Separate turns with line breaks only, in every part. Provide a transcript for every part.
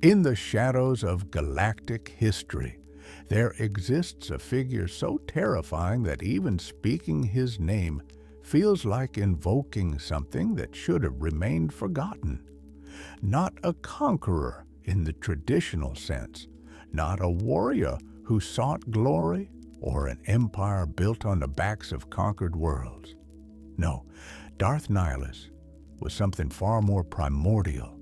In the shadows of galactic history, there exists a figure so terrifying that even speaking his name feels like invoking something that should have remained forgotten. Not a conqueror in the traditional sense, not a warrior who sought glory or an empire built on the backs of conquered worlds. No, Darth Nihilus was something far more primordial,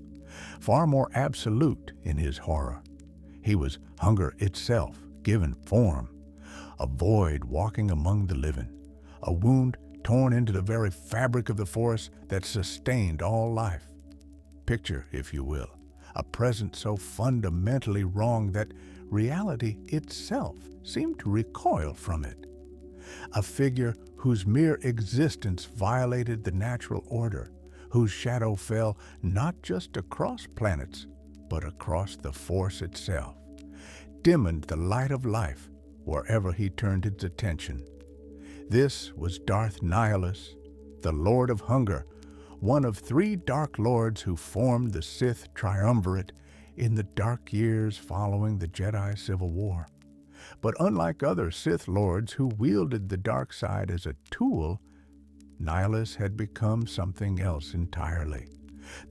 far more absolute in his horror. He was hunger itself, given form, a void walking among the living, a wound torn into the very fabric of the force that sustained all life. Picture, if you will, a presence so fundamentally wrong that reality itself seemed to recoil from it. A figure whose mere existence violated the natural order, whose shadow fell not just across planets, but across the force itself, dimmed the light of life wherever he turned its attention. This was Darth Nihilus, the Lord of Hunger, one of three Dark Lords who formed the Sith Triumvirate in the dark years following the Jedi Civil War. But unlike other Sith Lords who wielded the dark side as a tool, Nihilus had become something else entirely.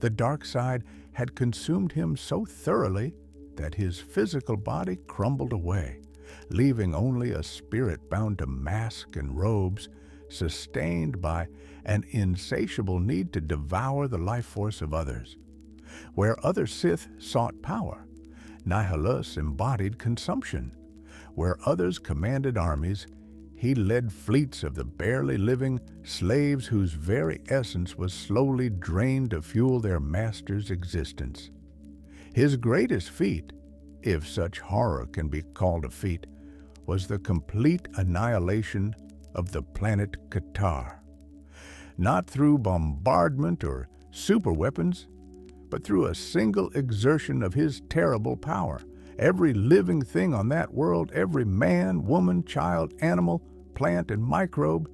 The dark side had consumed him so thoroughly that his physical body crumbled away, leaving only a spirit bound to mask and robes, sustained by an insatiable need to devour the life force of others. Where other Sith sought power, Nihilus embodied consumption. Where others commanded armies, he led fleets of the barely living slaves whose very essence was slowly drained to fuel their master's existence. His greatest feat, if such horror can be called a feat, was the complete annihilation of the planet Qatar. Not through bombardment or superweapons, but through a single exertion of his terrible power. Every living thing on that world, every man, woman, child, animal, plant, and microbe,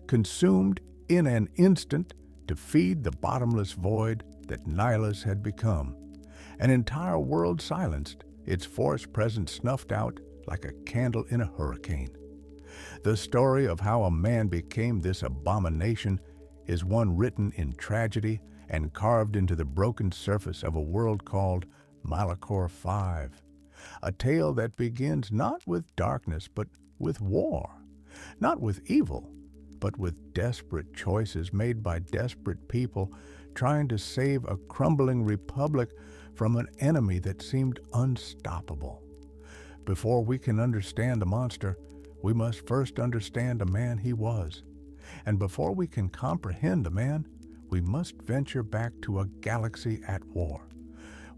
consumed in an instant to feed the bottomless void that Nihilus had become. An entire world silenced, its force presence snuffed out like a candle in a hurricane. The story of how a man became this abomination is one written in tragedy and carved into the broken surface of a world called Malachor V. A tale that begins not with darkness, but with war. Not with evil, but with desperate choices made by desperate people trying to save a crumbling republic from an enemy that seemed unstoppable. Before we can understand the monster, we must first understand the man he was. And before we can comprehend the man, we must venture back to a galaxy at war,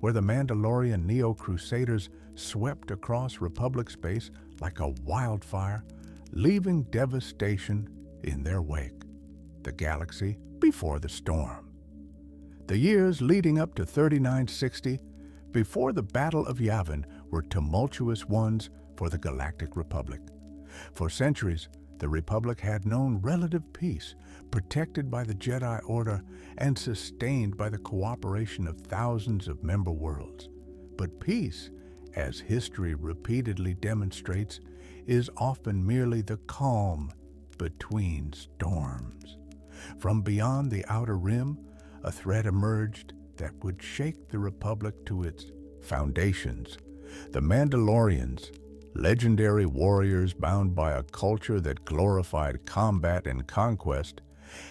where the Mandalorian Neo-Crusaders swept across Republic space like a wildfire, leaving devastation in their wake. The galaxy before the storm. The years leading up to 3960, before the Battle of Yavin, were tumultuous ones for the Galactic Republic. For centuries, the Republic had known relative peace, protected by the Jedi Order and sustained by the cooperation of thousands of member worlds. But peace, as history repeatedly demonstrates, is often merely the calm between storms. From beyond the Outer Rim, a threat emerged that would shake the Republic to its foundations. The Mandalorians, legendary warriors bound by a culture that glorified combat and conquest,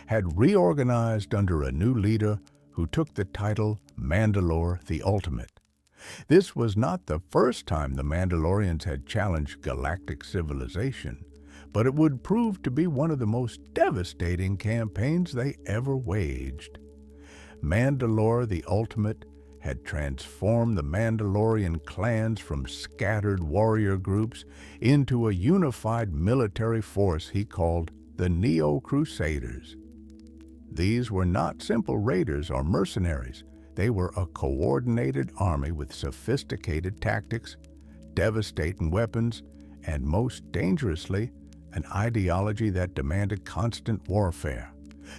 had reorganized under a new leader who took the title Mandalore the Ultimate. This was not the first time the Mandalorians had challenged galactic civilization, but it would prove to be one of the most devastating campaigns they ever waged. Mandalore the Ultimate had transformed the Mandalorian clans from scattered warrior groups into a unified military force he called the Neo-Crusaders. These were not simple raiders or mercenaries. They were a coordinated army with sophisticated tactics, devastating weapons, and most dangerously, an ideology that demanded constant warfare.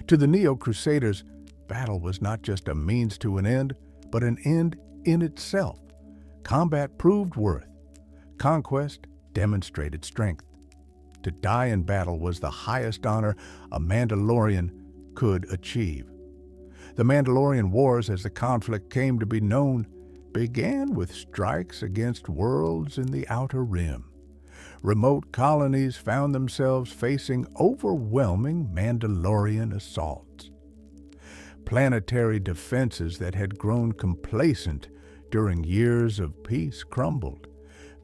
To the Neo-Crusaders, battle was not just a means to an end, but an end in itself. Combat proved worth. Conquest demonstrated strength. To die in battle was the highest honor a Mandalorian could achieve. The Mandalorian Wars, as the conflict came to be known, began with strikes against worlds in the Outer Rim. Remote colonies found themselves facing overwhelming Mandalorian assaults. Planetary defenses that had grown complacent during years of peace crumbled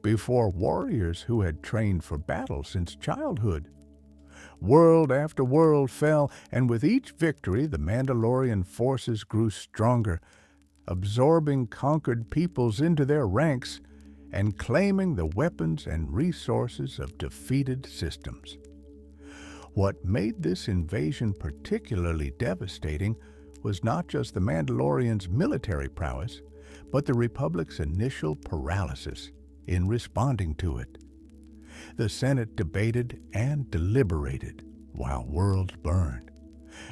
before warriors who had trained for battle since childhood. World after world fell, and with each victory the Mandalorian forces grew stronger, absorbing conquered peoples into their ranks and claiming the weapons and resources of defeated systems. What made this invasion particularly devastating was not just the Mandalorians' military prowess, but the Republic's initial paralysis in responding to it. The Senate debated and deliberated while worlds burned.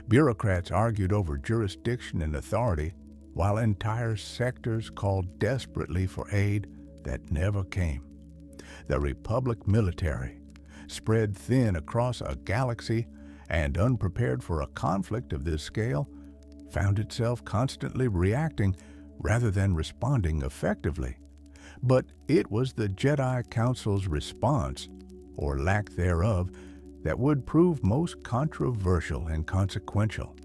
Bureaucrats argued over jurisdiction and authority, while entire sectors called desperately for aid that never came. The Republic military, spread thin across a galaxy and unprepared for a conflict of this scale, found itself constantly reacting rather than responding effectively. But it was the Jedi Council's response, or lack thereof, that would prove most controversial and consequential.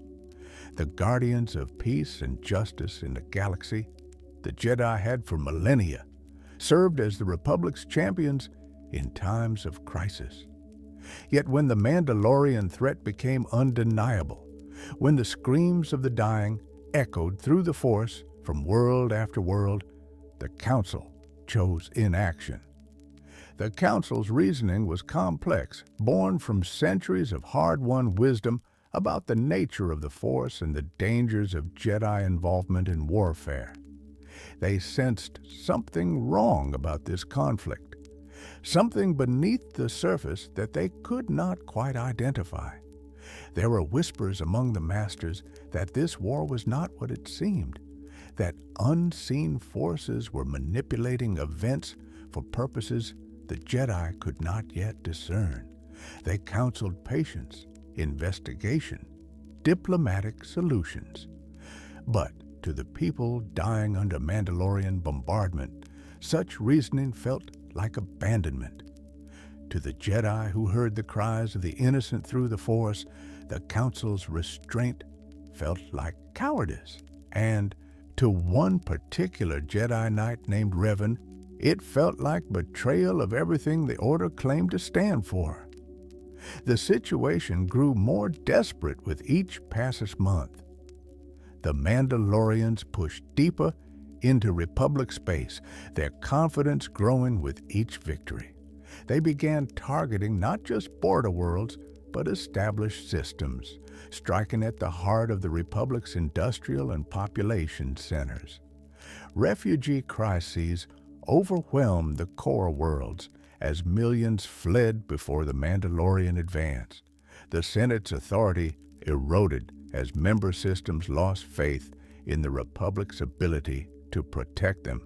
The guardians of peace and justice in the galaxy, the Jedi had for millennia served as the Republic's champions in times of crisis. Yet when the Mandalorian threat became undeniable, when the screams of the dying echoed through the Force from world after world, the Council chose inaction. The Council's reasoning was complex, born from centuries of hard-won wisdom about the nature of the Force and the dangers of Jedi involvement in warfare. They sensed something wrong about this conflict, something beneath the surface that they could not quite identify. There were whispers among the masters that this war was not what it seemed, that unseen forces were manipulating events for purposes the Jedi could not yet discern. They counseled patience, investigation, diplomatic solutions. But to the people dying under Mandalorian bombardment, such reasoning felt like abandonment. To the Jedi who heard the cries of the innocent through the Force, the Council's restraint felt like cowardice. And to one particular Jedi Knight named Revan, it felt like betrayal of everything the Order claimed to stand for. The situation grew more desperate with each passing month. The Mandalorians pushed deeper into Republic space, their confidence growing with each victory. They began targeting not just border worlds, but established systems, striking at the heart of the Republic's industrial and population centers. Refugee crises overwhelmed the core worlds as millions fled before the Mandalorian advance. The Senate's authority eroded as member systems lost faith in the Republic's ability to protect them.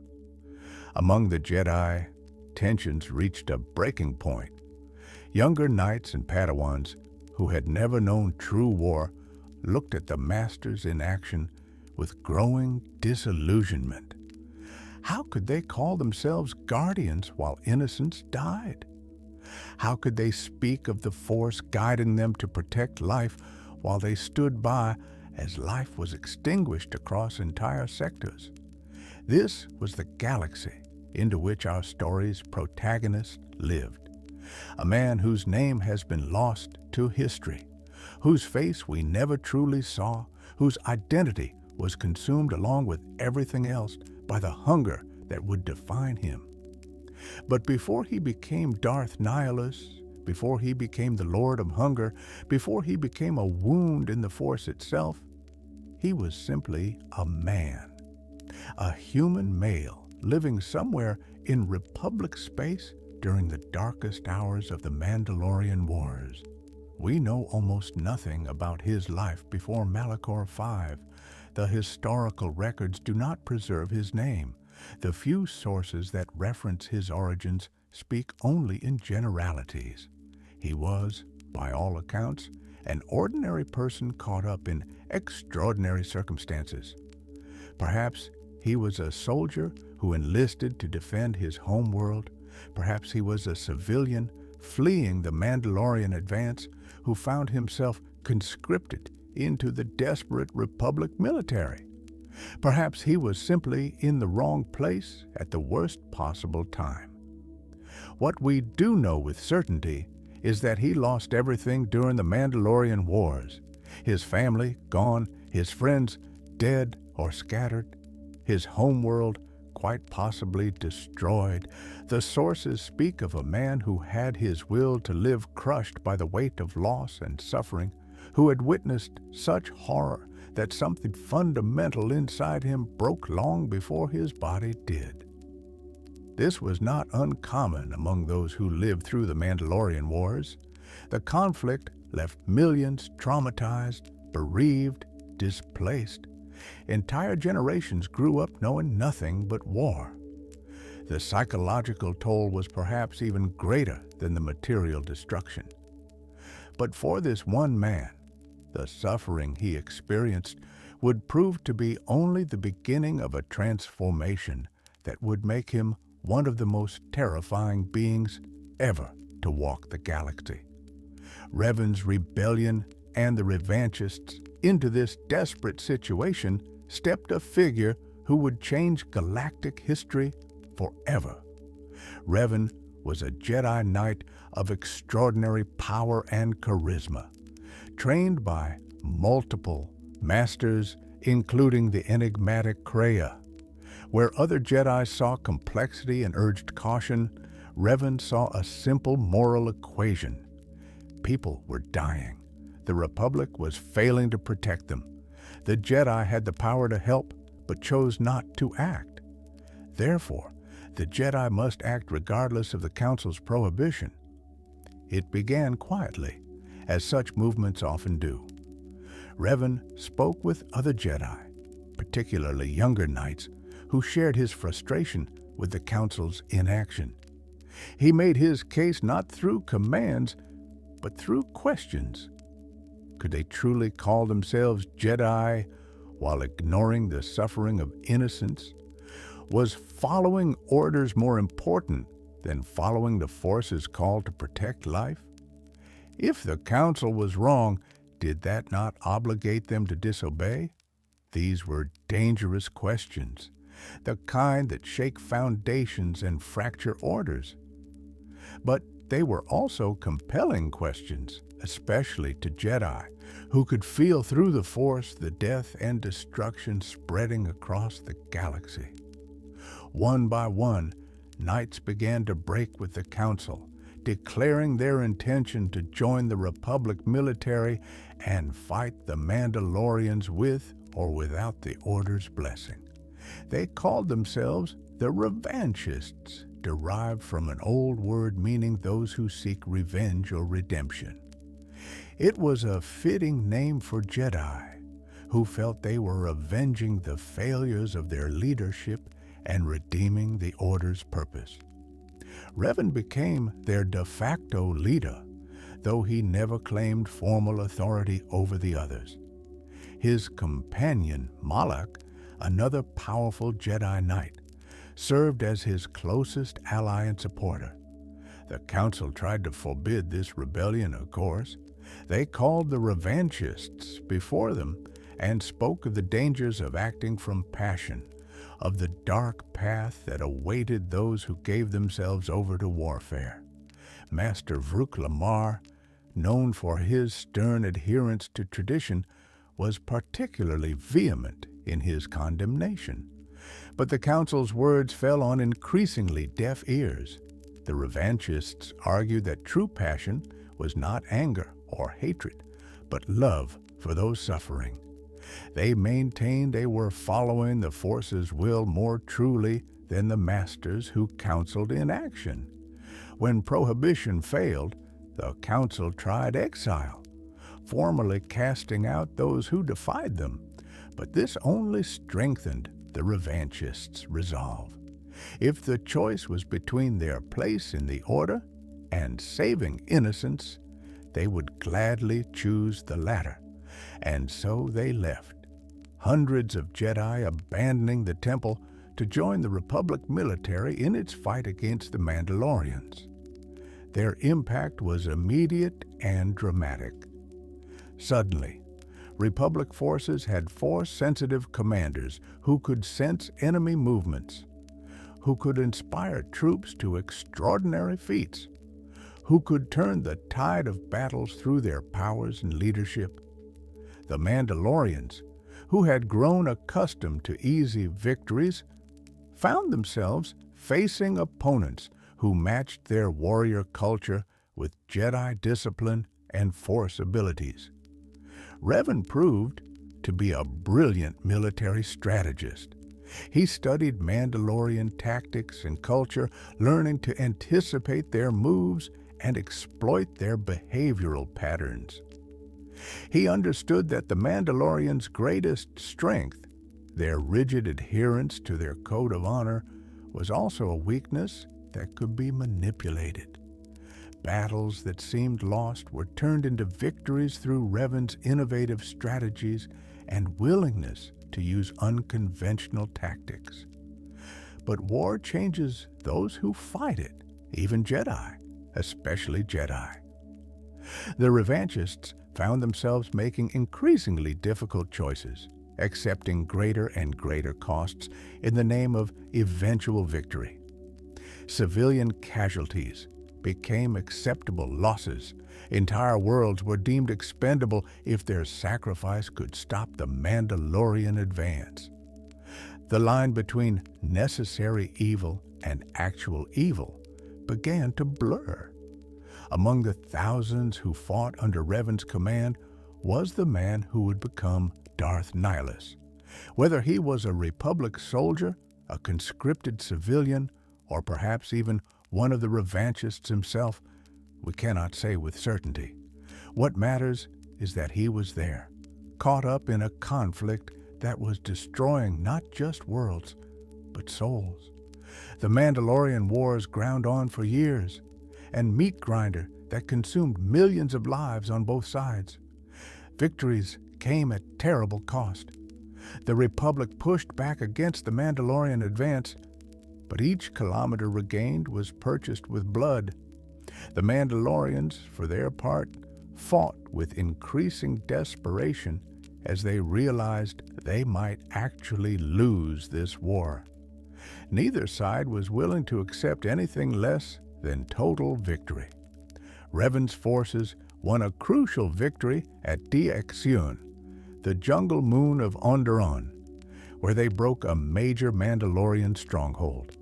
Among the Jedi, tensions reached a breaking point. Younger knights and Padawans who had never known true war looked at the masters in action with growing disillusionment. How could they call themselves guardians while innocents died? How could they speak of the Force guiding them to protect life while they stood by as life was extinguished across entire sectors? This was the galaxy into which our story's protagonist lived. A man whose name has been lost to history, whose face we never truly saw, whose identity was consumed along with everything else by the hunger that would define him. But before he became Darth Nihilus, before he became the Lord of Hunger, before he became a wound in the Force itself, he was simply a man, a human male living somewhere in Republic space during the darkest hours of the Mandalorian Wars. We know almost nothing about his life before Malachor V. The historical records do not preserve his name, The few sources that reference his origins speak only in generalities. He was, by all accounts, an ordinary person caught up in extraordinary circumstances. Perhaps he was a soldier who enlisted to defend his homeworld. Perhaps he was a civilian fleeing the Mandalorian advance who found himself conscripted into the desperate Republic military. Perhaps he was simply in the wrong place at the worst possible time. What we do know with certainty is that he lost everything during the Mandalorian Wars. His family gone, his friends dead or scattered, his homeworld quite possibly destroyed. The sources speak of a man who had his will to live crushed by the weight of loss and suffering, who had witnessed such horror that something fundamental inside him broke long before his body did. This was not uncommon among those who lived through the Mandalorian Wars. The conflict left millions traumatized, bereaved, displaced. Entire generations grew up knowing nothing but war. The psychological toll was perhaps even greater than the material destruction. But for this one man, the suffering he experienced would prove to be only the beginning of a transformation that would make him one of the most terrifying beings ever to walk the galaxy. Revan's rebellion and the revanchists into this desperate situation stepped a figure who would change galactic history forever. Revan was a Jedi Knight of extraordinary power and charisma, trained by multiple masters, including the enigmatic Kreia. Where other Jedi saw complexity and urged caution, Revan saw a simple moral equation. People were dying. The Republic was failing to protect them. The Jedi had the power to help, but chose not to act. Therefore, the Jedi must act regardless of the Council's prohibition. It began quietly, as such movements often do. Revan spoke with other Jedi, particularly younger knights, who shared his frustration with the Council's inaction. He made his case not through commands, but through questions. Could they truly call themselves Jedi while ignoring the suffering of innocents? Was following orders more important than following the Force's call to protect life? If the Council was wrong, did that not obligate them to disobey? These were dangerous questions, the kind that shake foundations and fracture orders. But they were also compelling questions, especially to Jedi, who could feel through the Force the death and destruction spreading across the galaxy. One by one, knights began to break with the Council, declaring their intention to join the Republic military and fight the Mandalorians with or without the Order's blessing. They called themselves the Revanchists, derived from an old word meaning those who seek revenge or redemption. It was a fitting name for Jedi, who felt they were avenging the failures of their leadership and redeeming the Order's purpose. Revan became their de facto leader, though he never claimed formal authority over the others. His companion, Malak, another powerful Jedi Knight, served as his closest ally and supporter. The Council tried to forbid this rebellion, of course. They called the Revanchists before them and spoke of the dangers of acting from passion, of the dark path that awaited those who gave themselves over to warfare. Master Vrook Lamar, known for his stern adherence to tradition, was particularly vehement in his condemnation. But the Council's words fell on increasingly deaf ears. The Revanchists argued that true passion was not anger or hatred, but love for those suffering. They maintained they were following the Force's will more truly than the masters who counseled inaction. When prohibition failed, the Council tried exile, formally casting out those who defied them. But this only strengthened the revanchists' resolve. If the choice was between their place in the Order and saving innocence, they would gladly choose the latter, and so they left, hundreds of Jedi abandoning the Temple to join the Republic military in its fight against the Mandalorians. Their impact was immediate and dramatic. Suddenly, Republic forces had Force-sensitive commanders who could sense enemy movements, who could inspire troops to extraordinary feats, who could turn the tide of battles through their powers and leadership. The Mandalorians, who had grown accustomed to easy victories, found themselves facing opponents who matched their warrior culture with Jedi discipline and Force abilities. Revan proved to be a brilliant military strategist. He studied Mandalorian tactics and culture, learning to anticipate their moves and exploit their behavioral patterns. He understood that the Mandalorians' greatest strength, their rigid adherence to their code of honor, was also a weakness that could be manipulated. Battles that seemed lost were turned into victories through Revan's innovative strategies and willingness to use unconventional tactics. But war changes those who fight it, even Jedi, especially Jedi. The revanchists found themselves making increasingly difficult choices, accepting greater and greater costs in the name of eventual victory. Civilian casualties became acceptable losses. Entire worlds were deemed expendable if their sacrifice could stop the Mandalorian advance. The line between necessary evil and actual evil began to blur. Among the thousands who fought under Revan's command was the man who would become Darth Nihilus. Whether he was a Republic soldier, a conscripted civilian, or perhaps even one of the revanchists himself, we cannot say with certainty. What matters is that he was there, caught up in a conflict that was destroying not just worlds, but souls. The Mandalorian Wars ground on for years, and meat grinder that consumed millions of lives on both sides. Victories came at terrible cost. The Republic pushed back against the Mandalorian advance, but each kilometer regained was purchased with blood. The Mandalorians, for their part, fought with increasing desperation as they realized they might actually lose this war. Neither side was willing to accept anything less than total victory. Revan's forces won a crucial victory at Diaxion, the jungle moon of Onderon, where they broke a major Mandalorian stronghold.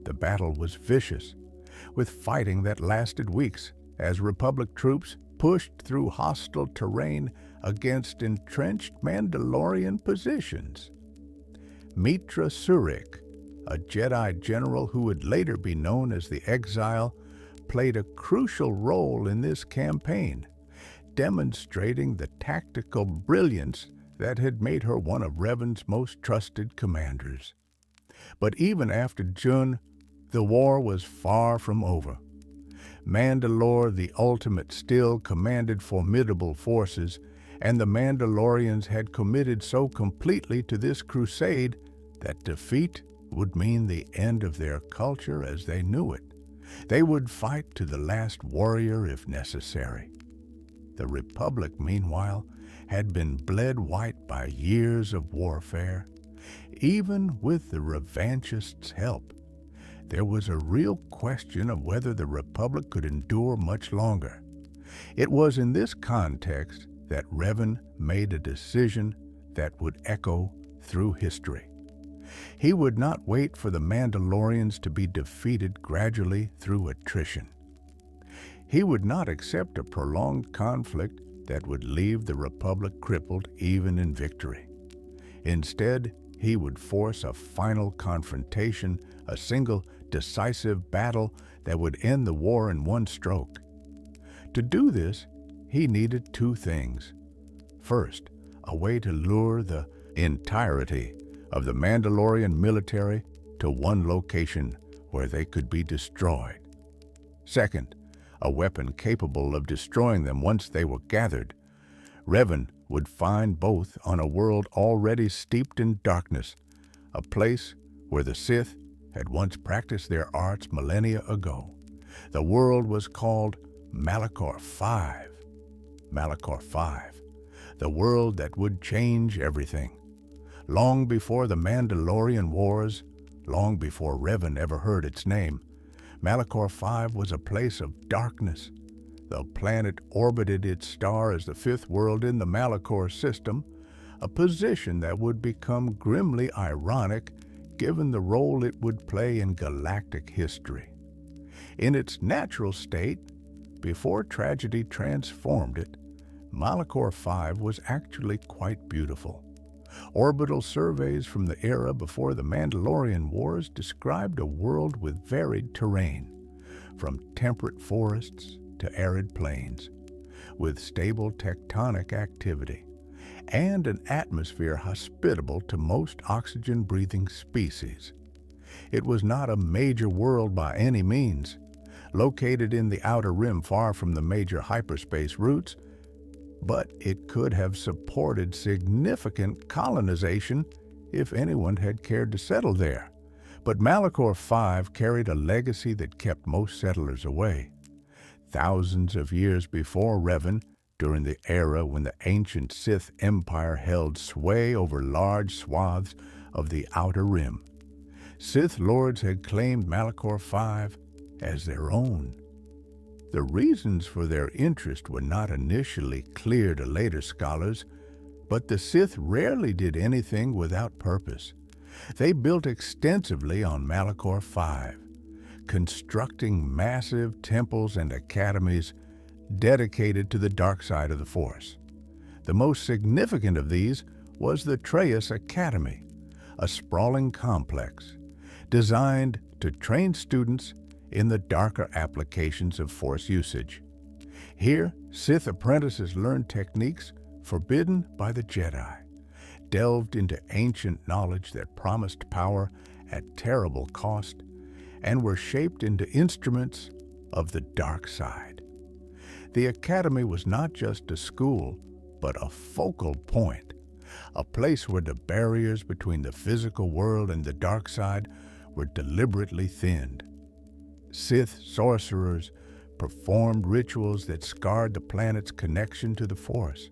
The battle was vicious, with fighting that lasted weeks as Republic troops pushed through hostile terrain against entrenched Mandalorian positions. Mitra Surik, a Jedi general who would later be known as the Exile, played a crucial role in this campaign, demonstrating the tactical brilliance that had made her one of Revan's most trusted commanders. But even after Jun, the war was far from over. Mandalore the Ultimate still commanded formidable forces, and the Mandalorians had committed so completely to this crusade that defeat would mean the end of their culture as they knew it. They would fight to the last warrior if necessary. The Republic, meanwhile, had been bled white by years of warfare. Even with the revanchists' help, there was a real question of whether the Republic could endure much longer. It was in this context that Revan made a decision that would echo through history. He would not wait for the Mandalorians to be defeated gradually through attrition. He would not accept a prolonged conflict that would leave the Republic crippled even in victory. Instead, he would force a final confrontation, a single decisive battle that would end the war in one stroke. To do this, he needed two things. First, a way to lure the entirety of the Mandalorian military to one location where they could be destroyed. Second, a weapon capable of destroying them once they were gathered. Revan would find both on a world already steeped in darkness, a place where the Sith had once practiced their arts millennia ago. The world was called Malachor V. Malachor V, the world that would change everything. Long before the Mandalorian Wars, long before Revan ever heard its name, Malachor V was a place of darkness. The planet orbited its star as the fifth world in the Malachor system, a position that would become grimly ironic given the role it would play in galactic history. In its natural state, before tragedy transformed it, Malachor V was actually quite beautiful. Orbital surveys from the era before the Mandalorian Wars described a world with varied terrain, from temperate forests to arid plains, with stable tectonic activity, and an atmosphere hospitable to most oxygen-breathing species. It was not a major world by any means. Located in the outer rim far from the major hyperspace routes, but it could have supported significant colonization if anyone had cared to settle there. But Malachor V carried a legacy that kept most settlers away. Thousands of years before Revan, during the era when the ancient Sith Empire held sway over large swaths of the Outer Rim, Sith Lords had claimed Malachor V as their own. The reasons for their interest were not initially clear to later scholars, but the Sith rarely did anything without purpose. They built extensively on Malachor V, constructing massive temples and academies dedicated to the dark side of the Force. The most significant of these was the Trius Academy, a sprawling complex designed to train students in the darker applications of Force usage. Here, Sith apprentices learned techniques forbidden by the Jedi, delved into ancient knowledge that promised power at terrible cost, and were shaped into instruments of the dark side. The Academy was not just a school, but a focal point, a place where the barriers between the physical world and the dark side were deliberately thinned. Sith sorcerers performed rituals that scarred the planet's connection to the Force,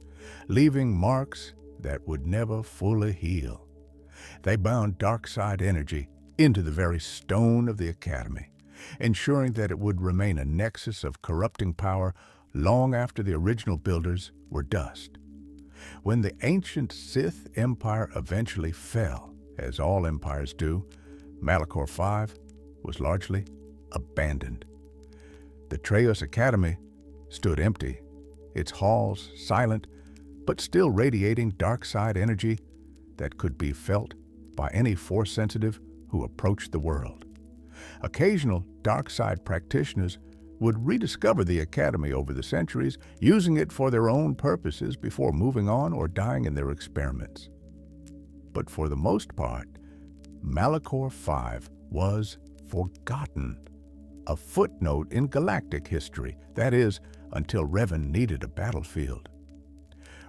leaving marks that would never fully heal. They bound dark side energy into the very stone of the Academy, ensuring that it would remain a nexus of corrupting power long after the original builders were dust. When the ancient Sith Empire eventually fell, as all empires do, Malachor V was largely abandoned. The Trius Academy stood empty, its halls silent, but still radiating dark side energy that could be felt by any Force-sensitive who approached the world. Occasional dark side practitioners would rediscover the Academy over the centuries, using it for their own purposes before moving on or dying in their experiments. But for the most part, Malachor V was forgotten, a footnote in galactic history, that is, until Revan needed a battlefield.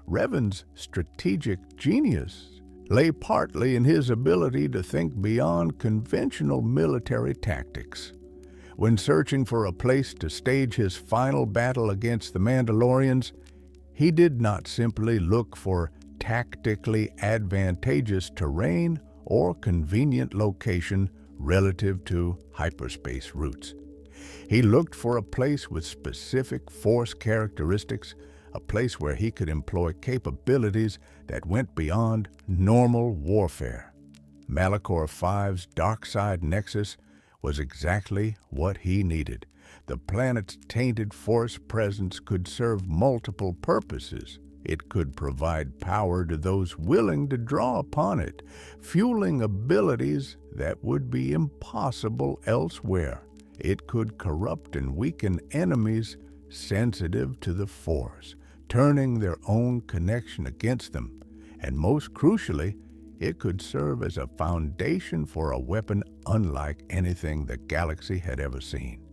Revan's strategic genius lay partly in his ability to think beyond conventional military tactics. When searching for a place to stage his final battle against the Mandalorians, he did not simply look for tactically advantageous terrain or convenient location relative to hyperspace routes. He looked for a place with specific Force characteristics, a place where he could employ capabilities that went beyond normal warfare. Malachor V's dark side nexus was exactly what he needed. The planet's tainted Force presence could serve multiple purposes. It could provide power to those willing to draw upon it, fueling abilities that would be impossible elsewhere. It could corrupt and weaken enemies sensitive to the Force, turning their own connection against them. And most crucially, it could serve as a foundation for a weapon unlike anything the galaxy had ever seen.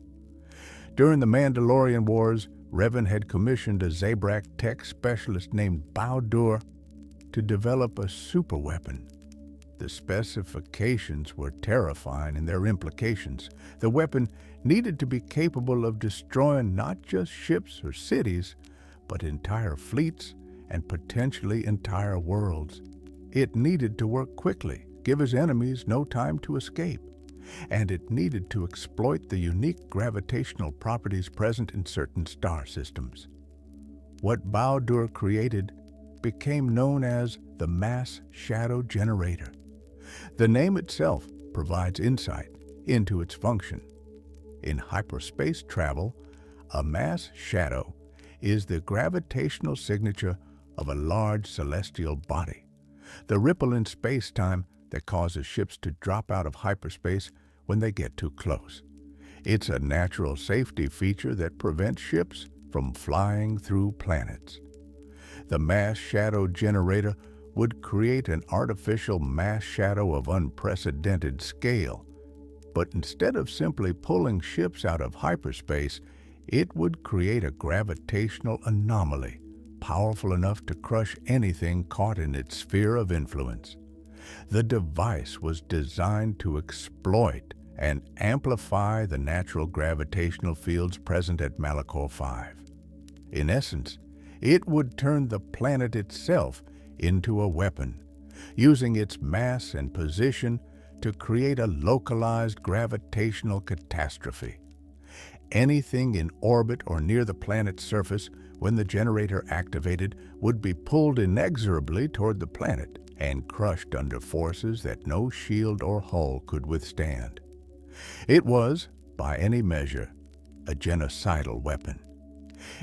During the Mandalorian Wars, Revan had commissioned a Zabrak tech specialist named Bao-Dur to develop a superweapon. The specifications were terrifying in their implications. The weapon needed to be capable of destroying not just ships or cities, but entire fleets and potentially entire worlds. It needed to work quickly, give his enemies no time to escape, and it needed to exploit the unique gravitational properties present in certain star systems. What Bao-Dur created became known as the Mass Shadow Generator. The name itself provides insight into its function. In hyperspace travel, a mass shadow is the gravitational signature of a large celestial body, the ripple in space-time that causes ships to drop out of hyperspace when they get too close. It's a natural safety feature that prevents ships from flying through planets. The mass shadow generator would create an artificial mass shadow of unprecedented scale, but instead of simply pulling ships out of hyperspace, it would create a gravitational anomaly powerful enough to crush anything caught in its sphere of influence. The device was designed to exploit and amplify the natural gravitational fields present at Malachor 5. In essence, it would turn the planet itself into a weapon, using its mass and position to create a localized gravitational catastrophe. Anything in orbit or near the planet's surface when the generator activated would be pulled inexorably toward the planet and crushed under forces that no shield or hull could withstand. It was, by any measure, a genocidal weapon.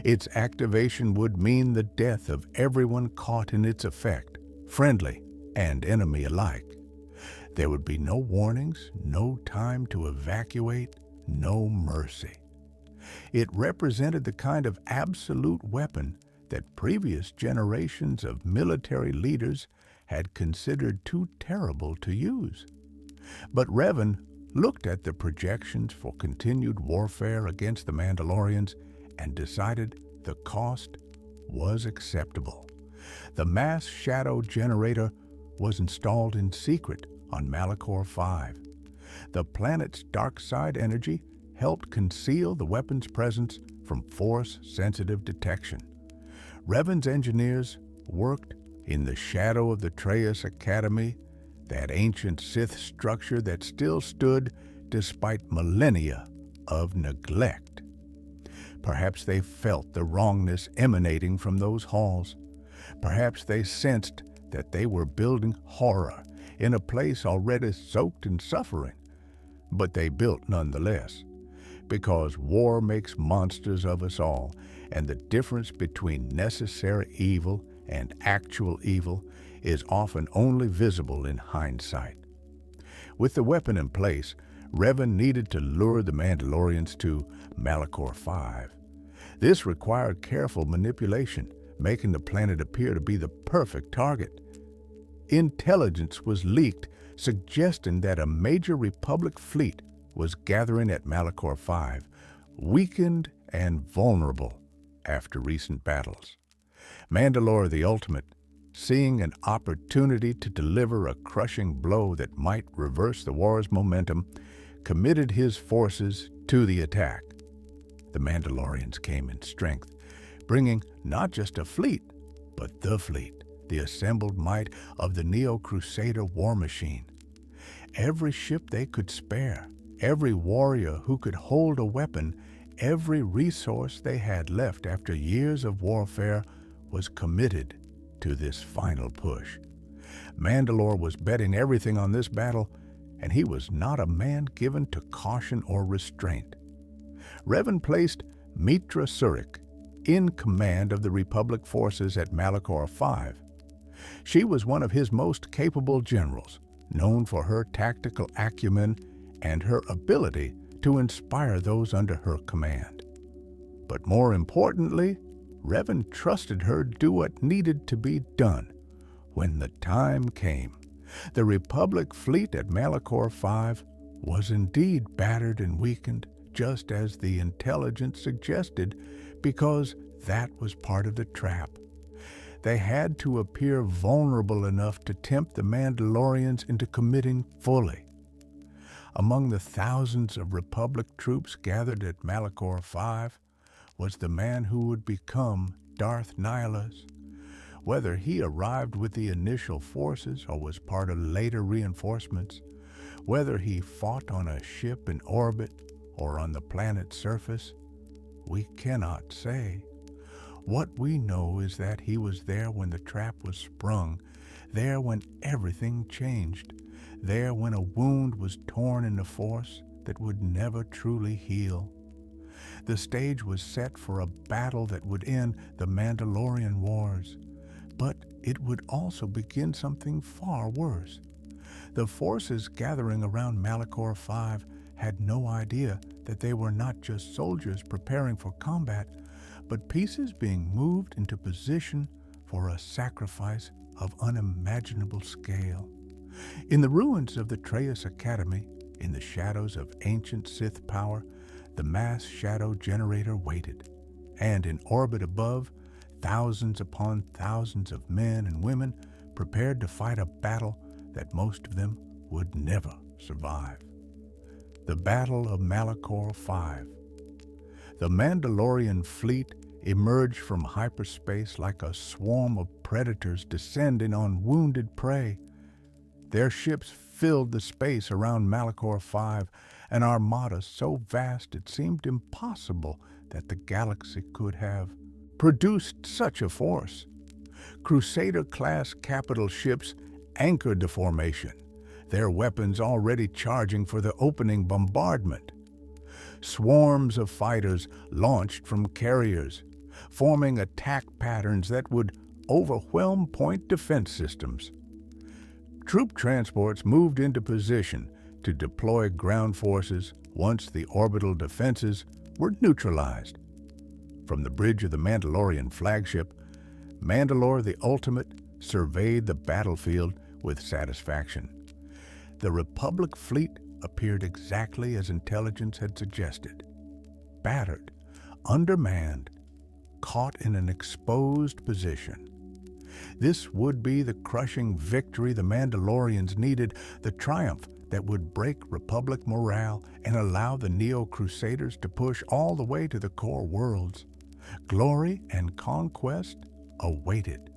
Its activation would mean the death of everyone caught in its effect, friendly and enemy alike. There would be no warnings, no time to evacuate, no mercy. It represented the kind of absolute weapon that previous generations of military leaders had considered too terrible to use. But Revan looked at the projections for continued warfare against the Mandalorians and decided the cost was acceptable. The mass shadow generator was installed in secret on Malachor 5. The planet's dark side energy helped conceal the weapon's presence from Force-sensitive detection. Revan's engineers worked in the shadow of the Treyas Academy, that ancient Sith structure that still stood despite millennia of neglect. Perhaps they felt the wrongness emanating from those halls. Perhaps they sensed that they were building horror in a place already soaked in suffering. But they built nonetheless, because war makes monsters of us all, and the difference between necessary evil and actual evil is often only visible in hindsight. With the weapon in place, Revan needed to lure the Mandalorians to Malachor 5. This required careful manipulation, making the planet appear to be the perfect target. Intelligence was leaked, suggesting that a major Republic fleet was gathering at Malachor 5, weakened and vulnerable after recent battles. Mandalore the Ultimate, seeing an opportunity to deliver a crushing blow that might reverse the war's momentum, committed his forces to the attack. The Mandalorians came in strength, bringing not just a fleet, but the fleet, the assembled might of the Neo-Crusader war machine. Every ship they could spare, every warrior who could hold a weapon, every resource they had left after years of warfare was committed to this final push. Mandalore was betting everything on this battle, and he was not a man given to caution or restraint. Revan placed Mitra Surik in command of the Republic forces at Malachor 5. She was one of his most capable generals, known for her tactical acumen and her ability to inspire those under her command. But more importantly, Revan trusted her to do what needed to be done when the time came. The Republic fleet at Malachor V was indeed battered and weakened, just as the intelligence suggested, because that was part of the trap. They had to appear vulnerable enough to tempt the Mandalorians into committing fully. Among the thousands of Republic troops gathered at Malachor V was the man who would become Darth Nihilus. Whether he arrived with the initial forces or was part of later reinforcements, whether he fought on a ship in orbit or on the planet's surface, we cannot say. What we know is that he was there when the trap was sprung, there when everything changed, there when a wound was torn in the Force that would never truly heal. The stage was set for a battle that would end the Mandalorian Wars, but it would also begin something far worse. The forces gathering around Malachor V had no idea that they were not just soldiers preparing for combat, but pieces being moved into position for a sacrifice of unimaginable scale. In the ruins of the Trius Academy, in the shadows of ancient Sith power, the mass shadow generator waited, and in orbit above, thousands upon thousands of men and women prepared to fight a battle that most of them would never survive. The Battle of Malachor V. The Mandalorian fleet emerged from hyperspace like a swarm of predators descending on wounded prey. Their ships filled the space around Malachor V, an armada so vast it seemed impossible that the galaxy could have produced such a force. Crusader-class capital ships anchored the formation, their weapons already charging for the opening bombardment. Swarms of fighters launched from carriers, forming attack patterns that would overwhelm point defense systems. Troop transports moved into position to deploy ground forces once the orbital defenses were neutralized. From the bridge of the Mandalorian flagship, Mandalore the Ultimate surveyed the battlefield with satisfaction. The Republic fleet appeared exactly as intelligence had suggested. Battered, undermanned, caught in an exposed position. This would be the crushing victory the Mandalorians needed, the triumph that would break Republic morale and allow the Neo-Crusaders to push all the way to the core worlds. Glory and conquest awaited.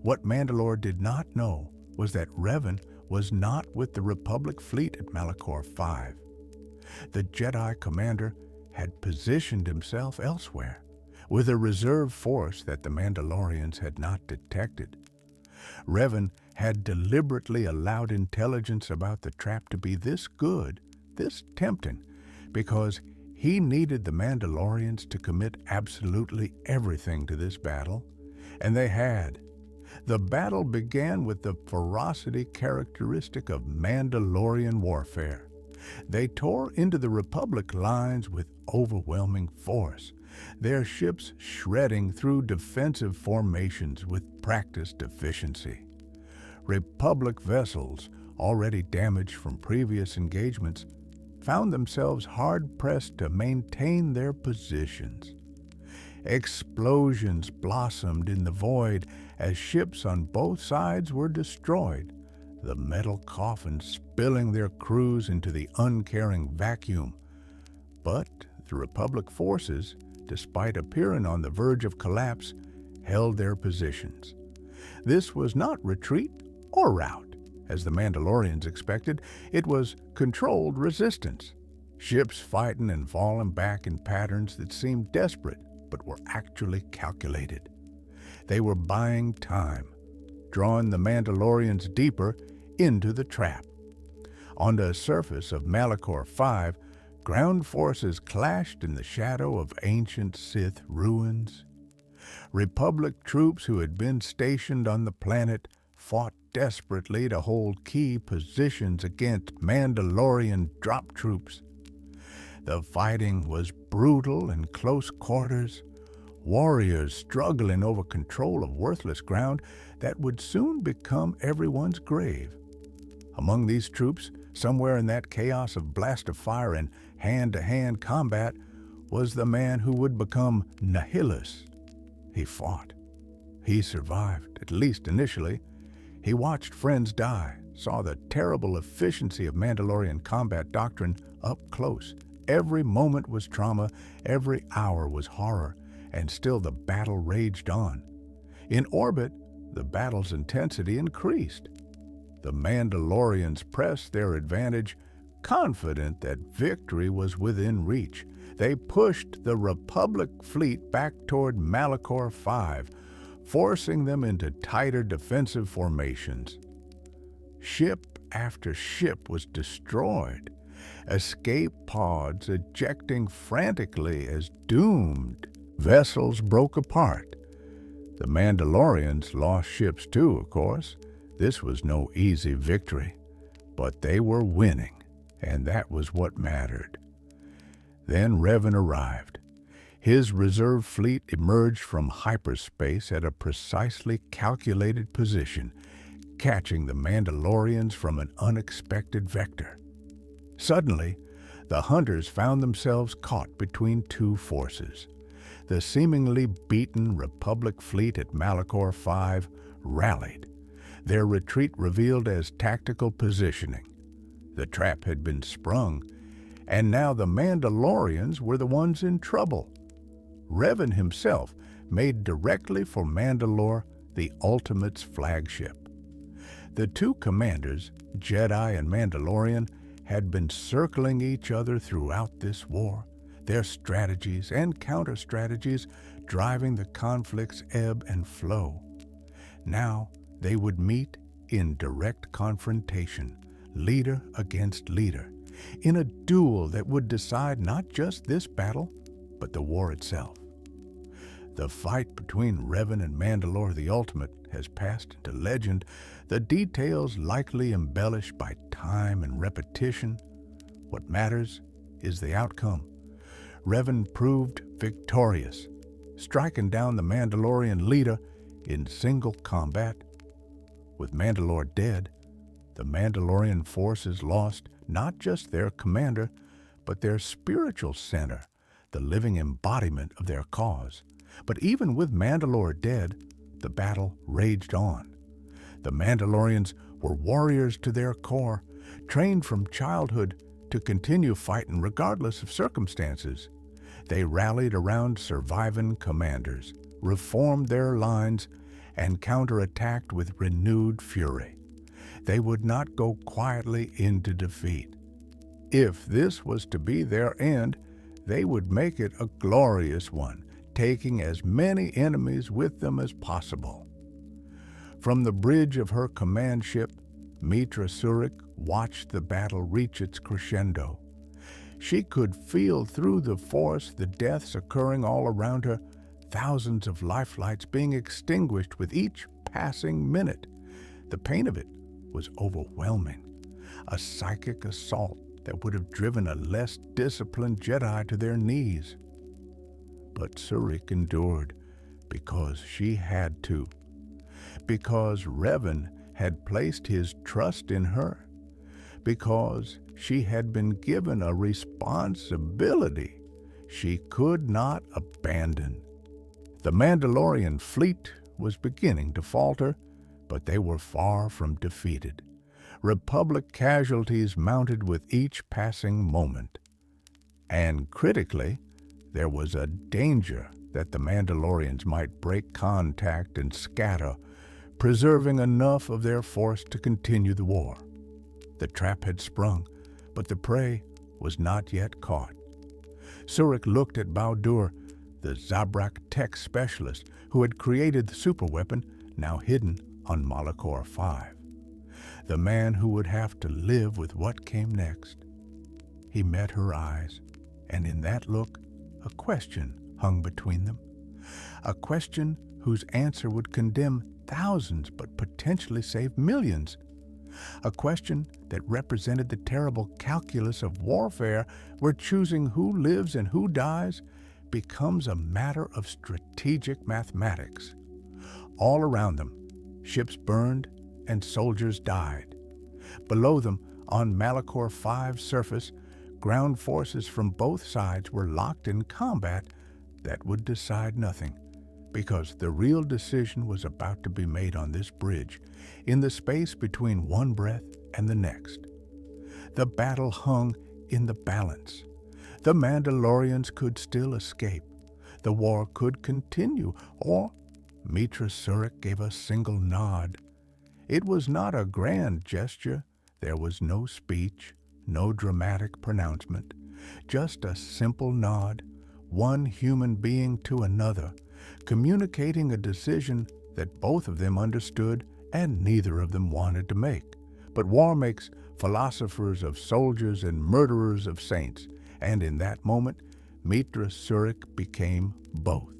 What Mandalore did not know was that Revan was not with the Republic fleet at Malachor V. The Jedi commander had positioned himself elsewhere, with a reserve force that the Mandalorians had not detected. Revan had deliberately allowed intelligence about the trap to be this good, this tempting, because he needed the Mandalorians to commit absolutely everything to this battle, and they had. The battle began with the ferocity characteristic of Mandalorian warfare. They tore into the Republic lines with overwhelming force, their ships shredding through defensive formations with practiced efficiency. Republic vessels, already damaged from previous engagements, found themselves hard-pressed to maintain their positions. Explosions blossomed in the void as ships on both sides were destroyed, the metal coffins spilling their crews into the uncaring vacuum. But the Republic forces, despite appearing on the verge of collapse, held their positions. This was not retreat or rout, as the Mandalorians expected. It was controlled resistance. Ships fighting and falling back in patterns that seemed desperate, but were actually calculated. They were buying time, drawing the Mandalorians deeper into the trap. On the surface of Malachor V, ground forces clashed in the shadow of ancient Sith ruins. Republic troops who had been stationed on the planet fought desperately to hold key positions against Mandalorian drop troops. The fighting was brutal in close quarters, warriors struggling over control of worthless ground that would soon become everyone's grave. Among these troops, somewhere in that chaos of blast of fire and hand-to-hand combat, was the man who would become Nihilus. He fought. He survived, at least initially. He watched friends die, saw the terrible efficiency of Mandalorian combat doctrine up close. Every moment was trauma, every hour was horror, and still the battle raged on. In orbit, the battle's intensity increased. The Mandalorians pressed their advantage, confident that victory was within reach. They pushed the Republic fleet back toward Malachor 5, forcing them into tighter defensive formations. Ship after ship was destroyed, escape pods ejecting frantically as doomed vessels broke apart. The Mandalorians lost ships too, of course. This was no easy victory, but they were winning, and that was what mattered. Then Revan arrived. His reserve fleet emerged from hyperspace at a precisely calculated position, catching the Mandalorians from an unexpected vector. Suddenly, the hunters found themselves caught between two forces. The seemingly beaten Republic fleet at Malachor 5 rallied, their retreat revealed as tactical positioning. The trap had been sprung, and now the Mandalorians were the ones in trouble. Revan himself made directly for Mandalore, the Ultimate's flagship. The two commanders, Jedi and Mandalorian, had been circling each other throughout this war, their strategies and counter-strategies driving the conflict's ebb and flow. Now they would meet in direct confrontation, leader against leader, in a duel that would decide not just this battle, but the war itself. The fight between Revan and Mandalore the Ultimate has passed into legend, the details likely embellished by time and repetition. What matters is the outcome. Revan proved victorious, striking down the Mandalorian leader in single combat. With Mandalore dead, the Mandalorian forces lost not just their commander, but their spiritual center, the living embodiment of their cause. But even with Mandalore dead, the battle raged on. The Mandalorians were warriors to their core, trained from childhood to continue fighting regardless of circumstances. They rallied around surviving commanders, reformed their lines, and counterattacked with renewed fury. They would not go quietly into defeat. If this was to be their end, they would make it a glorious one, taking as many enemies with them as possible. From the bridge of her command ship, Mitra Surik watched the battle reach its crescendo. She could feel through the force the deaths occurring all around her, thousands of lifelights being extinguished with each passing minute. The pain of it was overwhelming, a psychic assault that would have driven a less disciplined Jedi to their knees. But Surik endured because she had to, because Revan had placed his trust in her, because she had been given a responsibility she could not abandon. The Mandalorian fleet was beginning to falter, but they were far from defeated. Republic casualties mounted with each passing moment. And critically, there was a danger that the Mandalorians might break contact and scatter, preserving enough of their force to continue the war. The trap had sprung, but the prey was not yet caught. Surik looked at Bao-Dur, the Zabrak tech specialist who had created the superweapon now hidden on Malachor 5. The man who would have to live with what came next. He met her eyes, and in that look, a question hung between them. A question whose answer would condemn thousands but potentially save millions. A question that represented the terrible calculus of warfare where choosing who lives and who dies becomes a matter of strategic mathematics. All around them, ships burned and soldiers died. Below them, on Malachor V's surface, ground forces from both sides were locked in combat that would decide nothing, because the real decision was about to be made on this bridge, in the space between one breath and the next. The battle hung in the balance. The Mandalorians could still escape. The war could continue, or Mitra Surik gave a single nod. It was not a grand gesture. There was no speech, no dramatic pronouncement, just a simple nod, one human being to another, communicating a decision that both of them understood and neither of them wanted to make. But war makes philosophers of soldiers and murderers of saints, and in that moment, Mitra Surik became both.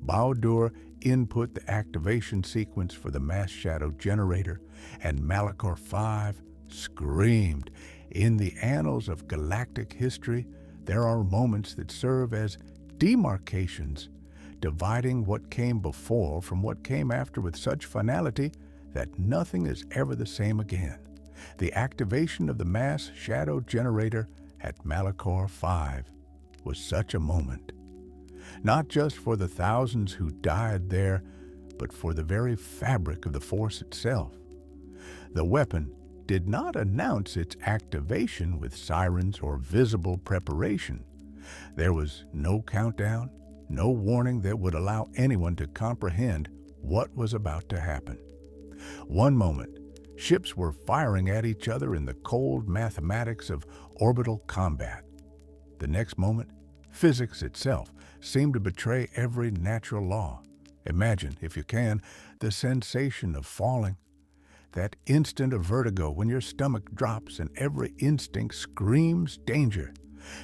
Bao-Dur input the activation sequence for the mass shadow generator, and Malachor V screamed. In the annals of galactic history, there are moments that serve as demarcations, dividing what came before from what came after with such finality that nothing is ever the same again. The activation of the mass shadow generator at Malachor V was such a moment, not just for the thousands who died there, but for the very fabric of the Force itself. The weapon did not announce its activation with sirens or visible preparation. There was no countdown, no warning that would allow anyone to comprehend what was about to happen. One moment, ships were firing at each other in the cold mathematics of orbital combat. The next moment, physics itself seemed to betray every natural law. Imagine, if you can, the sensation of falling, that instant of vertigo when your stomach drops and every instinct screams danger.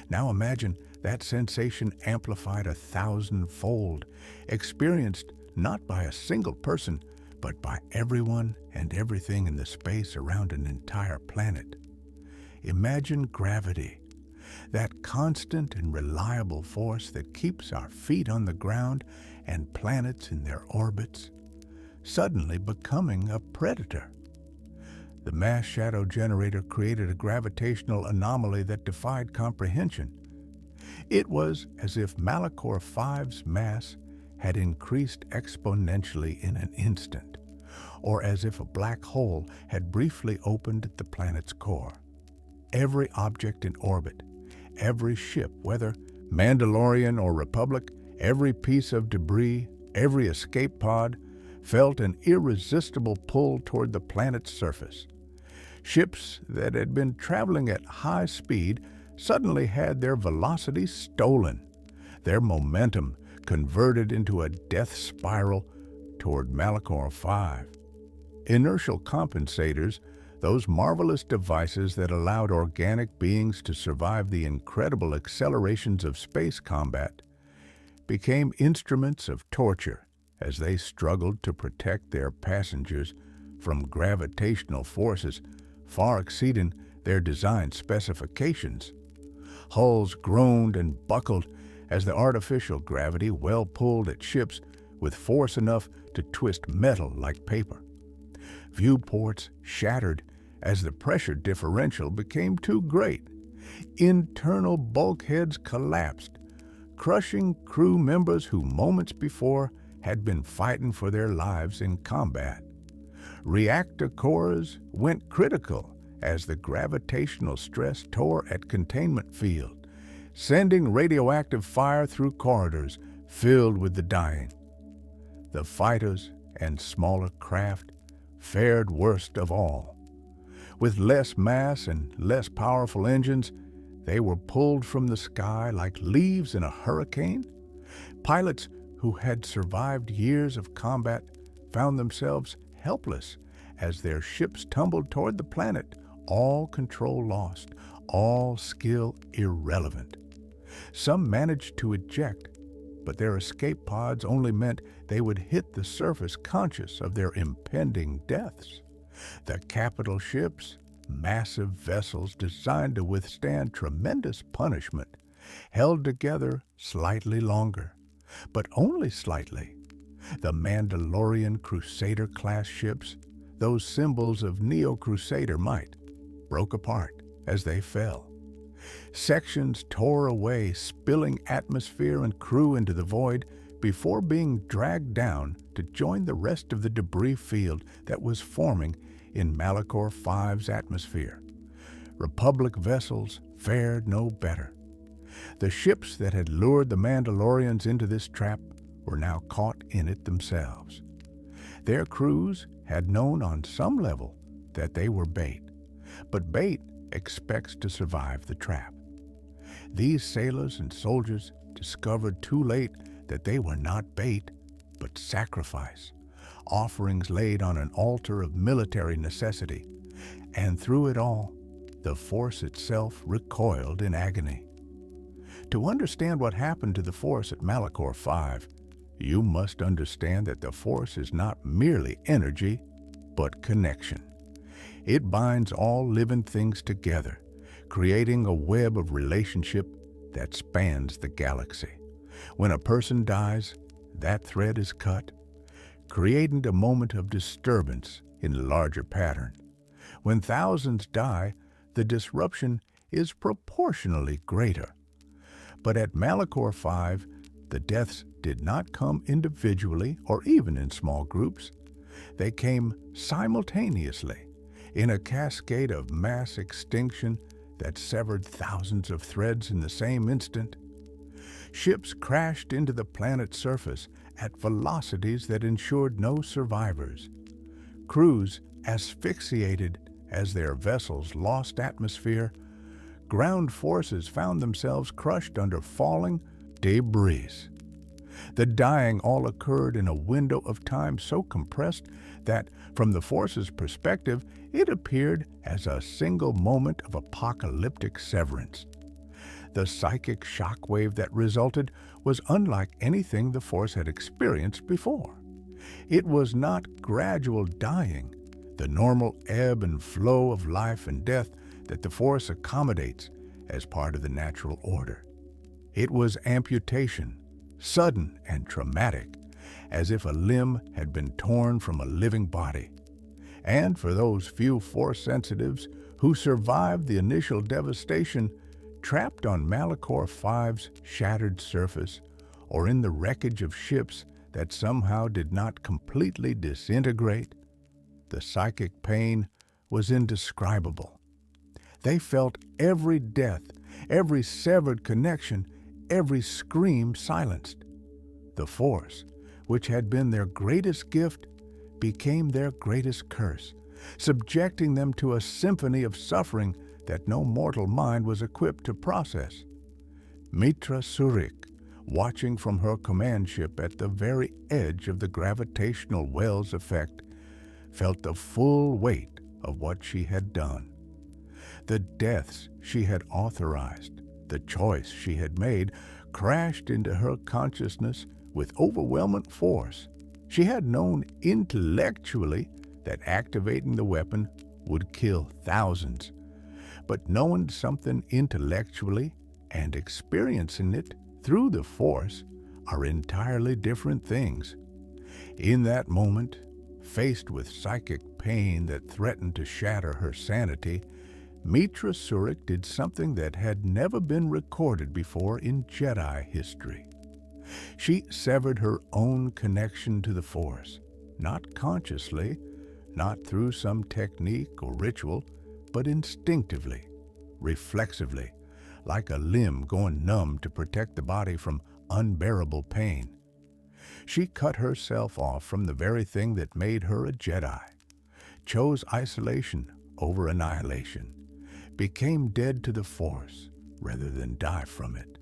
Now imagine that sensation amplified 1,000-fold, experienced not by a single person, but by everyone and everything in the space around an entire planet. Imagine gravity, that constant and reliable force that keeps our feet on the ground and planets in their orbits, suddenly becoming a predator. The mass shadow generator created a gravitational anomaly that defied comprehension. It was as if Malachor V's mass had increased exponentially in an instant, or as if a black hole had briefly opened at the planet's core. Every object in orbit, every ship, whether Mandalorian or Republic, every piece of debris, every escape pod, felt an irresistible pull toward the planet's surface. Ships that had been traveling at high speed suddenly had their velocity stolen, their momentum converted into a death spiral toward Malachor V. Inertial compensators, those marvelous devices that allowed organic beings to survive the incredible accelerations of space combat, became instruments of torture as they struggled to protect their passengers from gravitational forces far exceeding their design specifications. Hulls groaned and buckled as the artificial gravity well pulled at ships with force enough to twist metal like paper. Viewports shattered as the pressure differential became too great. Internal bulkheads collapsed, crushing crew members who moments before had been fighting for their lives in combat. Reactor cores went critical as the gravitational stress tore at containment field, sending radioactive fire through corridors filled with the dying. The fighters and smaller craft fared worst of all. With less mass and less powerful engines, they were pulled from the sky like leaves in a hurricane. Pilots who had survived years of combat found themselves helpless as their ships tumbled toward the planet, all control lost, all skill irrelevant. Some managed to eject, but their escape pods only meant they would hit the surface conscious of their impending deaths. The capital ships, massive vessels designed to withstand tremendous punishment, held together slightly longer, but only slightly. The Mandalorian Crusader-class ships, those symbols of Neo-Crusader might, broke apart as they fell. Sections tore away, spilling atmosphere and crew into the void before being dragged down to join the rest of the debris field that was forming in Malachor V's atmosphere. Republic vessels fared no better. The ships that had lured the Mandalorians into this trap were now caught in it themselves. Their crews had known on some level that they were bait, but bait expects to survive the trap. These sailors and soldiers discovered too late that they were not bait, but sacrifice, offerings laid on an altar of military necessity, and through it all, the Force itself recoiled in agony. To understand what happened to the Force at Malachor V, you must understand that the Force is not merely energy, but connection. It binds all living things together, creating a web of relationship that spans the galaxy. When a person dies, that thread is cut, creating a moment of disturbance in a larger pattern. When thousands die, the disruption is proportionally greater. But at Malachor V, the deaths did not come individually or even in small groups. They came simultaneously, in a cascade of mass extinction that severed thousands of threads in the same instant. Ships crashed into the planet's surface at velocities that ensured no survivors. Crews asphyxiated as their vessels lost atmosphere. Ground forces found themselves crushed under falling debris. The dying all occurred in a window of time so compressed that, from the Force's perspective, it appeared as a single moment of apocalyptic severance. The psychic shockwave that resulted was unlike anything the Force had experienced before. It was not gradual dying, the normal ebb and flow of life and death that the Force accommodates as part of the natural order. It was amputation, sudden and traumatic, as if a limb had been torn from a living body. And for those few Force sensitives who survived the initial devastation, trapped on Malachor V's shattered surface, or in the wreckage of ships that somehow did not completely disintegrate, the psychic pain was indescribable. They felt every death, every severed connection, every scream silenced. The Force, which had been their greatest gift, became their greatest curse, subjecting them to a symphony of suffering that no mortal mind was equipped to process. Mitra Surik, watching from her command ship at the very edge of the gravitational well's effect, felt the full weight of what she had done. The deaths she had authorized, the choice she had made, crashed into her consciousness with overwhelming force. She had known intellectually that activating the weapon would kill thousands, but knowing something intellectually and experiencing it through the Force are entirely different things. In that moment, faced with psychic pain that threatened to shatter her sanity, Mitra Surik did something that had never been recorded before in Jedi history. She severed her own connection to the Force, not consciously, not through some technique or ritual, but instinctively, reflexively, like a limb going numb to protect the body from unbearable pain. She cut herself off from the very thing that made her a Jedi, chose isolation over annihilation, became dead to the Force rather than die from it.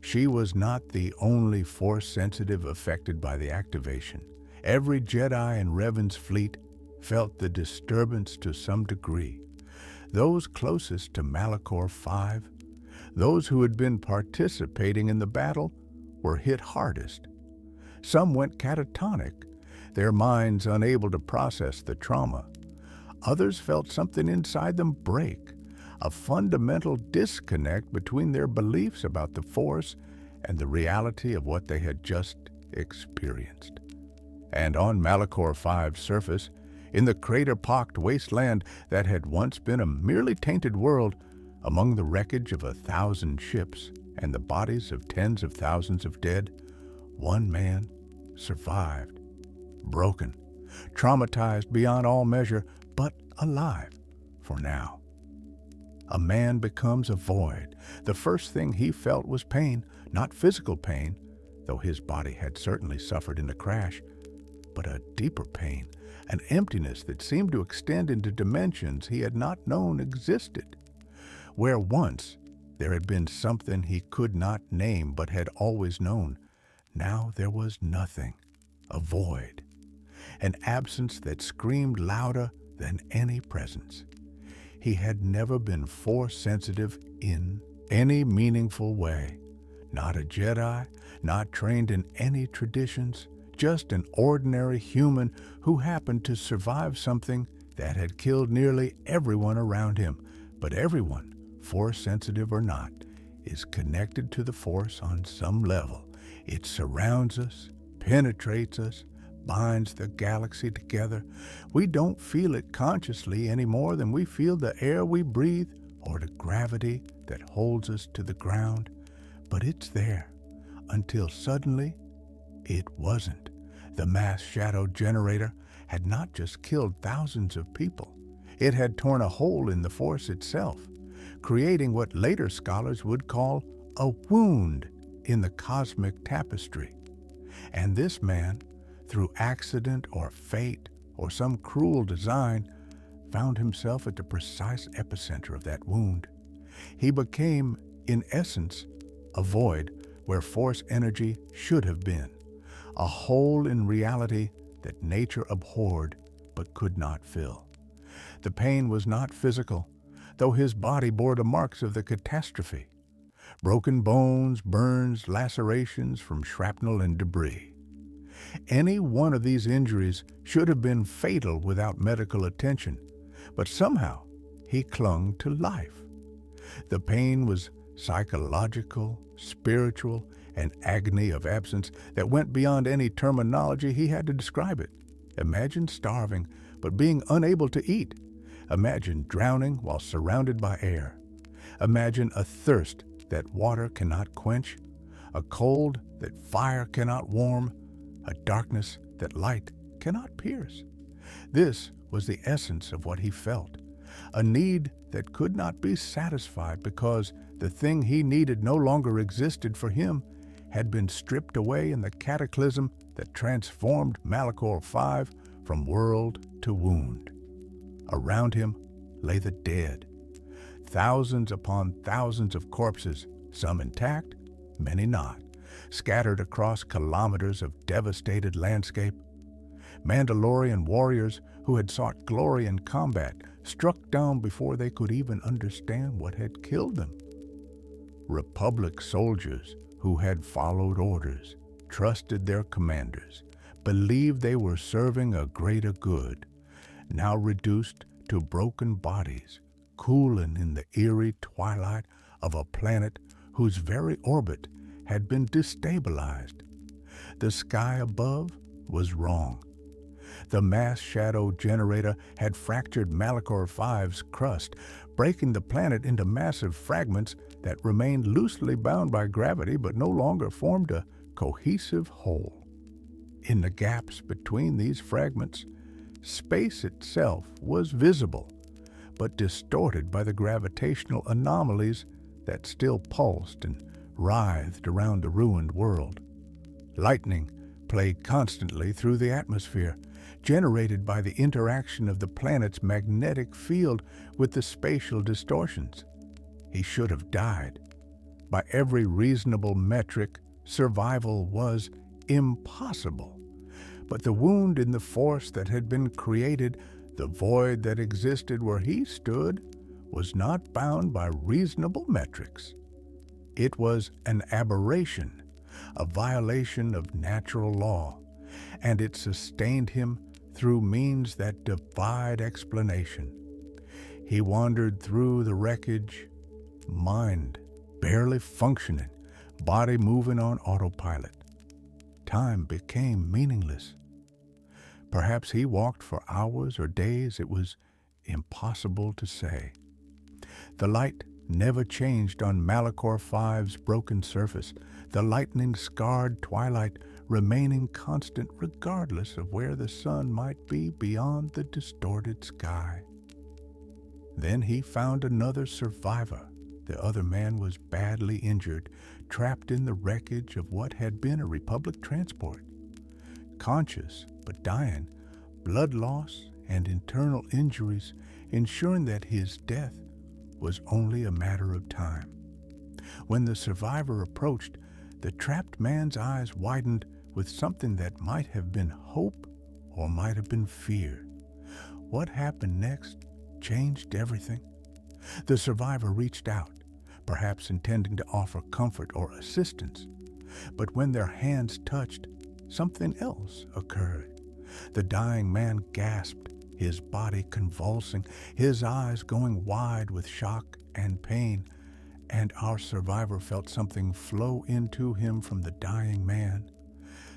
She was not the only Force-sensitive affected by the activation. Every Jedi in Revan's fleet felt the disturbance to some degree. Those closest to Malachor V, those who had been participating in the battle, were hit hardest. Some went catatonic, their minds unable to process the trauma. Others felt something inside them break, a fundamental disconnect between their beliefs about the Force and the reality of what they had just experienced. And on Malachor V's surface, in the crater-pocked wasteland that had once been a merely tainted world, among the wreckage of 1,000 ships and the bodies of tens of thousands of dead, one man survived, broken, traumatized beyond all measure, but alive for now. A man becomes a void. The first thing he felt was pain, not physical pain, though his body had certainly suffered in the crash, but a deeper pain, an emptiness that seemed to extend into dimensions he had not known existed. Where once there had been something he could not name but had always known, now there was nothing, a void, an absence that screamed louder than any presence. He had never been Force-sensitive in any meaningful way. Not a Jedi, not trained in any traditions, just an ordinary human who happened to survive something that had killed nearly everyone around him. But everyone, Force-sensitive or not, is connected to the Force on some level. It surrounds us, penetrates us, binds the galaxy together. We don't feel it consciously any more than we feel the air we breathe or the gravity that holds us to the ground. But it's there, until suddenly it wasn't. The mass shadow generator had not just killed thousands of people. It had torn a hole in the Force itself, creating what later scholars would call a wound in the cosmic tapestry. And this man, through accident or fate or some cruel design, found himself at the precise epicenter of that wound. He became, in essence, a void where Force energy should have been, a hole in reality that nature abhorred but could not fill. The pain was not physical, though his body bore the marks of the catastrophe. Broken bones, burns, lacerations from shrapnel and debris. Any one of these injuries should have been fatal without medical attention, but somehow he clung to life. The pain was psychological, spiritual, an agony of absence that went beyond any terminology he had to describe it. Imagine starving, but being unable to eat. Imagine drowning while surrounded by air. Imagine a thirst that water cannot quench, a cold that fire cannot warm, a darkness that light cannot pierce. This was the essence of what he felt, a need that could not be satisfied because the thing he needed no longer existed for him, had been stripped away in the cataclysm that transformed Malachor V from world to wound. Around him lay the dead, thousands upon thousands of corpses, some intact, many not, scattered across kilometers of devastated landscape. Mandalorian warriors who had sought glory in combat, struck down before they could even understand what had killed them. Republic soldiers who had followed orders, trusted their commanders, believed they were serving a greater good, now reduced to broken bodies, cooling in the eerie twilight of a planet whose very orbit had been destabilized. The sky above was wrong. The mass shadow generator had fractured Malachor V's crust, breaking the planet into massive fragments that remained loosely bound by gravity but no longer formed a cohesive whole. In the gaps between these fragments, space itself was visible, but distorted by the gravitational anomalies that still pulsed and writhed around the ruined world. Lightning played constantly through the atmosphere, generated by the interaction of the planet's magnetic field with the spatial distortions. He should have died. By every reasonable metric, survival was impossible. But the wound in the force that had been created, the void that existed where he stood, was not bound by reasonable metrics. It was an aberration, a violation of natural law, and it sustained him through means that defied explanation. He wandered through the wreckage, mind barely functioning, body moving on autopilot. Time became meaningless. Perhaps he walked for hours or days. It was impossible to say. The light never changed on Malachor V's broken surface, the lightning-scarred twilight remaining constant regardless of where the sun might be beyond the distorted sky. Then he found another survivor. The other man was badly injured, trapped in the wreckage of what had been a Republic transport. Conscious but dying, blood loss and internal injuries ensuring that his death was only a matter of time. When the survivor approached, the trapped man's eyes widened with something that might have been hope or might have been fear. What happened next changed everything. The survivor reached out, perhaps intending to offer comfort or assistance. But when their hands touched, something else occurred. The dying man gasped, his body convulsing, his eyes going wide with shock and pain, and our survivor felt something flow into him from the dying man,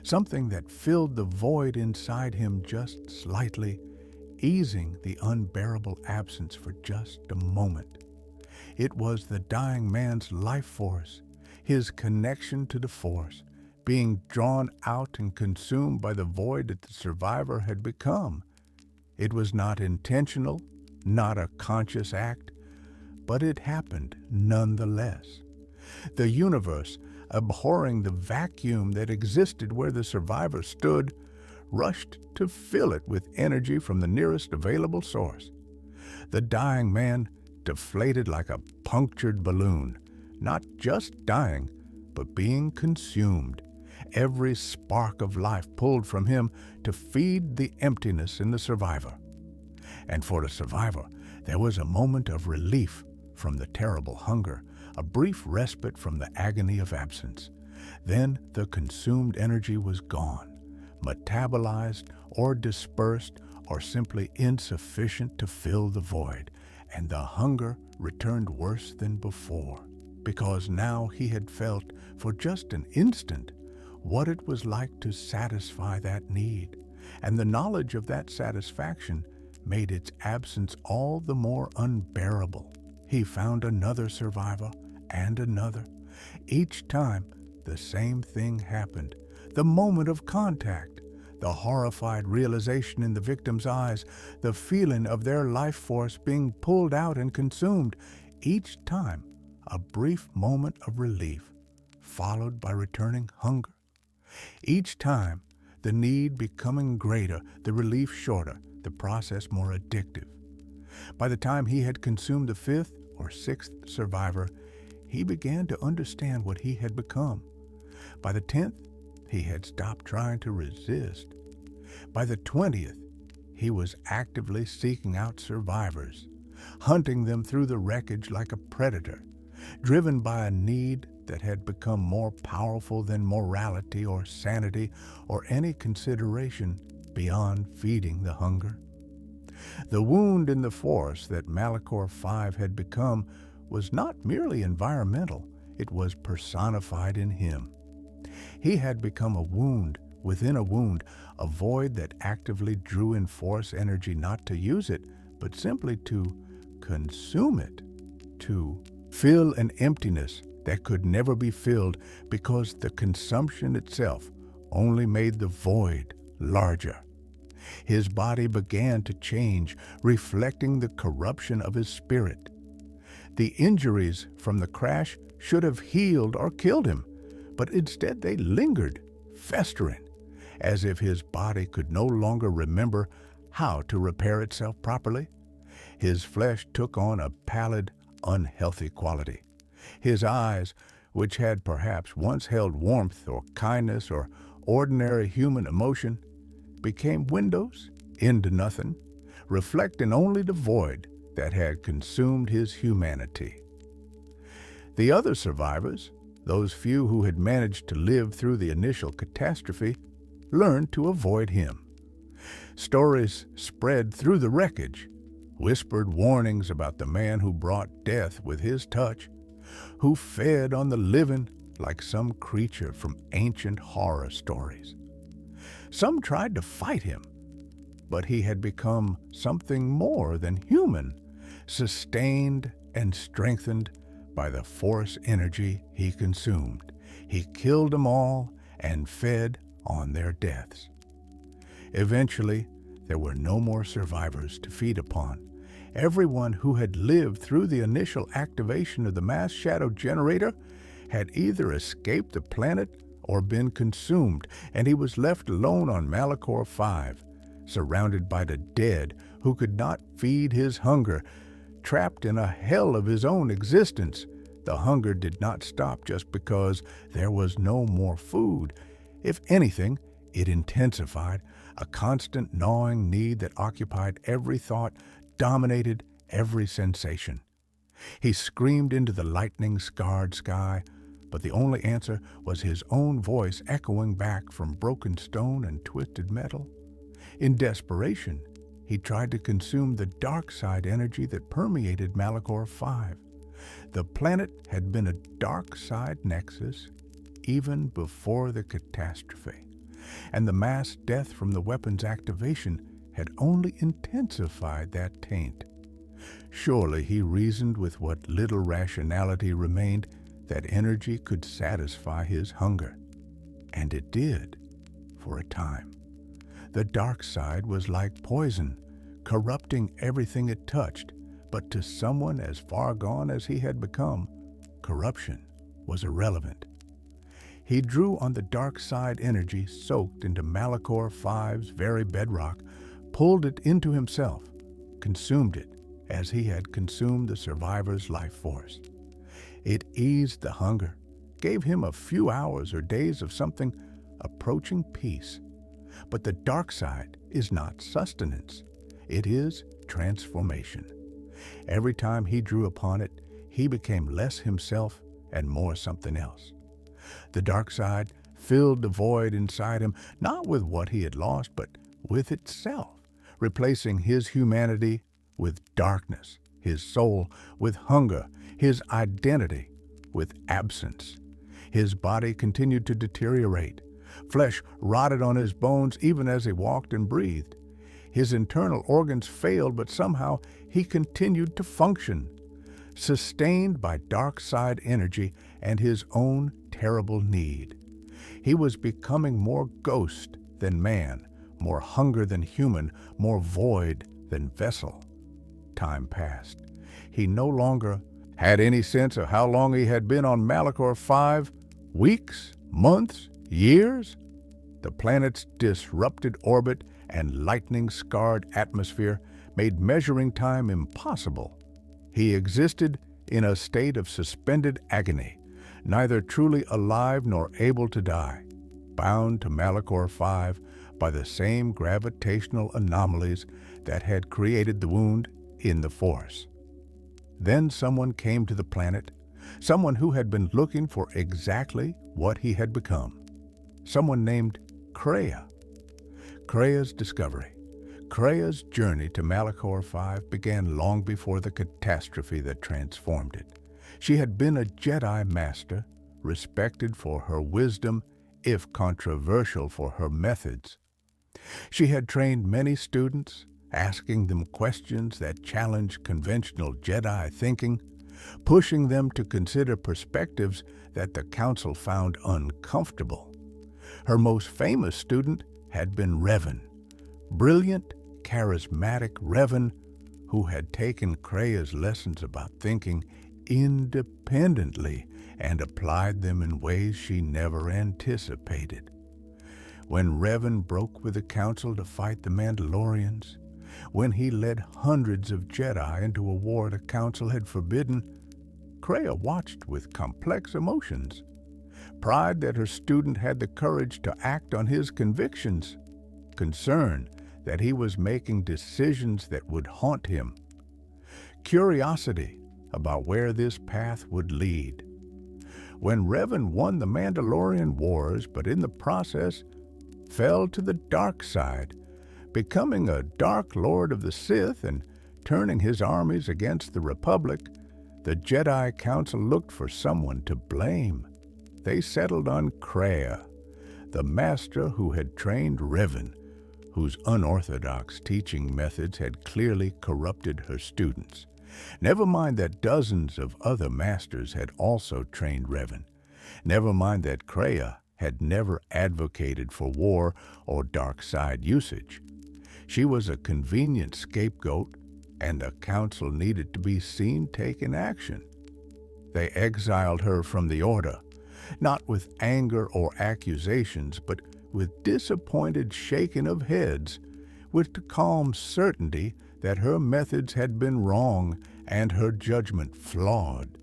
something that filled the void inside him just slightly, easing the unbearable absence for just a moment. It was the dying man's life force, his connection to the Force, being drawn out and consumed by the void that the survivor had become. It was not intentional, not a conscious act, but it happened nonetheless. The universe, abhorring the vacuum that existed where the survivor stood, rushed to fill it with energy from the nearest available source. The dying man deflated like a punctured balloon, not just dying, but being consumed. Every spark of life pulled from him to feed the emptiness in the survivor. And for the survivor, there was a moment of relief from the terrible hunger, a brief respite from the agony of absence. Then the consumed energy was gone, metabolized or dispersed or simply insufficient to fill the void, and the hunger returned worse than before, because now he had felt for just an instant what it was like to satisfy that need, and the knowledge of that satisfaction made its absence all the more unbearable. He found another survivor and another. Each time, the same thing happened. The moment of contact, the horrified realization in the victim's eyes, the feeling of their life force being pulled out and consumed. Each time, a brief moment of relief, followed by returning hunger. Each time, the need becoming greater, the relief shorter, the process more addictive. By the time he had consumed the fifth or sixth survivor, he began to understand what he had become. By the 10th, he had stopped trying to resist. By the 20th, he was actively seeking out survivors, hunting them through the wreckage like a predator, driven by a need that had become more powerful than morality or sanity or any consideration beyond feeding the hunger. The wound in the Force that Malachor V had become was not merely environmental, it was personified in him. He had become a wound within a wound, a void that actively drew in Force energy not to use it, but simply to consume it, to fill an emptiness that could never be filled because the consumption itself only made the void larger. His body began to change, reflecting the corruption of his spirit. The injuries from the crash should have healed or killed him, but instead they lingered, festering, as if his body could no longer remember how to repair itself properly. His flesh took on a pallid, unhealthy quality. His eyes, which had perhaps once held warmth or kindness or ordinary human emotion, became windows into nothing, reflecting only the void that had consumed his humanity. The other survivors, those few who had managed to live through the initial catastrophe, learned to avoid him. Stories spread through the wreckage. whispered warnings about the man who brought death with his touch, who fed on the living like some creature from ancient horror stories. Some tried to fight him, but he had become something more than human, sustained and strengthened by the force energy he consumed. He killed them all and fed on their deaths. Eventually, there were no more survivors to feed upon. Everyone who had lived through the initial activation of the mass shadow generator had either escaped the planet or been consumed, and he was left alone on Malachor 5, surrounded by the dead who could not feed his hunger, trapped in a hell of his own existence. The hunger did not stop just because there was no more food. If anything, it intensified, a constant gnawing need that occupied every thought, dominated every sensation. He screamed into the lightning-scarred sky, but the only answer was his own voice echoing back from broken stone and twisted metal. In desperation, he tried to consume the dark side energy that permeated Malachor 5. The planet had been a dark side nexus even before the catastrophe, and the mass death from the weapon's activation had only intensified that taint. Surely, he reasoned with what little rationality remained, that energy could satisfy his hunger. And it did, for a time. The dark side was like poison, corrupting everything it touched, but to someone as far gone as he had become, corruption was irrelevant. He drew on the dark side energy soaked into Malachor 5's very bedrock, pulled it into himself, consumed it as he had consumed the survivor's life force. It eased the hunger, gave him a few hours or days of something approaching peace. But the dark side is not sustenance. It is transformation. Every time he drew upon it, he became less himself and more something else. The dark side filled the void inside him, not with what he had lost, but with itself, replacing his humanity with darkness, his soul with hunger, his identity with absence. His body continued to deteriorate. Flesh rotted on his bones even as he walked and breathed. His internal organs failed, but somehow he continued to function, sustained by dark side energy and his own terrible need. He was becoming more ghost than man, more hunger than human, more void than vessel. Time passed. He no longer had any sense of how long he had been on Malachor 5. Weeks, months, years? The planet's disrupted orbit and lightning-scarred atmosphere made measuring time impossible. He existed in a state of suspended agony, neither truly alive nor able to die, bound to Malachor 5 by the same gravitational anomalies that had created the wound in the Force. Then someone came to the planet, someone who had been looking for exactly what he had become. Someone named Kreia. Kreia's discovery. Kreia's journey to Malachor 5 began long before the catastrophe that transformed it. She had been a Jedi Master, respected for her wisdom, if controversial for her methods. She had trained many students, asking them questions that challenged conventional Jedi thinking, pushing them to consider perspectives that the Council found uncomfortable. Her most famous student had been Revan, brilliant, charismatic Revan, who had taken Kreia's lessons about thinking independently and applied them in ways she never anticipated. When Revan broke with the Council to fight the Mandalorians, when he led hundreds of Jedi into a war the Council had forbidden, Kreia watched with complex emotions. Pride that her student had the courage to act on his convictions, concern that he was making decisions that would haunt him, curiosity about where this path would lead. When Revan won the Mandalorian Wars, but in the process fell to the dark side, becoming a Dark Lord of the Sith and turning his armies against the Republic, the Jedi Council looked for someone to blame. They settled on Kreia, the master who had trained Revan, whose unorthodox teaching methods had clearly corrupted her students. Never mind that dozens of other masters had also trained Revan. Never mind that Kreia had never advocated for war or dark side usage. She was a convenient scapegoat, and the council needed to be seen taking action. They exiled her from the Order, not with anger or accusations, but with disappointed shaking of heads, with the calm certainty that her methods had been wrong and her judgment flawed.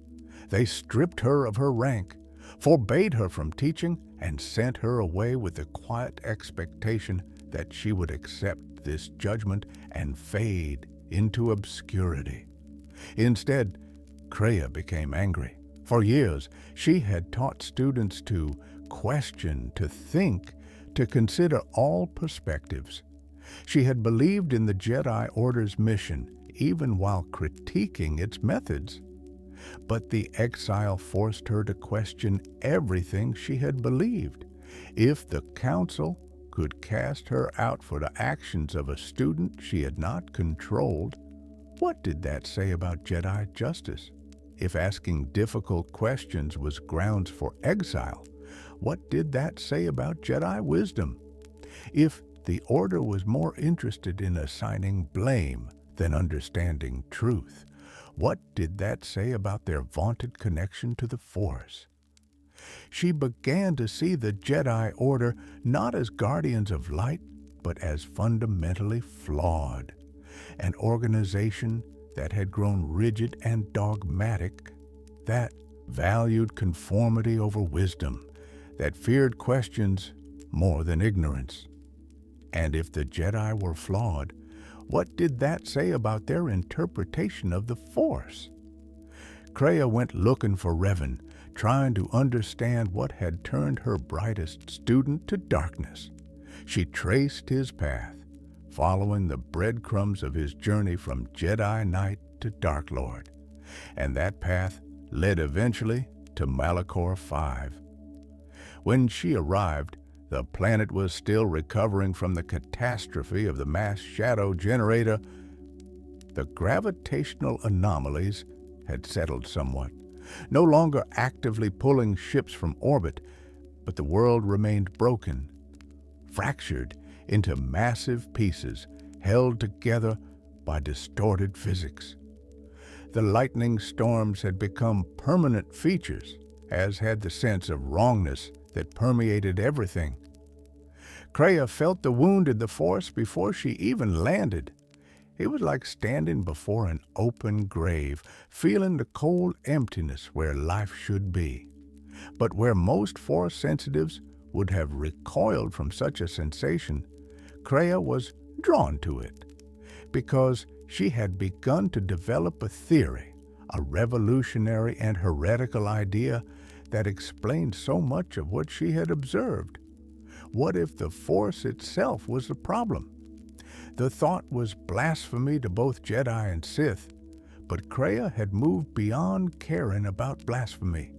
They stripped her of her rank, forbade her from teaching, and sent her away with the quiet expectation that she would accept this judgment and fade into obscurity. Instead, Kreia became angry. For years, she had taught students to question, to think, to consider all perspectives. She had believed in the Jedi Order's mission, even while critiquing its methods. But the exile forced her to question everything she had believed. If the Council could cast her out for the actions of a student she had not controlled, what did that say about Jedi justice? If asking difficult questions was grounds for exile, what did that say about Jedi wisdom? If the Order was more interested in assigning blame than understanding truth, what did that say about their vaunted connection to the Force? She began to see the Jedi Order not as guardians of light, but as fundamentally flawed, an organization that had grown rigid and dogmatic, that valued conformity over wisdom, that feared questions more than ignorance. And if the Jedi were flawed, what did that say about their interpretation of the Force? Kreia went looking for Revan, trying to understand what had turned her brightest student to darkness. She traced his path, following the breadcrumbs of his journey from Jedi Knight to Dark Lord, and that path led eventually to Malachor V. When she arrived, the planet was still recovering from the catastrophe of the mass shadow generator. The gravitational anomalies had settled somewhat, no longer actively pulling ships from orbit, but the world remained broken, fractured into massive pieces held together by distorted physics. The lightning storms had become permanent features, as had the sense of wrongness that permeated everything. Kreia felt the wound in the Force before she even landed. It was like standing before an open grave, feeling the cold emptiness where life should be. But where most Force sensitives would have recoiled from such a sensation, Kreia was drawn to it, because she had begun to develop a theory, a revolutionary and heretical idea that explained so much of what she had observed. What if the Force itself was the problem? The thought was blasphemy to both Jedi and Sith, but Kreia had moved beyond caring about blasphemy.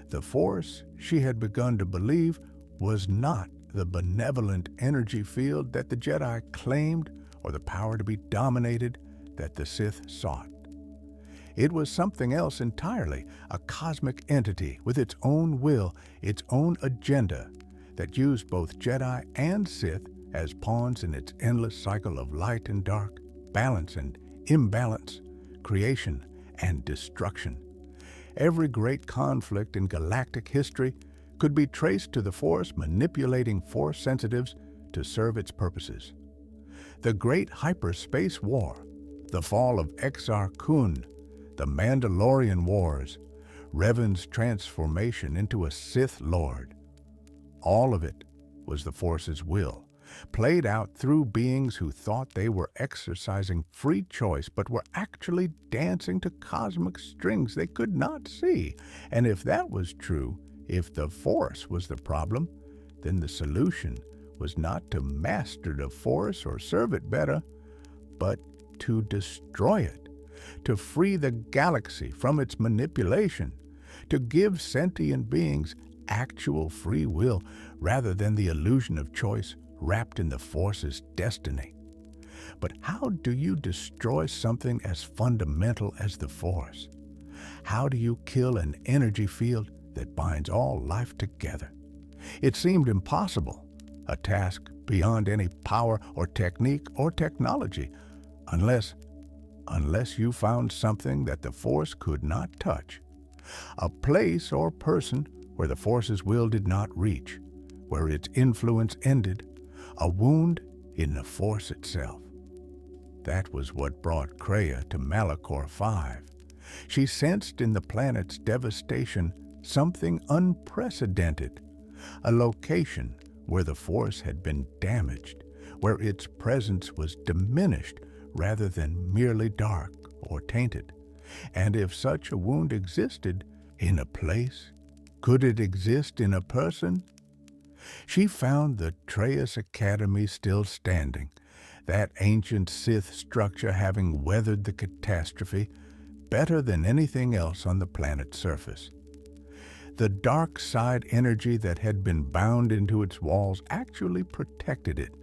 The Force, she had begun to believe, was not the benevolent energy field that the Jedi claimed or the power to be dominated that the Sith sought. It was something else entirely, a cosmic entity with its own will, its own agenda, that used both Jedi and Sith as pawns in its endless cycle of light and dark, balance and imbalance, creation and destruction. Every great conflict in galactic history could be traced to the Force manipulating Force sensitives to serve its purposes. The Great Hyperspace War, the fall of Exar Kun, the Mandalorian Wars, Revan's transformation into a Sith Lord. All of it was the Force's will, played out through beings who thought they were exercising free choice but were actually dancing to cosmic strings they could not see. And if that was true, if the Force was the problem, then the solution was not to master the Force or serve it better, but to destroy it, to free the galaxy from its manipulation, to give sentient beings actual free will rather than the illusion of choice wrapped in the Force's destiny. But how do you destroy something as fundamental as the Force? How do you kill an energy field that binds all life together? It seemed impossible, a task beyond any power or technique or technology, unless you found something that the Force could not touch, a place or person where the Force's will did not reach, where its influence ended, a wound in the Force itself. That was what brought Kreia to Malachor 5. She sensed in the planet's devastation something unprecedented, a location where the Force had been damaged, where its presence was diminished rather than merely dark or tainted. And if such a wound existed in a place, could it exist in a person? She found the Traeus Academy still standing, that ancient Sith structure having weathered the catastrophe better than anything else on the planet's surface. The dark side energy that had been bound into its walls actually protected it,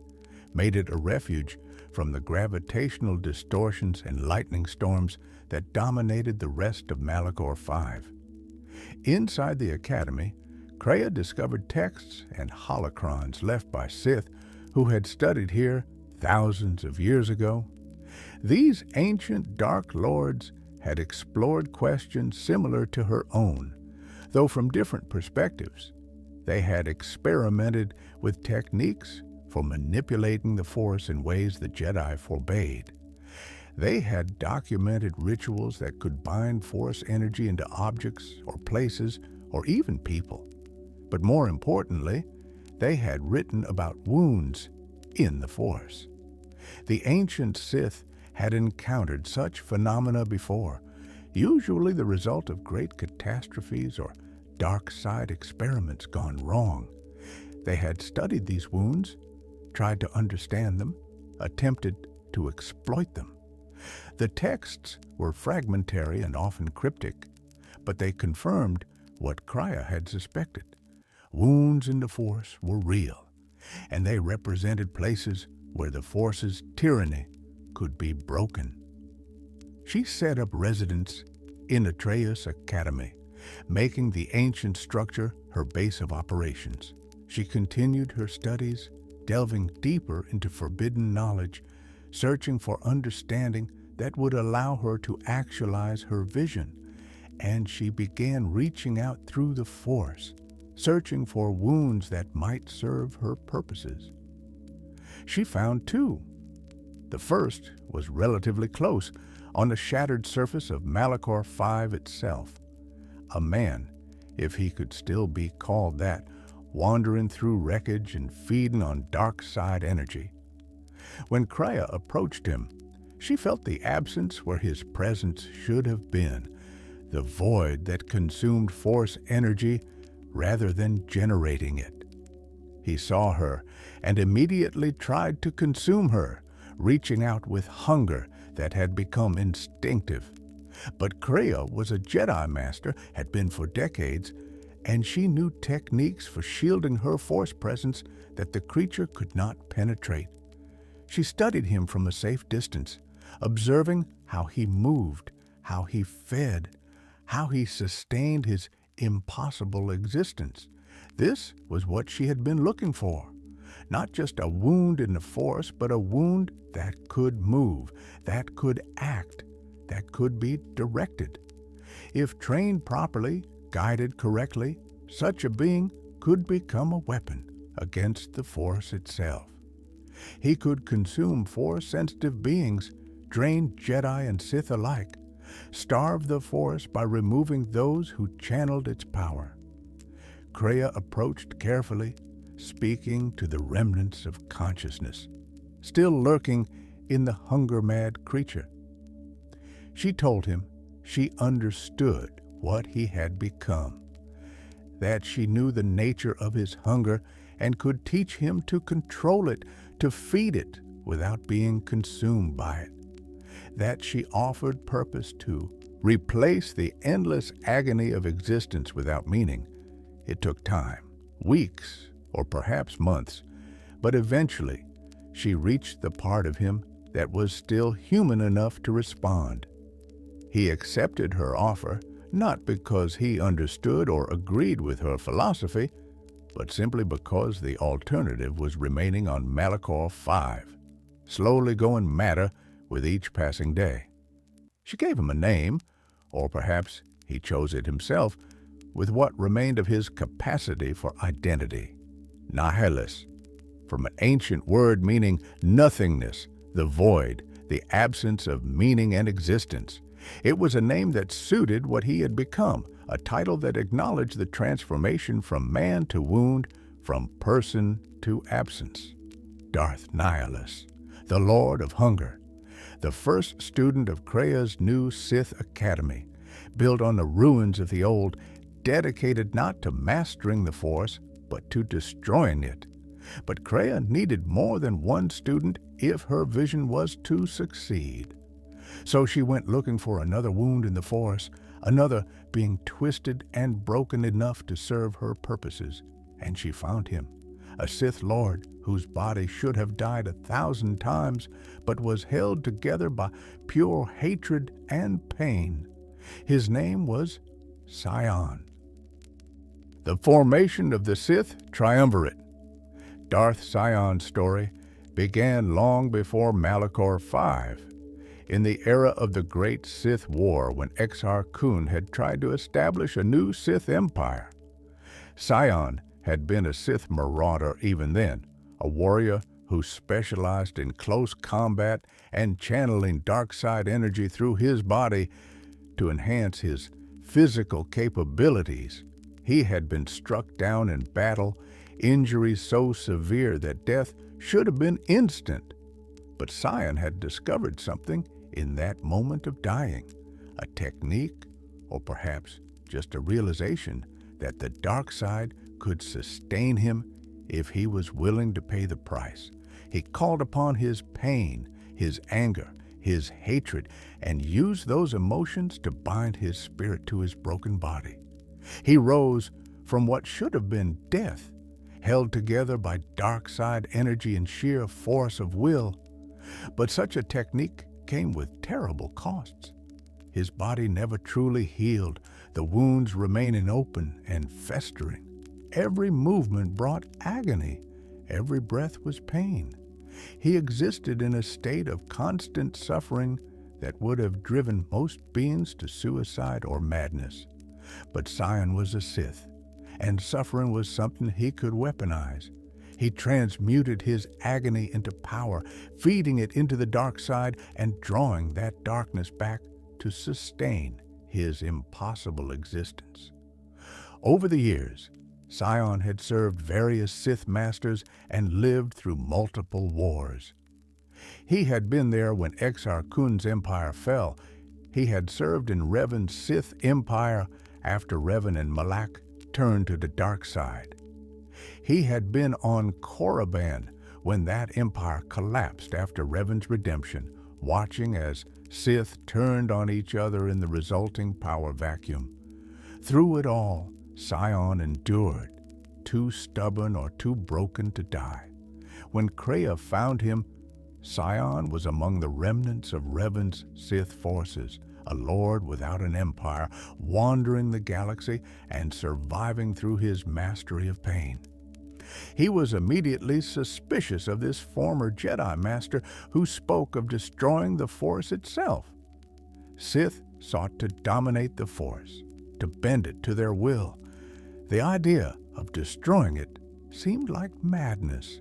made it a refuge from the gravitational distortions and lightning storms that dominated the rest of Malachor 5. Inside the Academy, Kreia discovered texts and holocrons left by Sith who had studied here thousands of years ago. These ancient Dark Lords had explored questions similar to her own, though from different perspectives. They had experimented with techniques for manipulating the Force in ways the Jedi forbade. They had documented rituals that could bind Force energy into objects or places or even people. But more importantly, they had written about wounds in the Force. The ancient Sith had encountered such phenomena before, usually the result of great catastrophes or dark side experiments gone wrong. They had studied these wounds, tried to understand them, attempted to exploit them. The texts were fragmentary and often cryptic, but they confirmed what Kreia had suspected. Wounds in the Force were real, and they represented places where the Force's tyranny could be broken. She set up residence in the Traeus Academy, making the ancient structure her base of operations. She continued her studies, delving deeper into forbidden knowledge, searching for understanding that would allow her to actualize her vision. And she began reaching out through the Force, searching for wounds that might serve her purposes. She found two. The first was relatively close, on the shattered surface of Malachor 5 itself. A man, if he could still be called that, wandering through wreckage and feeding on dark side energy. When Kreia approached him, she felt the absence where his presence should have been, the void that consumed Force energy rather than generating it. He saw her and immediately tried to consume her, reaching out with hunger that had become instinctive. But Kreia was a Jedi Master, had been for decades, and she knew techniques for shielding her Force presence that the creature could not penetrate. She studied him from a safe distance, observing how he moved, how he fed, how he sustained his impossible existence. This was what she had been looking for. Not just a wound in the Force, but a wound that could move, that could act, that could be directed. If trained properly, guided correctly, such a being could become a weapon against the Force itself. He could consume Force-sensitive beings, drain Jedi and Sith alike, starve the Force by removing those who channeled its power. Kreia approached carefully, speaking to the remnants of consciousness, still lurking in the hunger-mad creature. She told him she understood what he had become, that she knew the nature of his hunger and could teach him to control it, to feed it without being consumed by it. that she offered purpose to, replace the endless agony of existence without meaning. It took time, weeks, or perhaps months, but eventually she reached the part of him that was still human enough to respond. He accepted her offer, not because he understood or agreed with her philosophy, but simply because the alternative was remaining on Malachor 5, slowly going madder with each passing day. She gave him a name, or perhaps he chose it himself, with what remained of his capacity for identity. Nihilus, from an ancient word meaning nothingness, the void, the absence of meaning and existence. It was a name that suited what he had become, a title that acknowledged the transformation from man to wound, from person to absence. Darth Nihilus, the Lord of Hunger, the first student of Krea's new Sith Academy, built on the ruins of the old, dedicated not to mastering the Force, but to destroying it. But Krea needed more than one student if her vision was to succeed. So she went looking for another wound in the Force, another being twisted and broken enough to serve her purposes, and she found him, a Sith Lord whose body should have died 1,000 times, but was held together by pure hatred and pain. His name was Sion. The formation of the Sith Triumvirate. Darth Sion's story began long before Malachor 5, in the era of the Great Sith War, when Exar Kun had tried to establish a new Sith empire. Sion had been a Sith marauder even then, a warrior who specialized in close combat and channeling dark side energy through his body to enhance his physical capabilities. He had been struck down in battle, injuries so severe that death should have been instant. But Sion had discovered something in that moment of dying, a technique, or perhaps just a realization that the dark side could sustain him if he was willing to pay the price. He called upon his pain, his anger, his hatred, and used those emotions to bind his spirit to his broken body. He rose from what should have been death, held together by dark side energy and sheer force of will. But such a technique came with terrible costs. His body never truly healed, the wounds remaining open and festering. Every movement brought agony, every breath was pain. He existed in a state of constant suffering that would have driven most beings to suicide or madness. But Sion was a Sith, and suffering was something he could weaponize. He transmuted his agony into power, feeding it into the dark side and drawing that darkness back to sustain his impossible existence. Over the years, Sion had served various Sith masters and lived through multiple wars. He had been there when Exar Kun's empire fell. He had served in Revan's Sith empire after Revan and Malak turned to the dark side. He had been on Korriban when that empire collapsed after Revan's redemption, watching as Sith turned on each other in the resulting power vacuum. Through it all, Sion endured, too stubborn or too broken to die. When Krea found him, Sion was among the remnants of Revan's Sith forces, a lord without an empire, wandering the galaxy and surviving through his mastery of pain. He was immediately suspicious of this former Jedi Master who spoke of destroying the Force itself. Sith sought to dominate the Force, to bend it to their will. The idea of destroying it seemed like madness,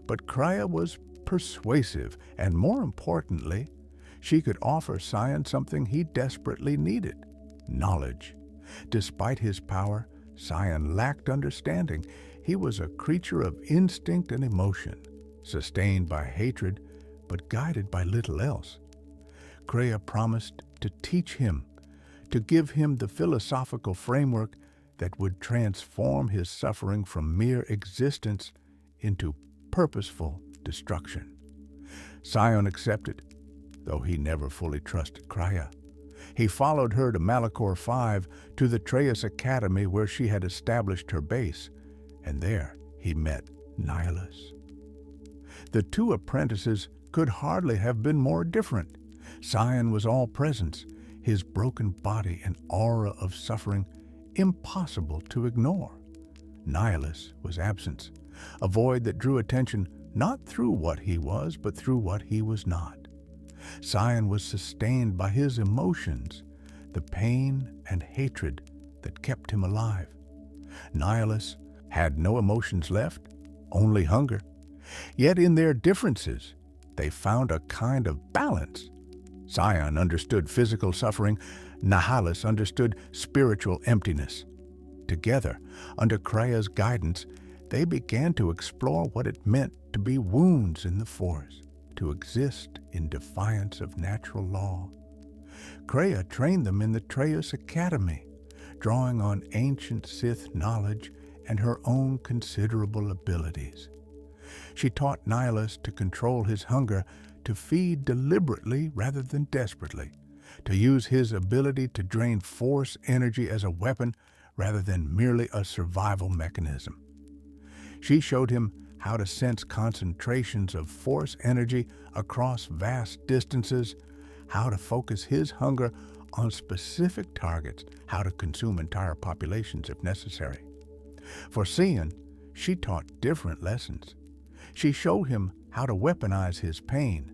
but Krea was persuasive, and more importantly, she could offer Sion something he desperately needed: knowledge. Despite his power, Sion lacked understanding. He was a creature of instinct and emotion, sustained by hatred, but guided by little else. Krea promised to teach him, to give him the philosophical framework that would transform his suffering from mere existence into purposeful destruction. Sion accepted, though he never fully trusted Kreia. He followed her to Malachor 5 to the Traeus Academy where she had established her base, and there he met Nihilus. The two apprentices could hardly have been more different. Sion was all presence, his broken body an aura of suffering impossible to ignore. Nihilus was absence, a void that drew attention not through what he was, but through what he was not. Sion was sustained by his emotions, the pain and hatred that kept him alive. Nihilus had no emotions left, only hunger. Yet in their differences, they found a kind of balance. Sion understood physical suffering, Nihilus understood spiritual emptiness. Together, under Kreia's guidance, they began to explore what it meant to be wounds in the Force, to exist in defiance of natural law. Kreia trained them in the Traeus Academy, drawing on ancient Sith knowledge and her own considerable abilities. She taught Nihilus to control his hunger, to feed deliberately rather than desperately, to use his ability to drain Force energy as a weapon rather than merely a survival mechanism. She showed him how to sense concentrations of Force energy across vast distances, how to focus his hunger on specific targets, how to consume entire populations if necessary. For Sion, she taught different lessons. She showed him how to weaponize his pain,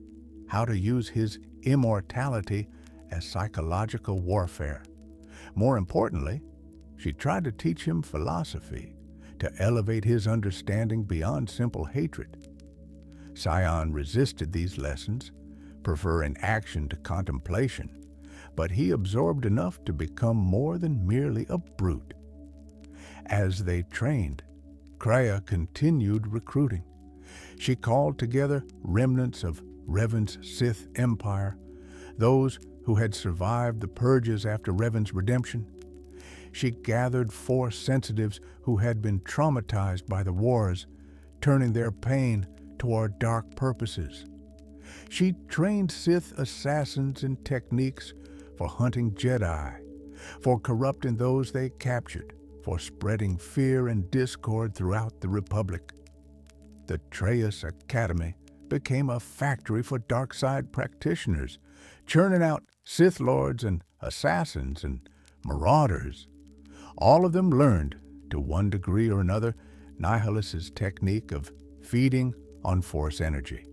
how to use his immortality as psychological warfare. More importantly, she tried to teach him philosophy, to elevate his understanding beyond simple hatred. Sion resisted these lessons, preferring action to contemplation, but he absorbed enough to become more than merely a brute. As they trained, Kreia continued recruiting. She called together remnants of Revan's Sith Empire, those who had survived the purges after Revan's redemption. She gathered Force sensitives who had been traumatized by the wars, turning their pain toward dark purposes. She trained Sith assassins in techniques for hunting Jedi, for corrupting those they captured, for spreading fear and discord throughout the Republic. The Traeus Academy became a factory for dark side practitioners, churning out Sith Lords and assassins and marauders. All of them learned, to one degree or another, Nihilus's technique of feeding on Force energy.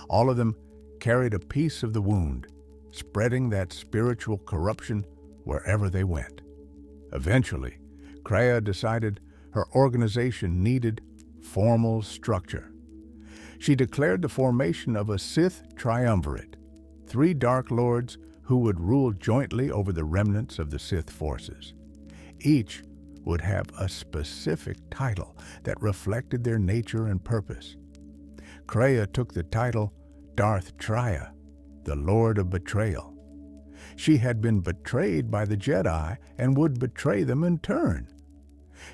All of them carried a piece of the wound, spreading that spiritual corruption wherever they went. Eventually, Kreia decided her organization needed formal structure. She declared the formation of a Sith Triumvirate, 3 Dark Lords who would rule jointly over the remnants of the Sith forces. Each would have a specific title that reflected their nature and purpose. Kreia took the title Darth Triya, the Lord of Betrayal. She had been betrayed by the Jedi and would betray them in turn.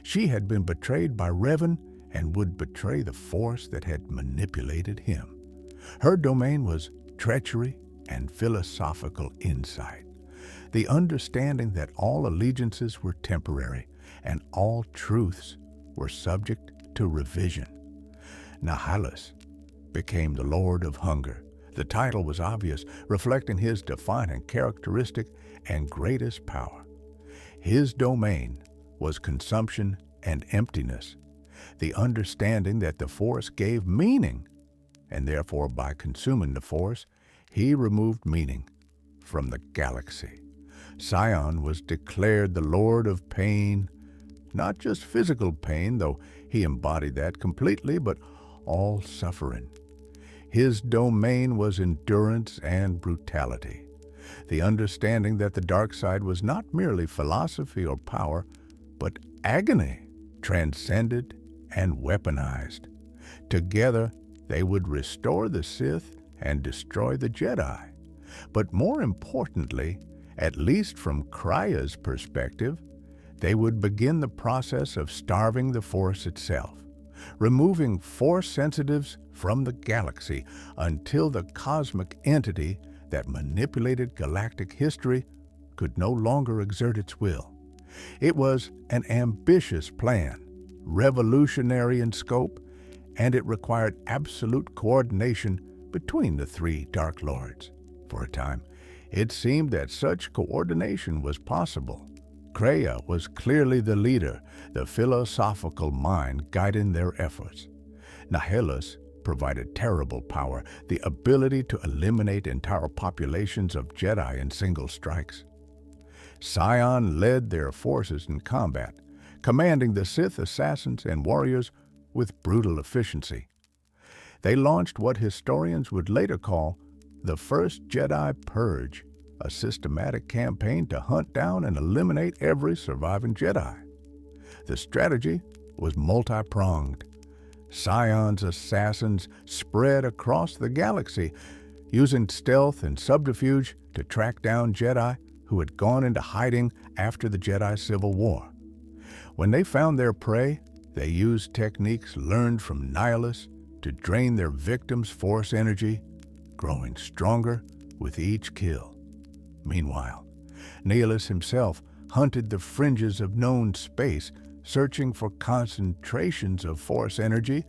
She had been betrayed by Revan and would betray the Force that had manipulated him. Her domain was treachery and philosophical insight, the understanding that all allegiances were temporary and all truths were subject to revision. Nihilus became the Lord of Hunger. The title was obvious, reflecting his defining characteristic and greatest power. His domain was consumption and emptiness, the understanding that the Force gave meaning, and therefore by consuming the Force, he removed meaning from the galaxy. Sion was declared the Lord of Pain, not just physical pain, though he embodied that completely, but all suffering. His domain was endurance and brutality, the understanding that the dark side was not merely philosophy or power, but agony, transcended and weaponized. Together, they would restore the Sith and destroy the Jedi. But more importantly, at least from Kreia's perspective, they would begin the process of starving the Force itself, removing Force sensitives from the galaxy until the cosmic entity that manipulated galactic history could no longer exert its will. It was an ambitious plan, revolutionary in scope, and it required absolute coordination between the three Dark Lords. For a time, it seemed that such coordination was possible. Kreia was clearly the leader, the philosophical mind guiding their efforts. Nihilus provided terrible power, the ability to eliminate entire populations of Jedi in single strikes. Sion led their forces in combat, commanding the Sith assassins and warriors with brutal efficiency. They launched what historians would later call the First Jedi Purge, a systematic campaign to hunt down and eliminate every surviving Jedi. The strategy was multi-pronged. Sion's assassins spread across the galaxy, using stealth and subterfuge to track down Jedi who had gone into hiding after the Jedi Civil War. When they found their prey, they used techniques learned from Nihilus to drain their victims' force energy, growing stronger with each kill. Meanwhile, Nihilus himself hunted the fringes of known space, searching for concentrations of force energy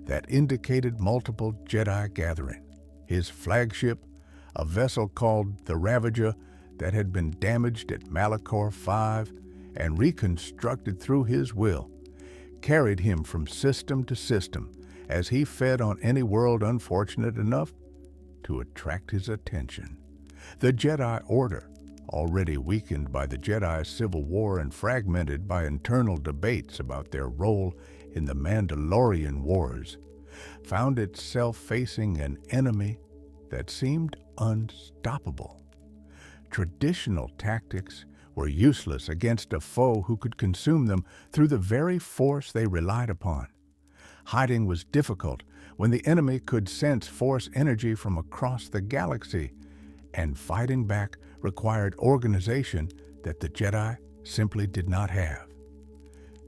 that indicated multiple Jedi gathering. His flagship, a vessel called the Ravager that had been damaged at Malachor V and reconstructed through his will, carried him from system to system as he fed on any world unfortunate enough to attract his attention. The Jedi Order, already weakened by the Jedi Civil War and fragmented by internal debates about their role in the Mandalorian Wars, found itself facing an enemy that seemed unstoppable. Traditional tactics were useless against a foe who could consume them through the very force they relied upon. Hiding was difficult when the enemy could sense force energy from across the galaxy, and fighting back required organization that the Jedi simply did not have.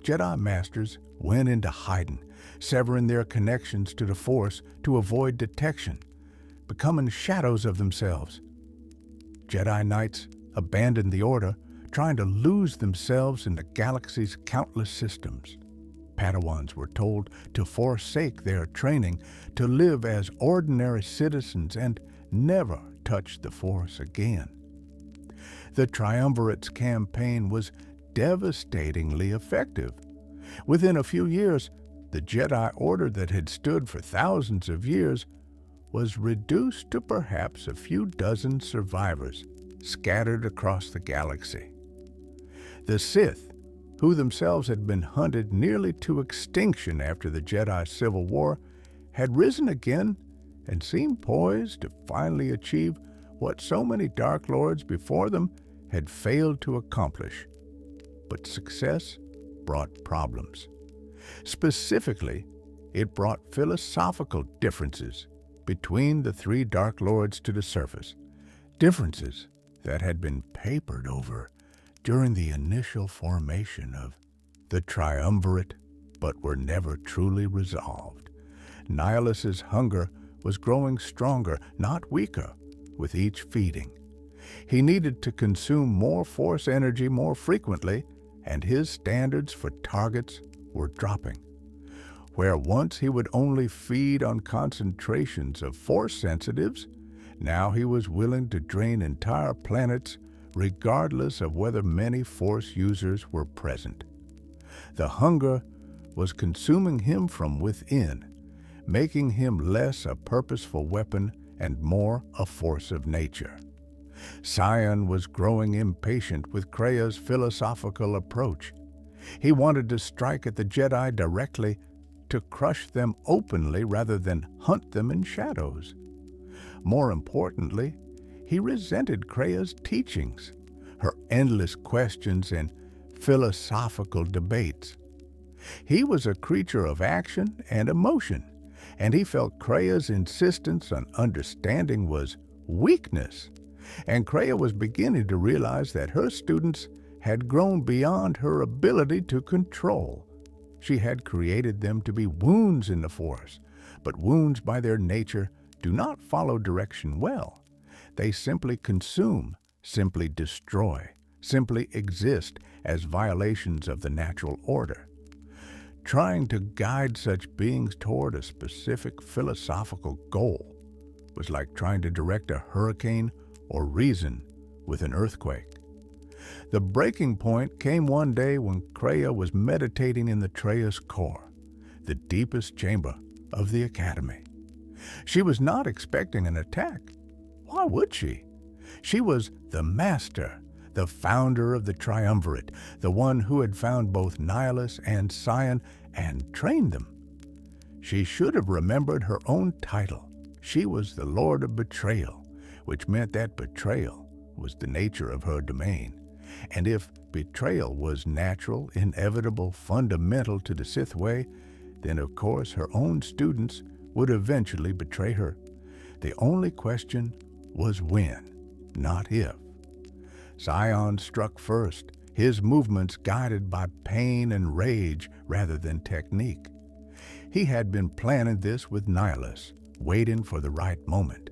Jedi Masters went into hiding, severing their connections to the Force to avoid detection, becoming shadows of themselves. Jedi Knights abandoned the Order, trying to lose themselves in the galaxy's countless systems. Padawans were told to forsake their training, to live as ordinary citizens and never touch the Force again. The Triumvirate's campaign was devastatingly effective. Within a few years, the Jedi Order that had stood for thousands of years was reduced to perhaps a few dozen survivors scattered across the galaxy. The Sith, who themselves had been hunted nearly to extinction after the Jedi Civil War, had risen again and seemed poised to finally achieve what so many Dark Lords before them had failed to accomplish. But success brought problems. Specifically, it brought philosophical differences between the three Dark Lords to the surface, differences that had been papered over during the initial formation of the Triumvirate, but were never truly resolved. Nihilus's hunger was growing stronger, not weaker, with each feeding. He needed to consume more force energy more frequently, and his standards for targets were dropping. Where once he would only feed on concentrations of force sensitives, now he was willing to drain entire planets regardless of whether many force users were present. The hunger was consuming him from within, making him less a purposeful weapon and more a force of nature. Sion was growing impatient with Kreia's philosophical approach. He wanted to strike at the Jedi directly, to crush them openly rather than hunt them in shadows. More importantly, he resented Kreia's teachings, her endless questions and philosophical debates. He was a creature of action and emotion, and he felt Kreia's insistence on understanding was weakness. And Kreia was beginning to realize that her students had grown beyond her ability to control. She had created them to be wounds in the Force, but wounds by their nature do not follow direction well. They simply consume, simply destroy, simply exist as violations of the natural order. Trying to guide such beings toward a specific philosophical goal was like trying to direct a hurricane or reason with an earthquake. The breaking point came one day when Kreia was meditating in the Traius core, the deepest chamber of the Academy. She was not expecting an attack. Why would she? She was the master, the founder of the Triumvirate, the one who had found both Nihilus and Sion and trained them. She should have remembered her own title. She was the Lord of Betrayal, which meant that betrayal was the nature of her domain. And if betrayal was natural, inevitable, fundamental to the Sith way, then of course her own students would eventually betray her. The only question was when, not if. Sion struck first, his movements guided by pain and rage rather than technique. He had been planning this with Nihilus, waiting for the right moment.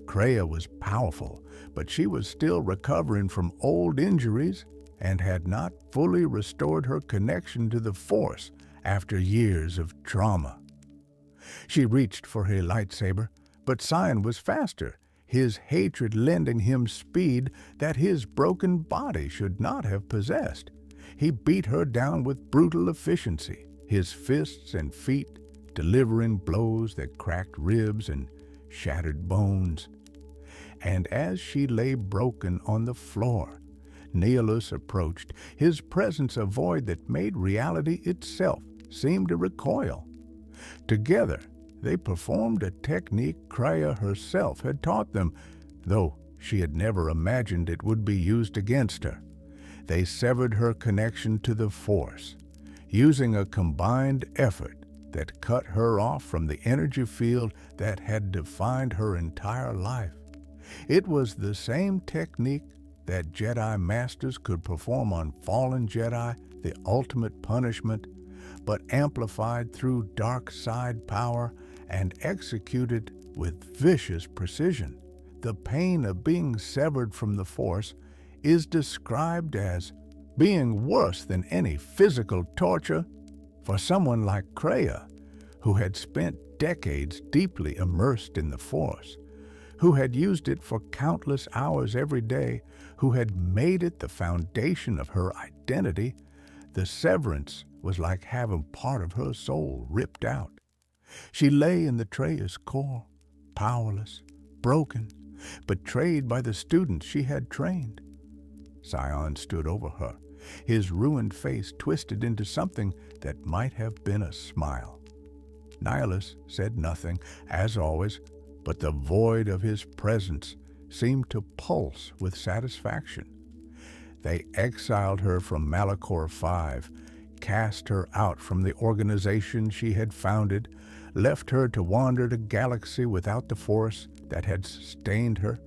Kreia was powerful, but she was still recovering from old injuries and had not fully restored her connection to the Force after years of trauma. She reached for her lightsaber, but Sion was faster, his hatred lending him speed that his broken body should not have possessed. He beat her down with brutal efficiency, his fists and feet delivering blows that cracked ribs and shattered bones. And as she lay broken on the floor, Nihilus approached, his presence a void that made reality itself seem to recoil. Together, they performed a technique Kreia herself had taught them, though she had never imagined it would be used against her. They severed her connection to the Force, using a combined effort that cut her off from the energy field that had defined her entire life. It was the same technique that Jedi Masters could perform on fallen Jedi, the ultimate punishment, but amplified through dark side power and executed with vicious precision. The pain of being severed from the Force is described as being worse than any physical torture for someone like Kreia, who had spent decades deeply immersed in the Force, who had used it for countless hours every day, who had made it the foundation of her identity. The severance was like having part of her soul ripped out. She lay in the Traius core, powerless, broken, betrayed by the students she had trained. Sion stood over her, his ruined face twisted into something that might have been a smile. Nihilus said nothing, as always, but the void of his presence seemed to pulse with satisfaction. They exiled her from Malachor V, cast her out from the organization she had founded, left her to wander the galaxy without the Force that had sustained her.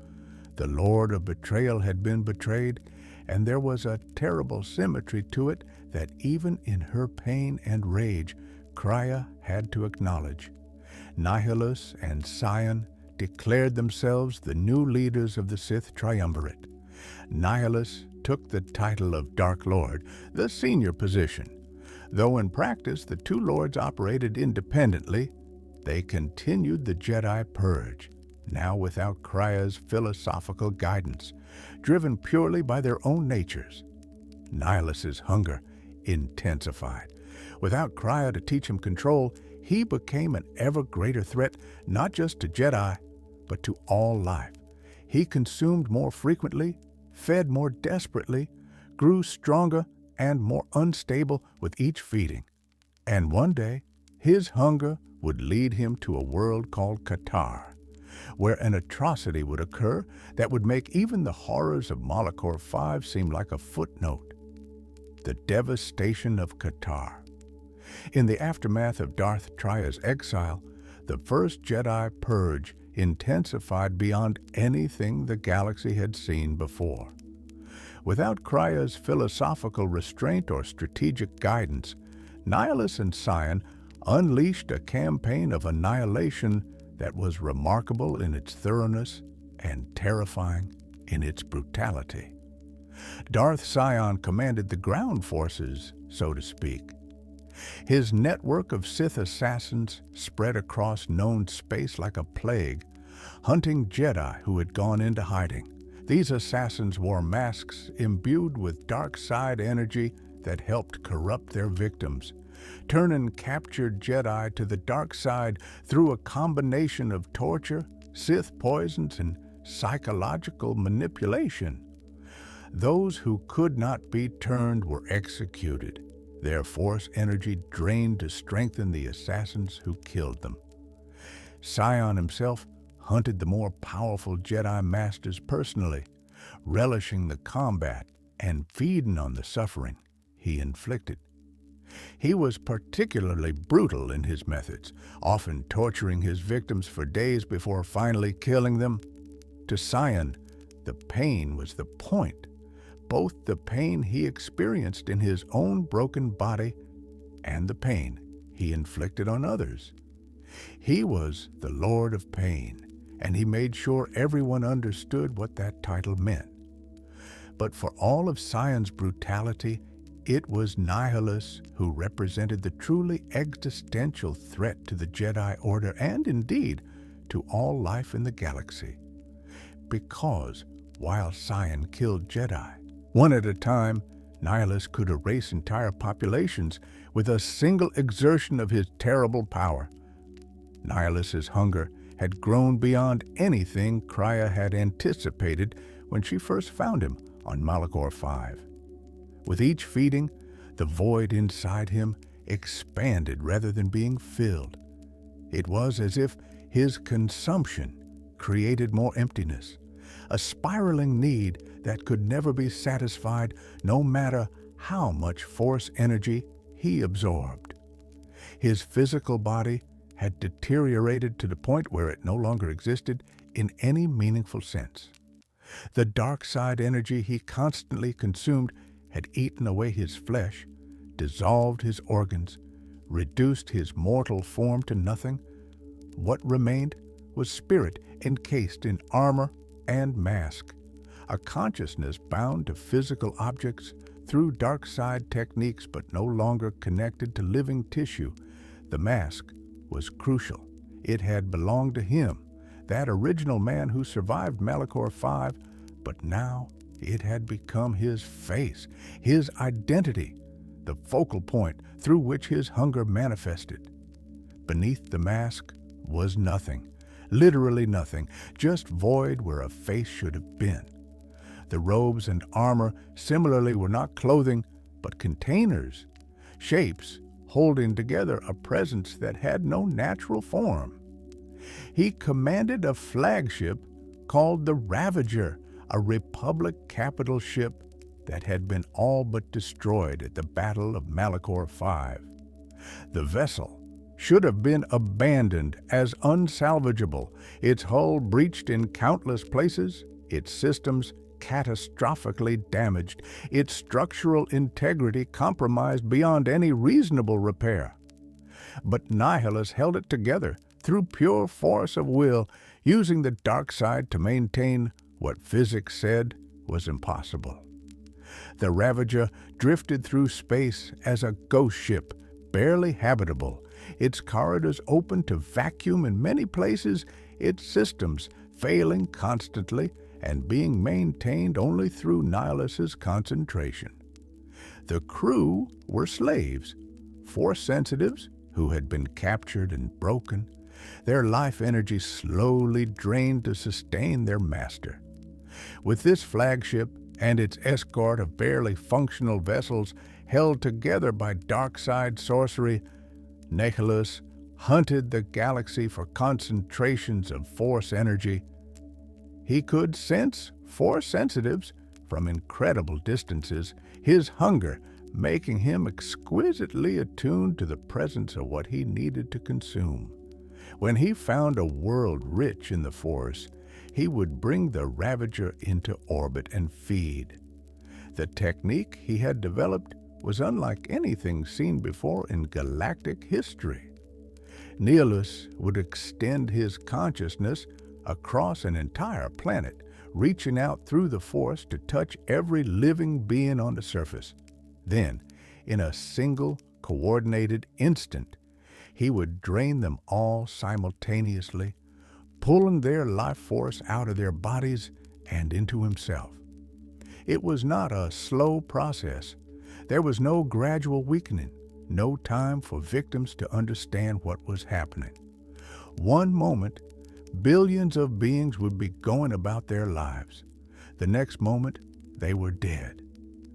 The Lord of Betrayal had been betrayed, and there was a terrible symmetry to it that even in her pain and rage, Kreia had to acknowledge. Nihilus and Sion declared themselves the new leaders of the Sith Triumvirate. Nihilus took the title of Dark Lord, the senior position. Though in practice the two lords operated independently, they continued the Jedi Purge, now without Kreia's philosophical guidance, driven purely by their own natures. Nihilus's hunger intensified. Without Kreia to teach him control, he became an ever greater threat not just to Jedi, but to all life. He consumed more frequently, fed more desperately, grew stronger and more unstable with each feeding. And one day, his hunger would lead him to a world called Qatar, where an atrocity would occur that would make even the horrors of Malachor V seem like a footnote. The devastation of Qatar. In the aftermath of Darth Tria's exile, the first Jedi Purge intensified beyond anything the galaxy had seen before. Without Kreia's philosophical restraint or strategic guidance, Nihilus and Sion unleashed a campaign of annihilation that was remarkable in its thoroughness and terrifying in its brutality. Darth Sion commanded the ground forces, so to speak. His network of Sith assassins spread across known space like a plague, hunting Jedi who had gone into hiding. These assassins wore masks imbued with dark side energy that helped corrupt their victims, turning captured Jedi to the dark side through a combination of torture, Sith poisons, and psychological manipulation. Those who could not be turned were executed, their Force energy drained to strengthen the assassins who killed them. Sion himself hunted the more powerful Jedi Masters personally, relishing the combat and feeding on the suffering he inflicted. He was particularly brutal in his methods, often torturing his victims for days before finally killing them. To Sion, the pain was the point, both the pain he experienced in his own broken body and the pain he inflicted on others. He was the Lord of Pain, and he made sure everyone understood what that title meant. But for all of Sion's brutality, it was Nihilus who represented the truly existential threat to the Jedi Order and, indeed, to all life in the galaxy. Because, while Sion killed Jedi, one at a time, Nihilus could erase entire populations with a single exertion of his terrible power. Nihilus's hunger had grown beyond anything Krya had anticipated when she first found him on Malachor 5. With each feeding, the void inside him expanded rather than being filled. It was as if his consumption created more emptiness, a spiraling need that could never be satisfied no matter how much Force energy he absorbed. His physical body had deteriorated to the point where it no longer existed in any meaningful sense. The dark side energy he constantly consumed had eaten away his flesh, dissolved his organs, reduced his mortal form to nothing. What remained was spirit encased in armor and mask, a consciousness bound to physical objects through dark side techniques but no longer connected to living tissue. The mask was crucial. It had belonged to him, that original man who survived Malachor 5, but now it had become his face, his identity, the focal point through which his hunger manifested. Beneath the mask was nothing, literally nothing, just void where a face should have been. The robes and armor similarly were not clothing, but containers, shapes holding together a presence that had no natural form. He commanded a flagship called the Ravager, a Republic capital ship that had been all but destroyed at the Battle of Malachor 5. The vessel should have been abandoned as unsalvageable, its hull breached in countless places, its systems catastrophically damaged, its structural integrity compromised beyond any reasonable repair. But Nihilus held it together through pure force of will, using the dark side to maintain what physics said was impossible. The Ravager drifted through space as a ghost ship, barely habitable, its corridors open to vacuum in many places, its systems failing constantly and being maintained only through Nihilus's concentration. The crew were slaves, Force sensitives who had been captured and broken, their life energy slowly drained to sustain their master. With this flagship and its escort of barely functional vessels held together by dark side sorcery, Nihilus hunted the galaxy for concentrations of Force energy. He could sense Force sensitives from incredible distances, his hunger making him exquisitely attuned to the presence of what he needed to consume. When he found a world rich in the Force, he would bring the Ravager into orbit and feed. The technique he had developed was unlike anything seen before in galactic history. Nihilus would extend his consciousness across an entire planet, reaching out through the Force to touch every living being on the surface. Then, in a single, coordinated instant, he would drain them all simultaneously, pulling their life force out of their bodies and into himself. It was not a slow process. There was no gradual weakening, no time for victims to understand what was happening. One moment, billions of beings would be going about their lives. The next moment, they were dead,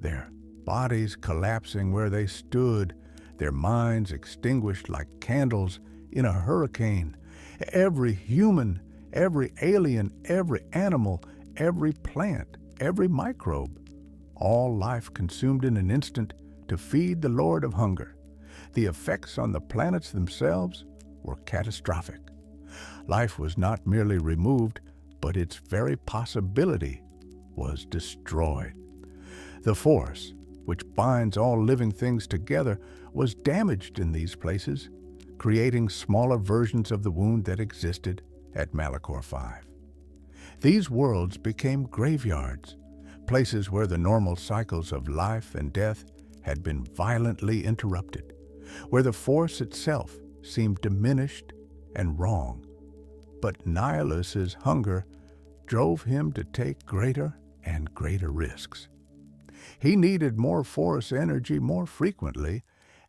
their bodies collapsing where they stood, their minds extinguished like candles in a hurricane. Every human, every alien, every animal, every plant, every microbe, all life consumed in an instant to feed the Lord of Hunger. The effects on the planets themselves were catastrophic. Life was not merely removed, but its very possibility was destroyed. The Force, which binds all living things together, was damaged in these places, creating smaller versions of the wound that existed at Malachor 5. These worlds became graveyards, places where the normal cycles of life and death had been violently interrupted, where the Force itself seemed diminished and wrong. But Nihilus's hunger drove him to take greater and greater risks. He needed more Force energy more frequently,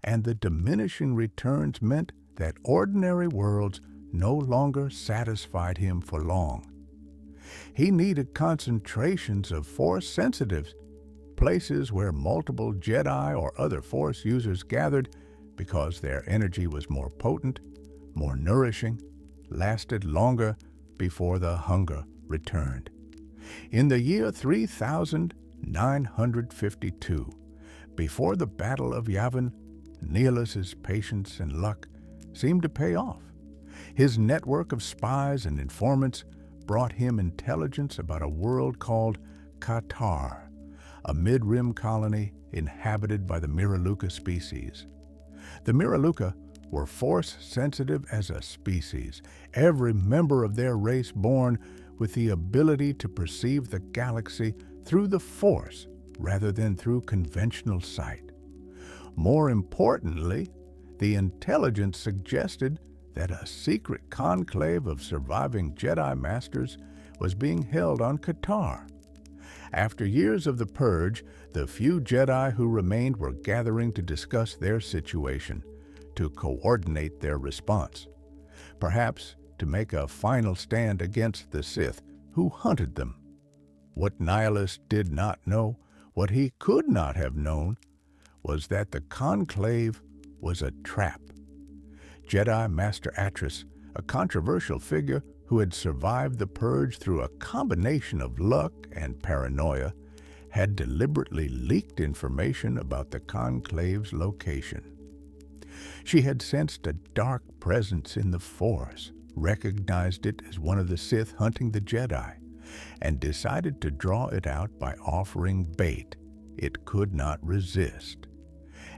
and the diminishing returns meant that ordinary worlds no longer satisfied him for long. He needed concentrations of Force sensitives, places where multiple Jedi or other Force users gathered because their energy was more potent, more nourishing, lasted longer before the hunger returned. In the year 3952, before the Battle of Yavin, Nihilus's patience and luck seemed to pay off. His network of spies and informants brought him intelligence about a world called Qatar, a mid-rim colony inhabited by the Miraluka species. The Miraluka were Force-sensitive as a species, every member of their race born with the ability to perceive the galaxy through the Force rather than through conventional sight. More importantly, the intelligence suggested that a secret conclave of surviving Jedi Masters was being held on Qatar. After years of the Purge, the few Jedi who remained were gathering to discuss their situation, to coordinate their response, perhaps to make a final stand against the Sith who hunted them. What Nihilus did not know, what he could not have known, was that the conclave was a trap. Jedi Master Atris, a controversial figure who had survived the Purge through a combination of luck and paranoia, had deliberately leaked information about the conclave's location. She had sensed a dark presence in the Force, recognized it as one of the Sith hunting the Jedi, and decided to draw it out by offering bait it could not resist.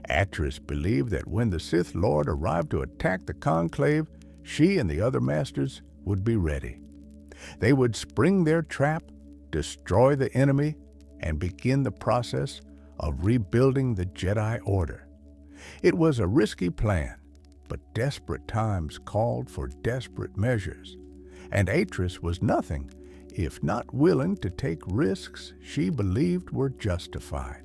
Atris believed that when the Sith Lord arrived to attack the conclave, she and the other masters would be ready. They would spring their trap, destroy the enemy, and begin the process of rebuilding the Jedi Order. It was a risky plan, but desperate times called for desperate measures, and Atris was nothing if not willing to take risks she believed were justified.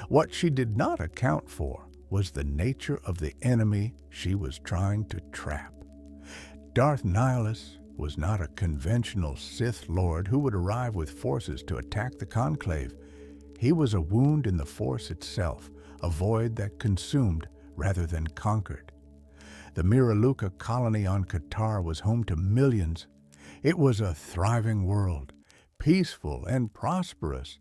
What she did not account for was the nature of the enemy she was trying to trap. Darth Nihilus was not a conventional Sith Lord who would arrive with forces to attack the conclave. He was a wound in the Force itself, a void that consumed rather than conquered. The Miraluka colony on Qatar was home to millions. It was a thriving world, peaceful and prosperous,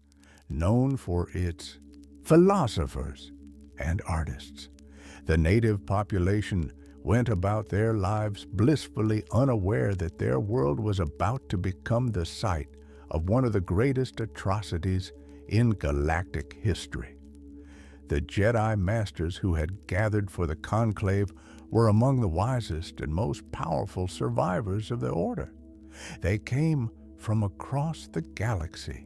known for its philosophers and artists. The native population went about their lives blissfully unaware that their world was about to become the site of one of the greatest atrocities in galactic history. The Jedi Masters who had gathered for the conclave were among the wisest and most powerful survivors of the Order. They came from across the galaxy,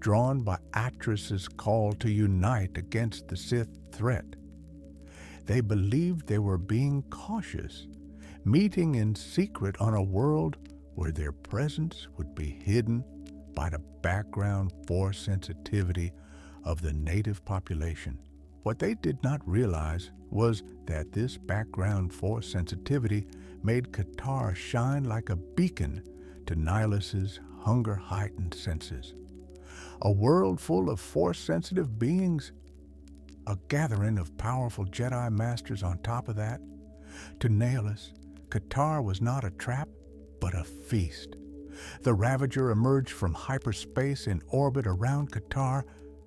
drawn by Atris's call to unite against the Sith threat. They believed they were being cautious, meeting in secret on a world where their presence would be hidden by the background force sensitivity of the native population. What they did not realize was that this background force sensitivity made Qatar shine like a beacon to Nihilus's hunger-heightened senses. A world full of force-sensitive beings, a gathering of powerful Jedi Masters on top of that. To Nihilus, Qatar was not a trap, but a feast. The Ravager emerged from hyperspace in orbit around Qatar.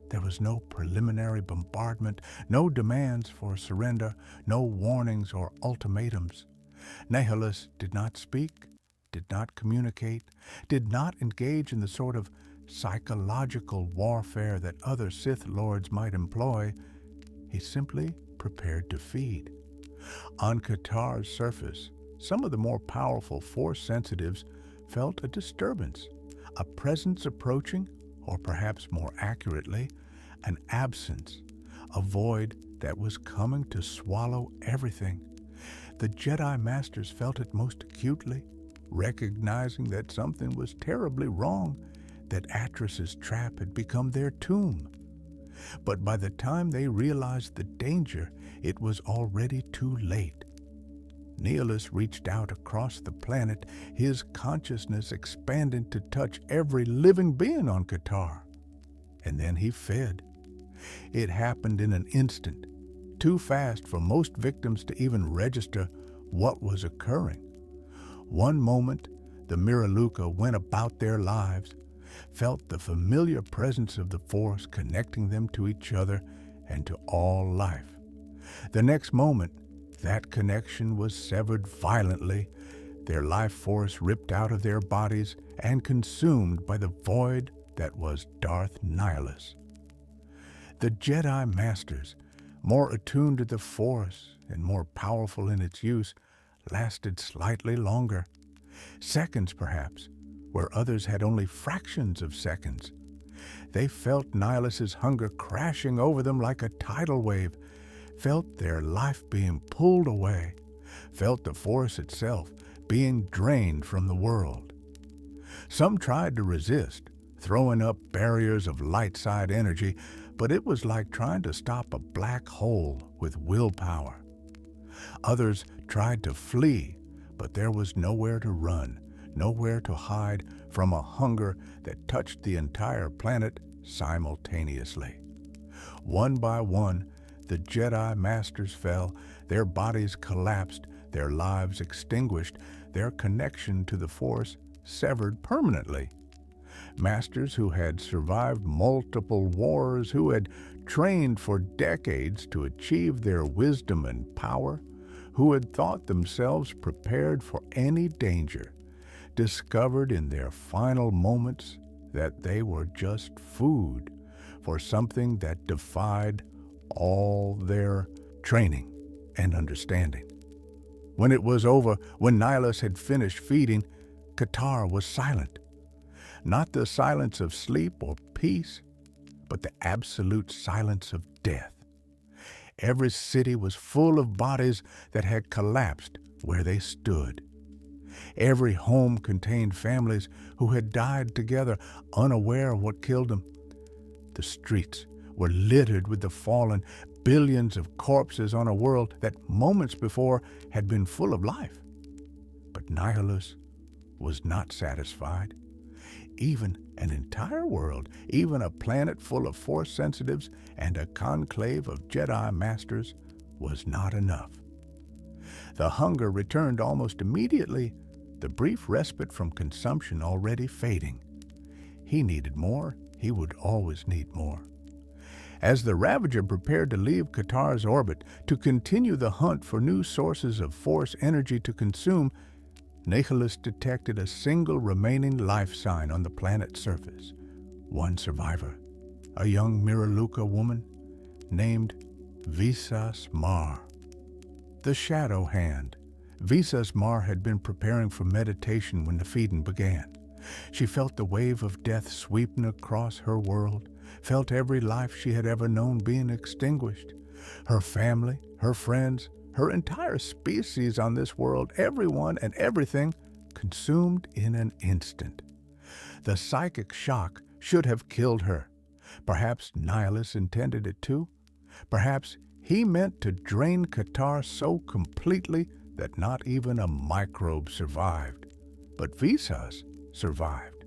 There was no preliminary bombardment, no demands for surrender, no warnings or ultimatums. Nihilus did not speak, did not communicate, did not engage in the sort of psychological warfare that other Sith Lords might employ. He simply prepared to feed. On Qatar's surface, some of the more powerful Force sensitives felt a disturbance, a presence approaching, or perhaps more accurately, an absence, a void that was coming to swallow everything. The Jedi Masters felt it most acutely, recognizing that something was terribly wrong, that Atris's trap had become their tomb. But by the time they realized the danger, it was already too late. Nihilus reached out across the planet, his consciousness expanding to touch every living being on Qatar. And then he fed. It happened in an instant, too fast for most victims to even register what was occurring. One moment, the Miraluka went about their lives, felt the familiar presence of the Force connecting them to each other and to all life. The next moment, that connection was severed violently, their life force ripped out of their bodies and consumed by the void that was Darth Nihilus. The Jedi Masters, more attuned to the Force and more powerful in its use, lasted slightly longer. Seconds, perhaps, where others had only fractions of seconds. They felt Nihilus's hunger crashing over them like a tidal wave, felt their life being pulled away, felt the Force itself being drained from the world. Some tried to resist, throwing up barriers of light-side energy, but it was like trying to stop a black hole with willpower. Others tried to flee, but there was nowhere to run, nowhere to hide from a hunger that touched the entire planet simultaneously. One by one, the Jedi Masters fell, their bodies collapsed, their lives extinguished, their connection to the Force severed permanently. Masters who had survived multiple wars, who had trained for decades to achieve their wisdom and power, who had thought themselves prepared for any danger, discovered in their final moments that they were just food for something that defied all their training and understanding. When it was over, when Nihilus had finished feeding, Qatar was silent. Not the silence of sleep or peace, but the absolute silence of death. Every city was full of bodies that had collapsed where they stood. Every home contained families who had died together, unaware of what killed them. The streets were littered with the fallen, billions of corpses on a world that moments before had been full of life. But Nihilus was not satisfied. Even an entire world, even a planet full of Force sensitives and a conclave of Jedi Masters was not enough. The hunger returned almost immediately, the brief respite from consumption already fading. He needed more. He would always need more. As the Ravager prepared to leave Qatar's orbit to continue the hunt for new sources of Force energy to consume, Nihilus detected a single remaining life sign on the planet's surface. One survivor, a young Miraluka woman named Visas Mar. The Shadow Hand, Visas Mar had been preparing for meditation when the feeding began. She felt the wave of death sweeping across her world, felt every life she had ever known being extinguished. Her family, her friends, her entire species on this world, everyone and everything consumed in an instant. The psychic shock should have killed her. Perhaps Nihilus intended it to. Perhaps he meant to drain Qatar so completely that not even a microbe survived. But Visas survived.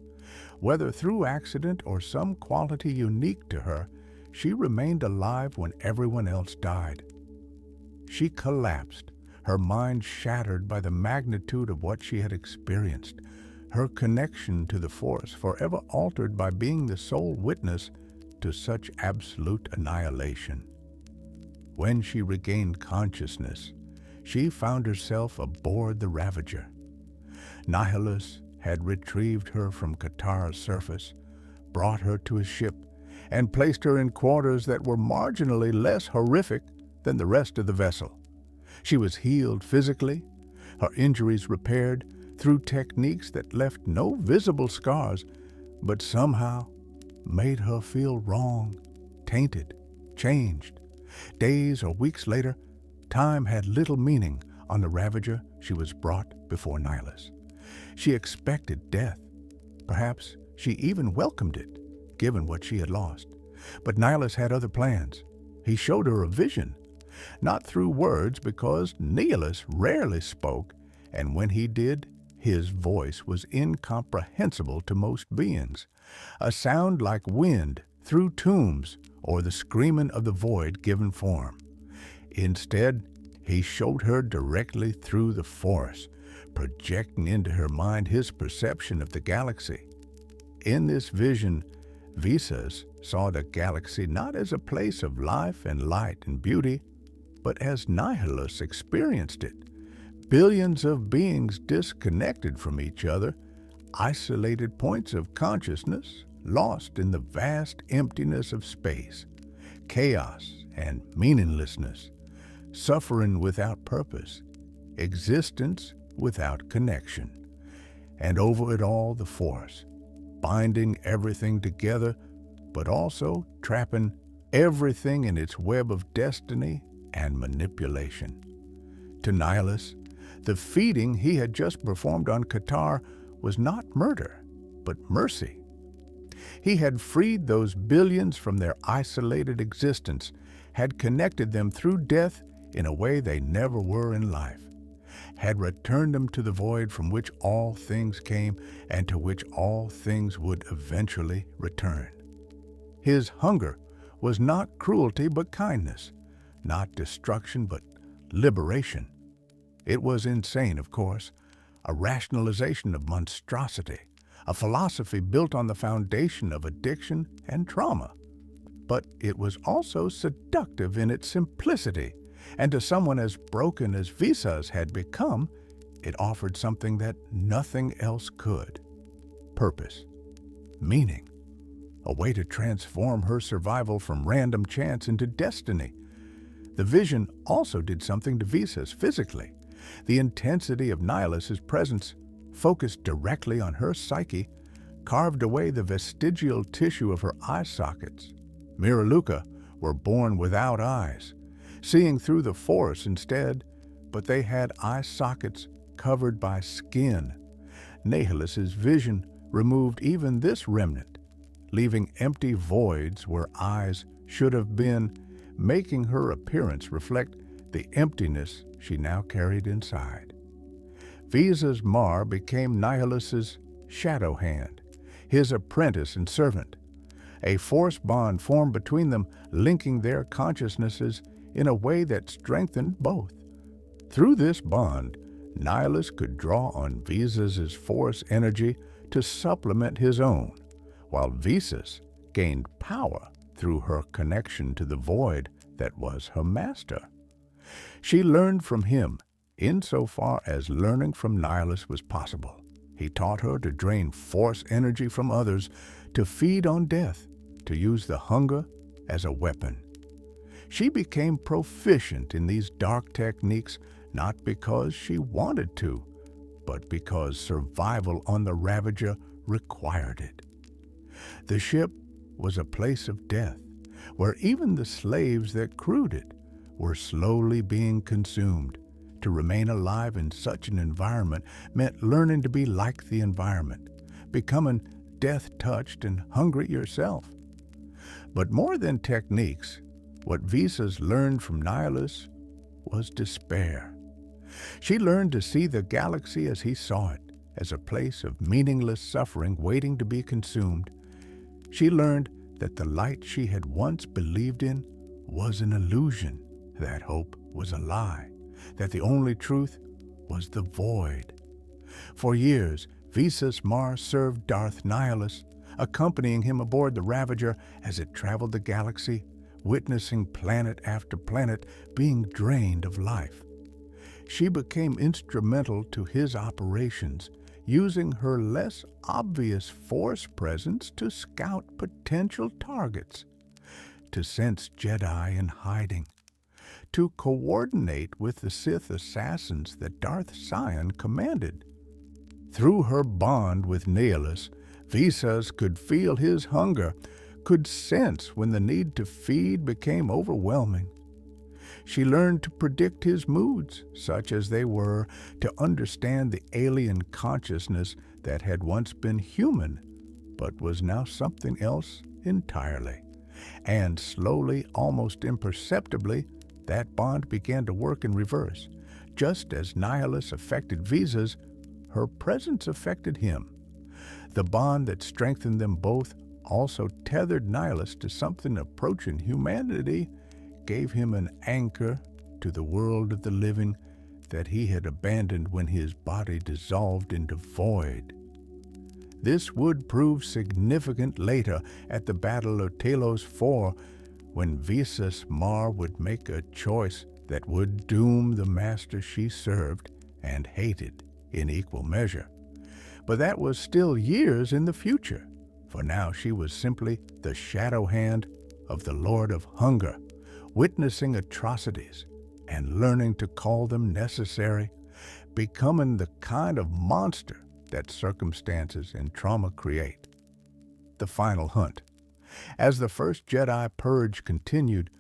Whether through accident or some quality unique to her, she remained alive when everyone else died. She collapsed, her mind shattered by the magnitude of what she had experienced, her connection to the Force forever altered by being the sole witness to such absolute annihilation. When she regained consciousness, she found herself aboard the Ravager. Nihilus had retrieved her from Qatar's surface, brought her to his ship, and placed her in quarters that were marginally less horrific than the rest of the vessel. She was healed physically, her injuries repaired through techniques that left no visible scars, but somehow made her feel wrong, tainted, changed. Days or weeks later, time had little meaning on the Ravager. She was brought before Nihilus. She expected death. Perhaps she even welcomed it, given what she had lost. But Nihilus had other plans. He showed her a vision, not through words because Nihilus rarely spoke, and when he did, his voice was incomprehensible to most beings, a sound like wind through tombs or the screaming of the void given form. Instead, he showed her directly through the Force, projecting into her mind his perception of the galaxy. In this vision, Visas saw the galaxy not as a place of life and light and beauty, but as Nihilus experienced it. Billions of beings disconnected from each other, isolated points of consciousness, lost in the vast emptiness of space, chaos and meaninglessness, suffering without purpose, existence without connection, and over it all the Force, binding everything together, but also trapping everything in its web of destiny and manipulation. To Nihilus, the feeding he had just performed on Qatar was not murder, but mercy. He had freed those billions from their isolated existence, had connected them through death in a way they never were in life, had returned them to the void from which all things came and to which all things would eventually return. His hunger was not cruelty but kindness, not destruction but liberation. It was insane, of course, a rationalization of monstrosity, a philosophy built on the foundation of addiction and trauma. But it was also seductive in its simplicity, and to someone as broken as Visas had become, it offered something that nothing else could: purpose, meaning, a way to transform her survival from random chance into destiny. The vision also did something to Visas physically. The intensity of Nihilus's presence, focused directly on her psyche, carved away the vestigial tissue of her eye sockets. Miraluka were born without eyes, seeing through the Force instead, but they had eye sockets covered by skin. Nihilus's vision removed even this remnant, leaving empty voids where eyes should have been, making her appearance reflect the emptiness she now carried inside. Visas Mar became Nihilus's shadow hand, his apprentice and servant. A force bond formed between them, linking their consciousnesses in a way that strengthened both. Through this bond, Nihilus could draw on Visas's force energy to supplement his own, while Visas gained power through her connection to the void that was her master. She learned from him insofar as learning from Nihilus was possible. He taught her to drain force energy from others, to feed on death, to use the hunger as a weapon. She became proficient in these dark techniques, not because she wanted to, but because survival on the Ravager required it. The ship was a place of death, where even the slaves that crewed it were slowly being consumed. To remain alive in such an environment meant learning to be like the environment, becoming death-touched and hungry yourself. But more than techniques, what Visas learned from Nihilus was despair. She learned to see the galaxy as he saw it, as a place of meaningless suffering waiting to be consumed. She learned that the light she had once believed in was an illusion, that hope was a lie, that the only truth was the void. For years, Visas Mar served Darth Nihilus, accompanying him aboard the Ravager as it traveled the galaxy, witnessing planet after planet being drained of life. She became instrumental to his operations, using her less obvious Force presence to scout potential targets, to sense Jedi in hiding, to coordinate with the Sith assassins that Darth Sion commanded. Through her bond with Nihilus, Visas could feel his hunger, could sense when the need to feed became overwhelming. She learned to predict his moods, such as they were, to understand the alien consciousness that had once been human, but was now something else entirely. And slowly, almost imperceptibly, that bond began to work in reverse. Just as Nihilus affected Visas, her presence affected him. The bond that strengthened them both also tethered Nihilus to something approaching humanity, gave him an anchor to the world of the living that he had abandoned when his body dissolved into void. This would prove significant later at the Battle of Talos IV, when Visas Mar would make a choice that would doom the master she served and hated in equal measure. But that was still years in the future, for now she was simply the shadow hand of the Lord of Hunger, witnessing atrocities and learning to call them necessary, becoming the kind of monster that circumstances and trauma create. The final hunt. As the first Jedi purge continued,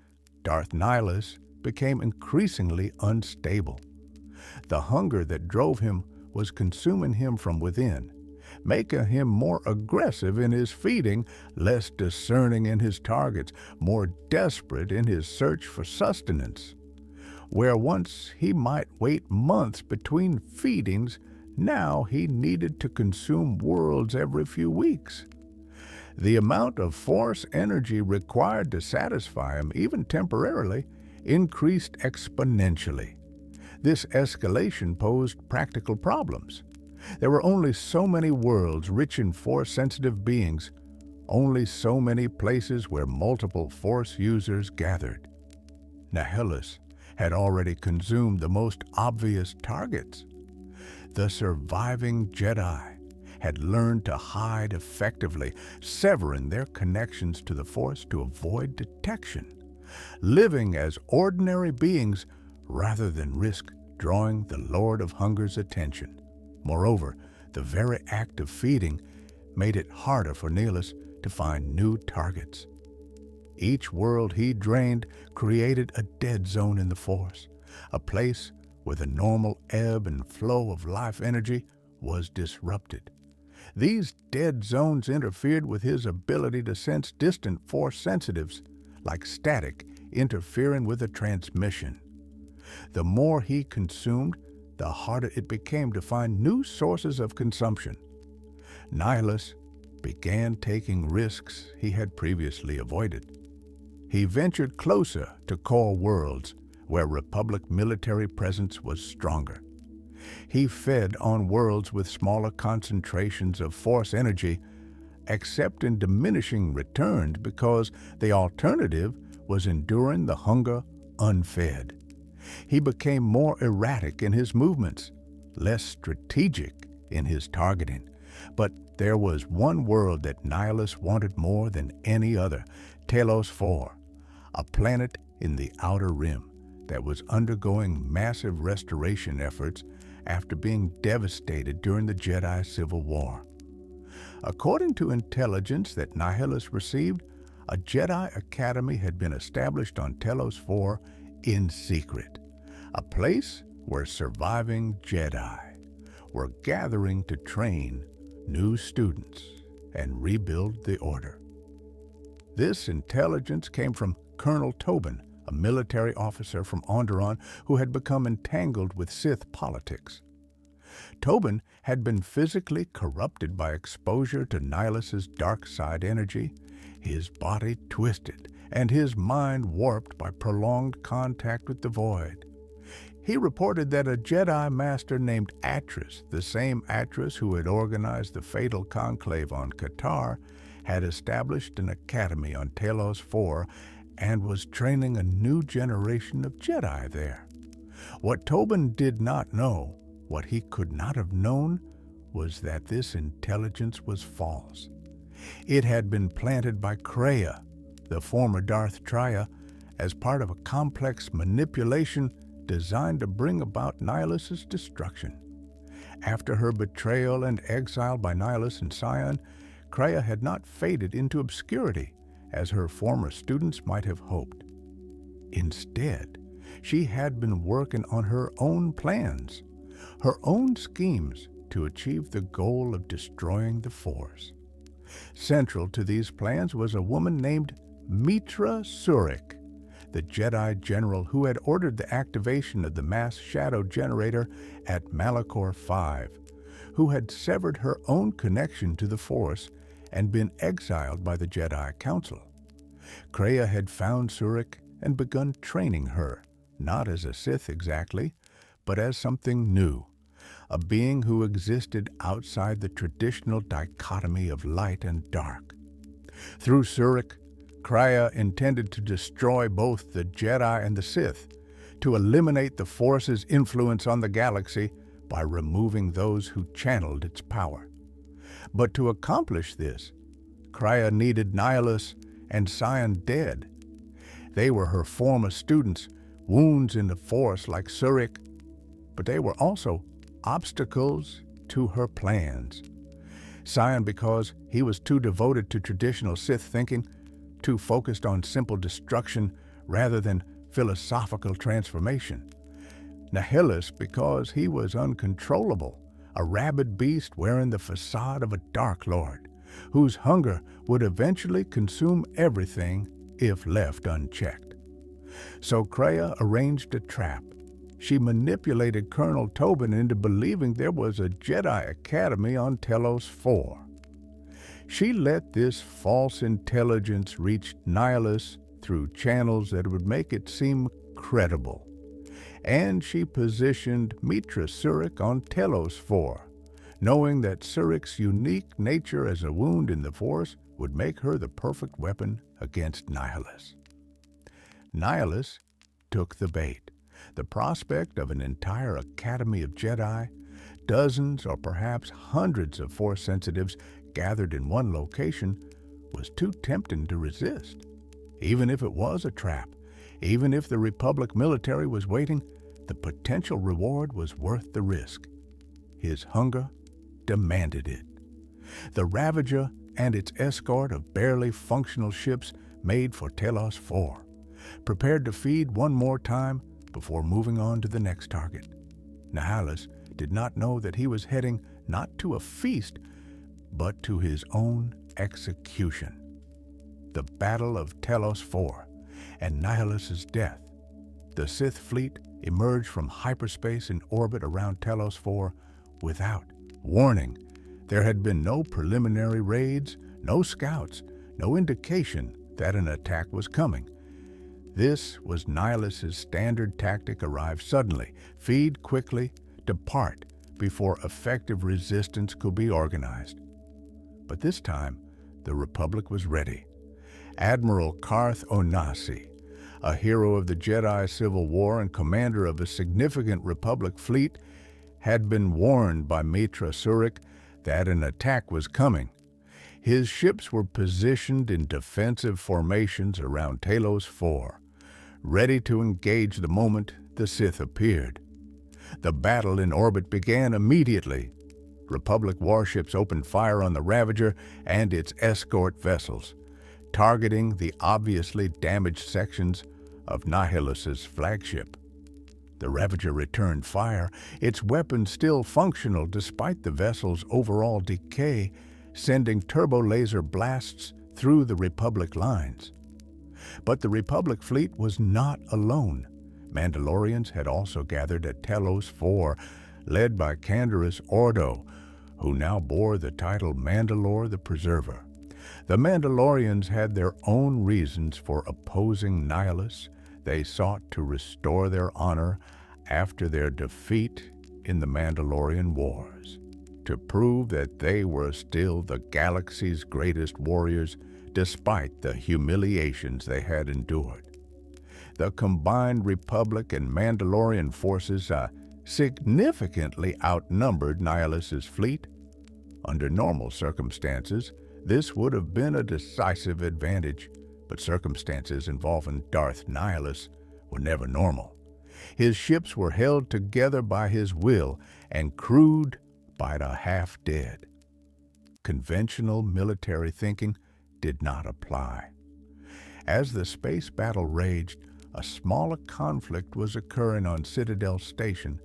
Darth Nihilus became increasingly unstable. The hunger that drove him was consuming him from within, making him more aggressive in his feeding, less discerning in his targets, more desperate in his search for sustenance. Where once he might wait months between feedings, now he needed to consume worlds every few weeks. The amount of Force energy required to satisfy him, even temporarily, increased exponentially. This escalation posed practical problems. There were only so many worlds rich in Force-sensitive beings, only so many places where multiple Force users gathered. Nihilus had already consumed the most obvious targets. The surviving Jedi had learned to hide effectively, severing their connections to the Force to avoid detection, living as ordinary beings rather than risk drawing the Lord of Hunger's attention. Moreover, the very act of feeding made it harder for Nihilus to find new targets. Each world he drained created a dead zone in the Force, a place where the normal ebb and flow of life energy was disrupted. These dead zones interfered with his ability to sense distant Force sensitives, like static interfering with a transmission. The more he consumed, the harder it became to find new sources of consumption. Nihilus began taking risks he had previously avoided. He ventured closer to core worlds where Republic military presence was stronger. He fed on worlds with smaller concentrations of Force energy, accepting diminishing returns because the alternative was enduring the hunger unfed. He became more erratic in his movements, less strategic in his targeting. But there was one world that Nihilus wanted more than any other, Talos IV, a planet in the Outer Rim, that was undergoing massive restoration efforts after being devastated during the Jedi Civil War. According to intelligence that Nihilus received, a Jedi Academy had been established on Telos 4 in secret, a place where surviving Jedi were gathering to train new students and rebuild the Order. This intelligence came from Colonel Tobin, a military officer from Onderon who had become entangled with Sith politics. Tobin had been physically corrupted by exposure to Nihilus's dark side energy, his body twisted, and his mind warped by prolonged contact with the void. He reported that a Jedi Master named Atris, the same Atris who had organized the fatal conclave on Qatar, had established an academy on Telos 4 and was training a new generation of Jedi there. What Tobin did not know, what he could not have known, was that this intelligence was false. It had been planted by Kreia, the former Darth Traya, as part of a complex manipulation designed to bring about Nihilus's destruction. After her betrayal and exile by Nihilus and Sion, Kreia had not faded into obscurity, as her former students might have hoped. Instead, she had been working on her own plans, her own schemes to achieve the goal of destroying the Force. Central to these plans was a woman named Meetra Surik, the Jedi general who had ordered the activation of the mass shadow generator at Malachor 5, who had severed her own connection to the Force and been exiled by the Jedi Council. Kreia had found Surik and begun training her, not as a Sith exactly, but as something new, a being who existed outside the traditional dichotomy of light and dark. Through Surik, Kreia intended to destroy both the Jedi and the Sith, to eliminate the Force's influence on the galaxy by removing those who channeled its power. But to accomplish this, Kreia needed Nihilus and Sion dead. They were her former students, wounds in the Force like Surik, but they were also obstacles to her plans. Sion because he was too devoted to traditional Sith thinking, too focused on simple destruction rather than philosophical transformation. Nihilus because he was uncontrollable, a rabid beast wearing the facade of a Dark Lord, whose hunger would eventually consume everything if left unchecked. So Kreia arranged a trap. She manipulated Colonel Tobin into believing there was a Jedi Academy on Telos 4. She let this false intelligence reach Nihilus through channels that would make it seem credible. And she positioned Meetra Surik on Telos 4, knowing that Surik's unique nature as a wound in the Force would make her the perfect weapon against Nihilus. Nihilus took the bait. The prospect of an entire academy of Jedi, dozens or perhaps hundreds of Force sensitives gathered in one location, was too tempting to resist. Even if it was a trap, even if the Republic military was waiting, the potential reward was worth the risk. His hunger demanded it. The Ravager and its escort of barely functional ships made for Telos 4, prepared to feed one more time before moving on to the next target. Nihilus did not know that he was heading not to a feast, but to his own execution. The Battle of Telos 4 and Nihilus's death. The Sith fleet emerged from hyperspace in orbit around Telos 4 without warning. There had been no preliminary raids, no scouts, no indication that an attack was coming. This was Nihilus's standard tactic: arrive suddenly, feed quickly, depart before effective resistance could be organized. But this time, the Republic was ready. Admiral Karth Onasi, a hero of the Jedi Civil War and commander of a significant Republic fleet, had been warned by Meetra Surik that an attack was coming. His ships were positioned in defensive formations around Telos 4, ready to engage the moment the Sith appeared. The battle in orbit began immediately. Republic warships opened fire on the Ravager and its escort vessels, targeting the obviously damaged sections of Nihilus's flagship. The Ravager returned fire, its weapons still functional despite the vessel's overall decay, sending turbo-laser blasts through the Republic lines. But the Republic fleet was not alone. Mandalorians had also gathered at Telos 4, led by Canderous Ordo, who now bore the title Mandalore the Preserver. The Mandalorians had their own reasons for opposing Nihilus. They sought to restore their honor after their defeat in the Mandalorian Wars, to prove that they were still the galaxy's greatest warriors despite the humiliations they had endured. The combined Republic and Mandalorian forces significantly outnumbered Nihilus's fleet. Under normal circumstances, this would have been a decisive advantage, but circumstances involving Darth Nihilus were never normal. His ships were held together by his will and crewed by the half-dead. Conventional military thinking did not apply. As the space battle raged, a smaller conflict was occurring on Citadel Station,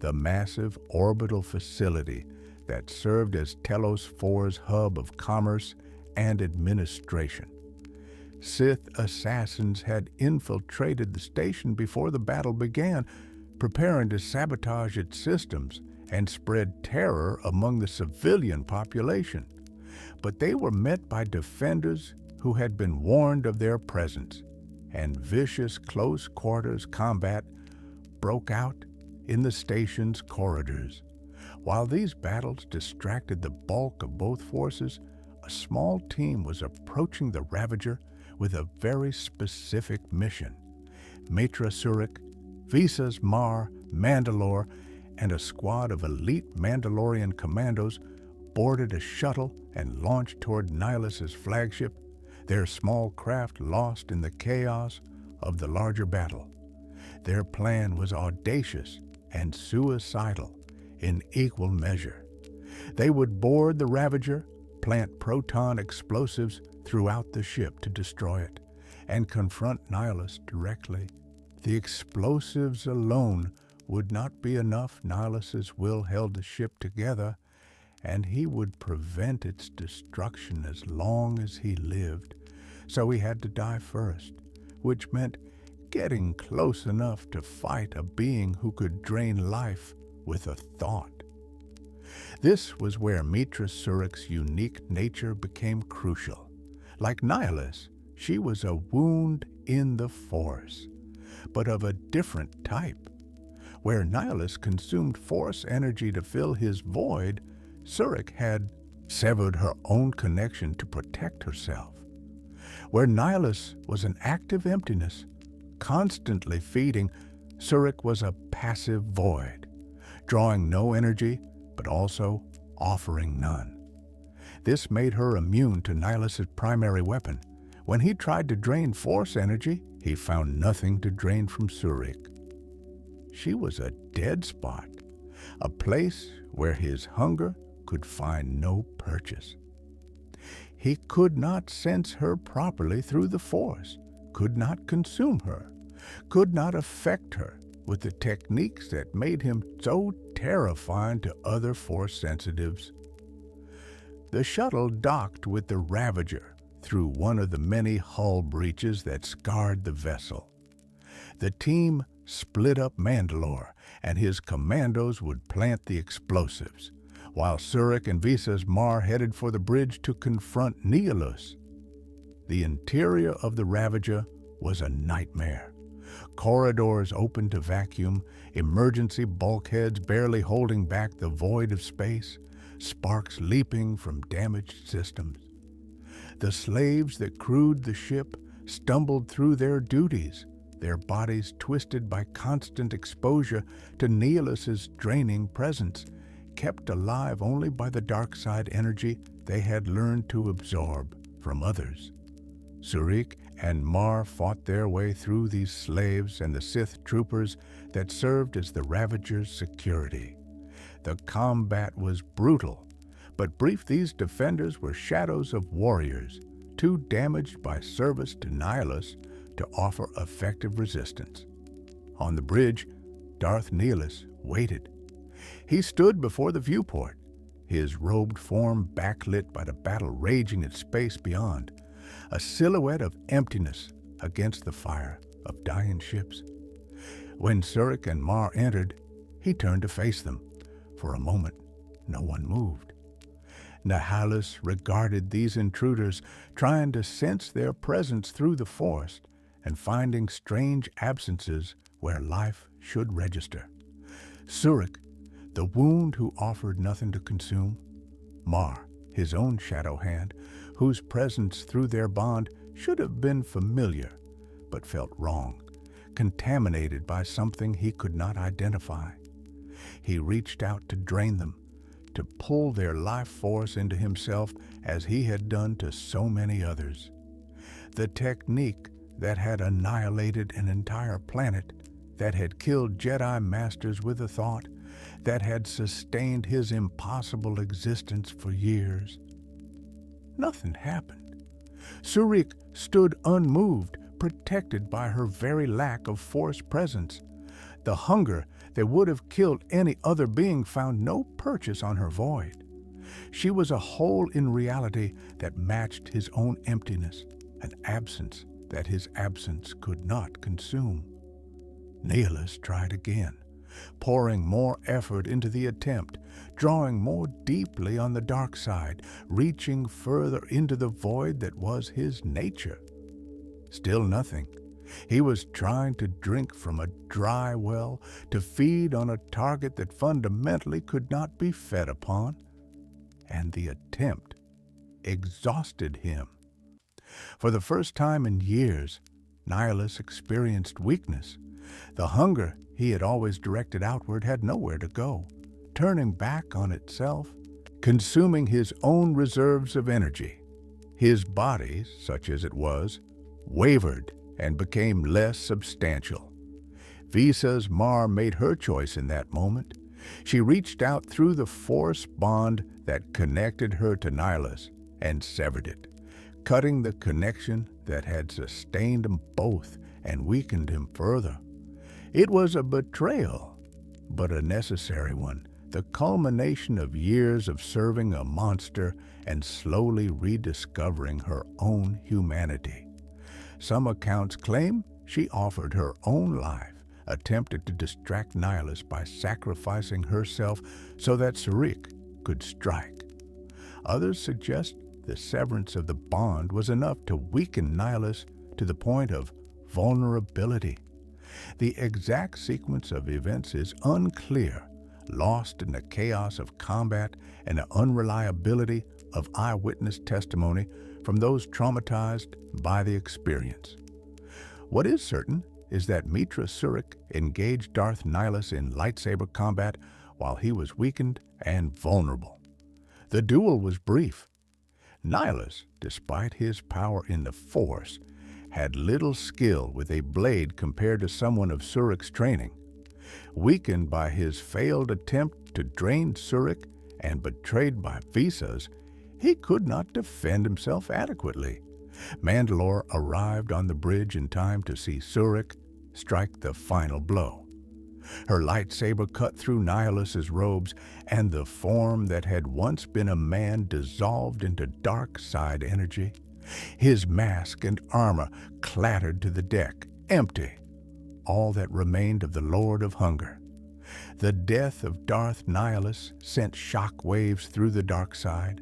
the massive orbital facility that served as Telos 4's hub of commerce and administration. Sith assassins had infiltrated the station before the battle began, preparing to sabotage its systems and spread terror among the civilian population. But they were met by defenders who had been warned of their presence, and vicious close-quarters combat broke out in the station's corridors. While these battles distracted the bulk of both forces, a small team was approaching the Ravager with a very specific mission. Matra Surik, Visas Mar, Mandalore, and a squad of elite Mandalorian commandos boarded a shuttle and launched toward Nihilus's flagship, their small craft lost in the chaos of the larger battle. Their plan was audacious and suicidal in equal measure. They would board the Ravager, plant proton explosives throughout the ship to destroy it, and confront Nihilus directly. The explosives alone would not be enough. Nihilus's will held the ship together, and he would prevent its destruction as long as he lived. So he had to die first, which meant getting close enough to fight a being who could drain life with a thought. This was where Mitra Surik's unique nature became crucial. Like Nihilus, she was a wound in the Force, but of a different type. Where Nihilus consumed Force energy to fill his void, Surik had severed her own connection to protect herself. Where Nihilus was an active emptiness, constantly feeding, Surik was a passive void, drawing no energy, but also offering none. This made her immune to Nihilus's primary weapon. When he tried to drain Force energy, he found nothing to drain from Surik. She was a dead spot, a place where his hunger could find no purchase. He could not sense her properly through the Force, could not consume her, could not affect her with the techniques that made him so terrifying to other Force sensitives. The shuttle docked with the Ravager through one of the many hull breaches that scarred the vessel. The team split up Mandalore, and his commandos would plant the explosives, while Surik and Visas Mar headed for the bridge to confront Nihilus. The interior of the Ravager was a nightmare. Corridors open to vacuum, emergency bulkheads barely holding back the void of space, sparks leaping from damaged systems. The slaves that crewed the ship stumbled through their duties, their bodies twisted by constant exposure to Nihilus's draining presence, kept alive only by the dark side energy they had learned to absorb from others. Surik and Mar fought their way through these slaves and the Sith troopers that served as the Ravager's security. The combat was brutal, but brief. These defenders were shadows of warriors, too damaged by service to Nihilus to offer effective resistance. On the bridge, Darth Nihilus waited. He stood before the viewport, his robed form backlit by the battle raging in space beyond, a silhouette of emptiness against the fire of dying ships. When Surik and Mar entered, he turned to face them. For a moment, no one moved. Nihilus regarded these intruders, trying to sense their presence through the forest and finding strange absences where life should register. Surik, the wound who offered nothing to consume. Mar, his own shadow hand, whose presence through their bond should have been familiar, but felt wrong, contaminated by something he could not identify. He reached out to drain them, to pull their life force into himself as he had done to so many others. The technique that had annihilated an entire planet, that had killed Jedi Masters with a thought, that had sustained his impossible existence for years. Nothing happened. Surik stood unmoved, protected by her very lack of force presence. The hunger that would have killed any other being found no purchase on her void. She was a whole in reality that matched his own emptiness, an absence that his absence could not consume. Nihilus tried again, pouring more effort into the attempt, drawing more deeply on the dark side, reaching further into the void that was his nature. Still nothing. He was trying to drink from a dry well, to feed on a target that fundamentally could not be fed upon. And the attempt exhausted him. For the first time in years, Nihilus experienced weakness. The hunger he had always directed outward had nowhere to go, turning back on itself, consuming his own reserves of energy. His body, such as it was, wavered and became less substantial. Visa's Mar made her choice in that moment. She reached out through the force bond that connected her to Nihilus and severed it, cutting the connection that had sustained them both and weakened him further. It was a betrayal, but a necessary one, the culmination of years of serving a monster and slowly rediscovering her own humanity. Some accounts claim she offered her own life, attempted to distract Nihilus by sacrificing herself so that Surik could strike. Others suggest the severance of the bond was enough to weaken Nihilus to the point of vulnerability. The exact sequence of events is unclear, lost in the chaos of combat and the unreliability of eyewitness testimony from those traumatized by the experience. What is certain is that Mitra Surik engaged Darth Nihilus in lightsaber combat while he was weakened and vulnerable. The duel was brief. Nihilus, despite his power in the Force, had little skill with a blade compared to someone of Surik's training. Weakened by his failed attempt to drain Surik and betrayed by Visas, he could not defend himself adequately. Mandalore arrived on the bridge in time to see Surik strike the final blow. Her lightsaber cut through Nihilus's robes, and the form that had once been a man dissolved into dark side energy. His mask and armor clattered to the deck, empty, all that remained of the Lord of Hunger. The death of Darth Nihilus sent shock waves through the dark side.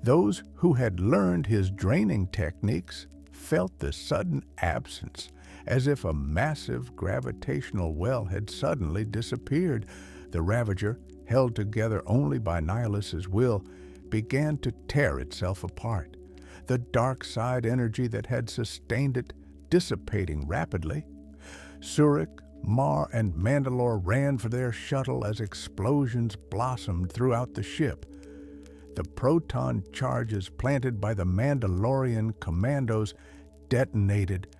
Those who had learned his draining techniques felt the sudden absence, as if a massive gravitational well had suddenly disappeared. The Ravager, held together only by Nihilus's will, began to tear itself apart, the dark side energy that had sustained it dissipating rapidly. Surik, Mar, and Mandalore ran for their shuttle as explosions blossomed throughout the ship. The proton charges planted by the Mandalorian commandos detonated,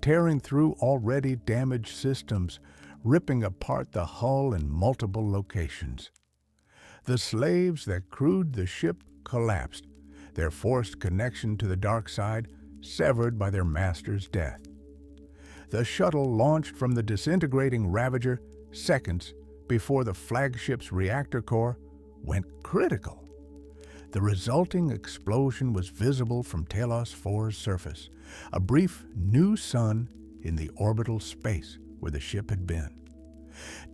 tearing through already damaged systems, ripping apart the hull in multiple locations. The slaves that crewed the ship collapsed, their forced connection to the dark side severed by their master's death. The shuttle launched from the disintegrating Ravager seconds before the flagship's reactor core went critical. The resulting explosion was visible from Telos 4's surface, a brief new sun in the orbital space where the ship had been.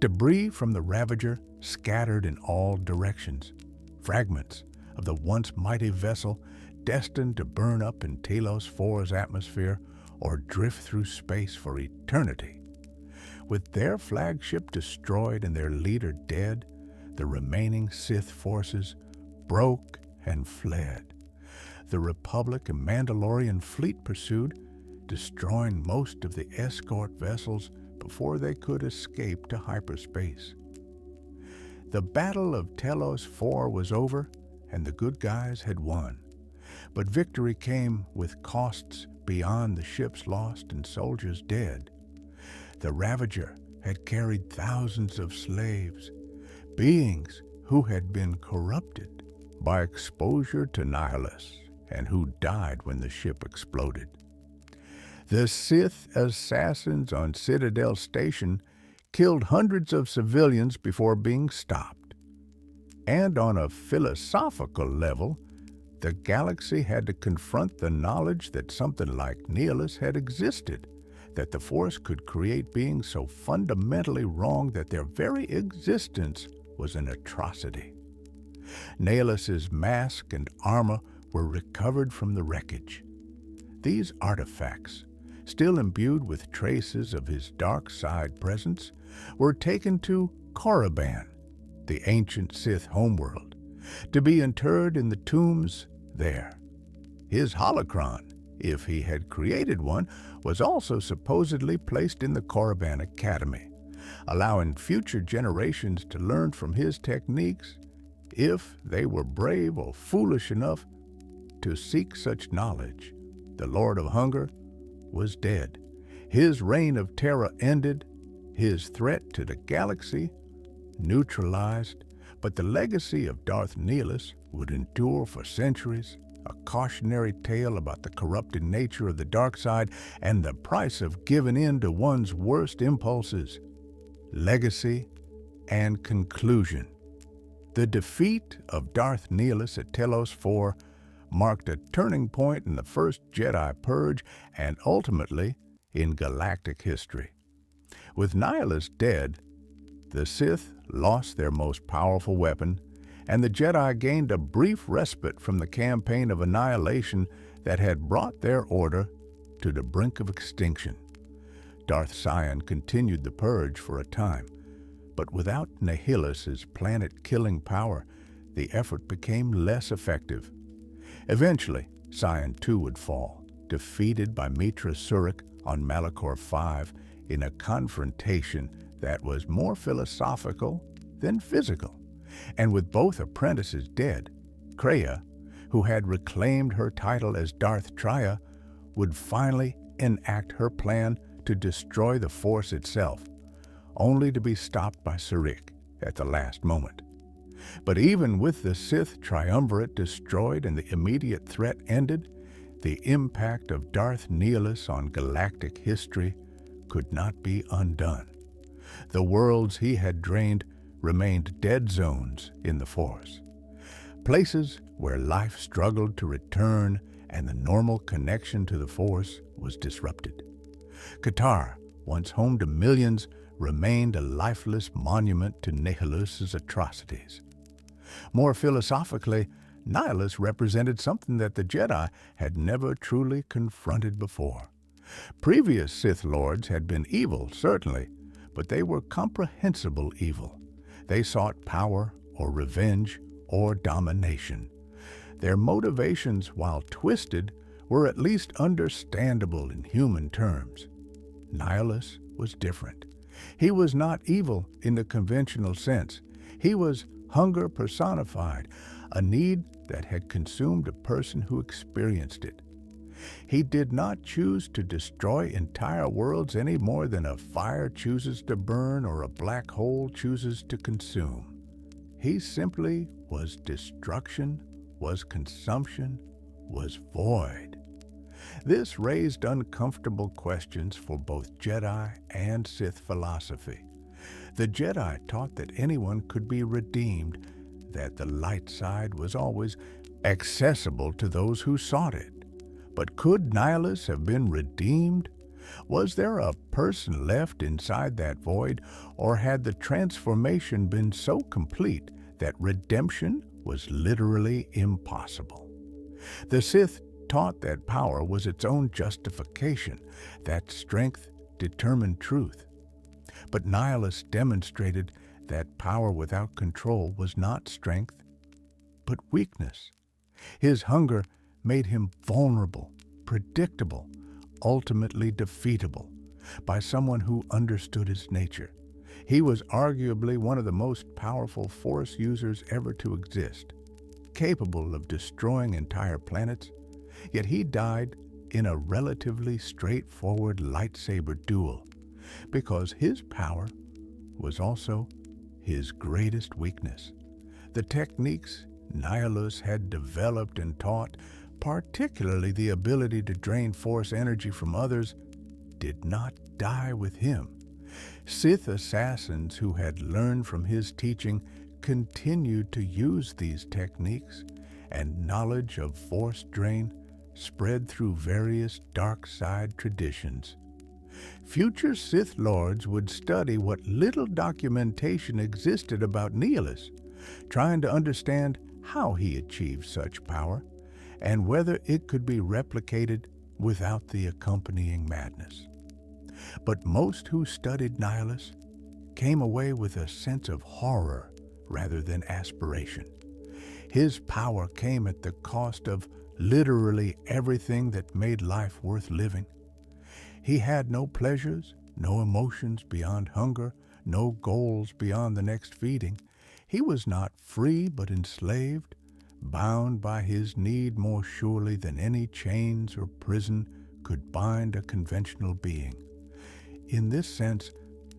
Debris from the Ravager scattered in all directions, fragments of the once mighty vessel destined to burn up in Telos 4's atmosphere or drift through space for eternity. With their flagship destroyed and their leader dead, the remaining Sith forces broke and fled. The Republic and Mandalorian fleet pursued, destroying most of the escort vessels before they could escape to hyperspace. The Battle of Telos 4 was over, and the good guys had won. But victory came with costs beyond the ships lost and soldiers dead. The Ravager had carried thousands of slaves, beings who had been corrupted by exposure to Nihilus and who died when the ship exploded. The Sith assassins on Citadel Station killed hundreds of civilians before being stopped. And on a philosophical level, the galaxy had to confront the knowledge that something like Nihilus had existed, that the Force could create beings so fundamentally wrong that their very existence was an atrocity. Nihilus's mask and armor were recovered from the wreckage. These artifacts, still imbued with traces of his dark side presence, were taken to Korriban, the ancient Sith homeworld, to be interred in the tombs there. His holocron, if he had created one, was also supposedly placed in the Korriban Academy, allowing future generations to learn from his techniques if they were brave or foolish enough to seek such knowledge. The Lord of Hunger was dead. His reign of terror ended, his threat to the galaxy neutralized, but the legacy of Darth Nihilus would endure for centuries, a cautionary tale about the corrupted nature of the dark side and the price of giving in to one's worst impulses. Legacy and conclusion. The defeat of Darth Nihilus at Telos 4 marked a turning point in the first Jedi Purge and ultimately in galactic history. With Nihilus dead, the Sith lost their most powerful weapon, and the Jedi gained a brief respite from the campaign of annihilation that had brought their order to the brink of extinction. Darth Sion continued the Purge for a time, but without Nihilus's planet-killing power, the effort became less effective. Eventually, Sion too would fall, defeated by Mitra Surik on Malachor 5 in a confrontation that was more philosophical than physical. And with both apprentices dead, Kreia, who had reclaimed her title as Darth Traya, would finally enact her plan to destroy the Force itself, only to be stopped by Surik at the last moment. But even with the Sith Triumvirate destroyed and the immediate threat ended, the impact of Darth Nihilus on galactic history could not be undone. The worlds he had drained remained dead zones in the Force, places where life struggled to return and the normal connection to the Force was disrupted. Qatar, once home to millions, remained a lifeless monument to Nihilus's atrocities. More philosophically, Nihilus represented something that the Jedi had never truly confronted before. Previous Sith Lords had been evil, certainly, but they were comprehensible evil. They sought power or revenge or domination. Their motivations, while twisted, were at least understandable in human terms. Nihilus was different. He was not evil in the conventional sense. He was hunger personified, a need that had consumed a person who experienced it. He did not choose to destroy entire worlds any more than a fire chooses to burn or a black hole chooses to consume. He simply was destruction, was consumption, was void. This raised uncomfortable questions for both Jedi and Sith philosophy. The Jedi taught that anyone could be redeemed, that the light side was always accessible to those who sought it. But could Nihilus have been redeemed? Was there a person left inside that void, or had the transformation been so complete that redemption was literally impossible? The Sith taught that power was its own justification, that strength determined truth. But Nihilus demonstrated that power without control was not strength, but weakness. His hunger made him vulnerable, predictable, ultimately defeatable by someone who understood his nature. He was arguably one of the most powerful Force users ever to exist, capable of destroying entire planets, yet he died in a relatively straightforward lightsaber duel because his power was also his greatest weakness. The techniques Nihilus had developed and taught, particularly the ability to drain Force energy from others, did not die with him. Sith assassins who had learned from his teaching continued to use these techniques, and knowledge of Force drain spread through various dark side traditions. Future Sith Lords would study what little documentation existed about Nihilus, trying to understand how he achieved such power and whether it could be replicated without the accompanying madness. But most who studied Nihilus came away with a sense of horror rather than aspiration. His power came at the cost of literally everything that made life worth living. He had no pleasures, no emotions beyond hunger, no goals beyond the next feeding. He was not free but enslaved, bound by his need more surely than any chains or prison could bind a conventional being. In this sense,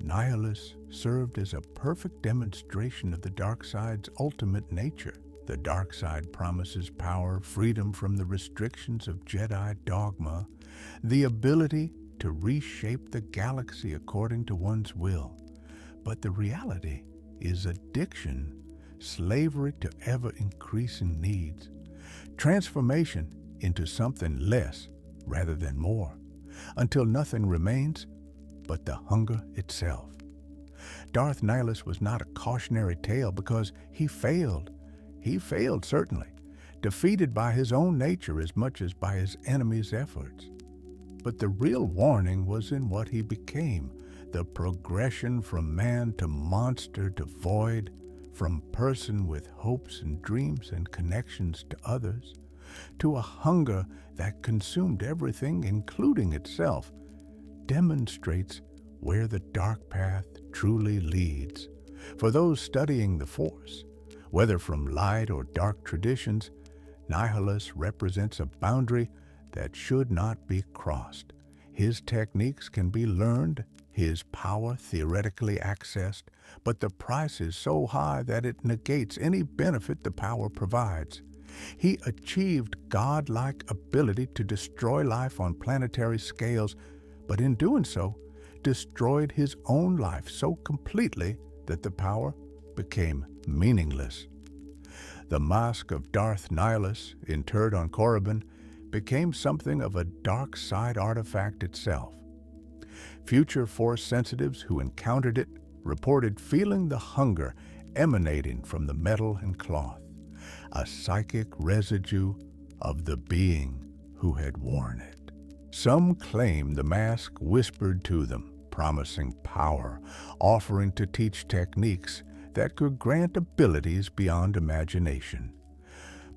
Nihilus served as a perfect demonstration of the dark side's ultimate nature. The dark side promises power, freedom from the restrictions of Jedi dogma, the ability to reshape the galaxy according to one's will. But the reality is addiction, slavery to ever-increasing needs, transformation into something less rather than more, until nothing remains but the hunger itself. Darth Nihilus was not a cautionary tale because he failed. He failed, certainly, defeated by his own nature as much as by his enemies' efforts. But the real warning was in what he became, the progression from man to monster to void, from person with hopes and dreams and connections to others, to a hunger that consumed everything, including itself, demonstrates where the dark path truly leads. For those studying the Force, whether from light or dark traditions, Nihilus represents a boundary that should not be crossed. His techniques can be learned, his power theoretically accessed, but the price is so high that it negates any benefit the power provides. He achieved godlike ability to destroy life on planetary scales, but in doing so, destroyed his own life so completely that the power became meaningless. The mask of Darth Nihilus, interred on Korriban, became something of a dark side artifact itself. Future Force sensitives who encountered it reported feeling the hunger emanating from the metal and cloth, a psychic residue of the being who had worn it. Some claim the mask whispered to them, promising power, offering to teach techniques that could grant abilities beyond imagination.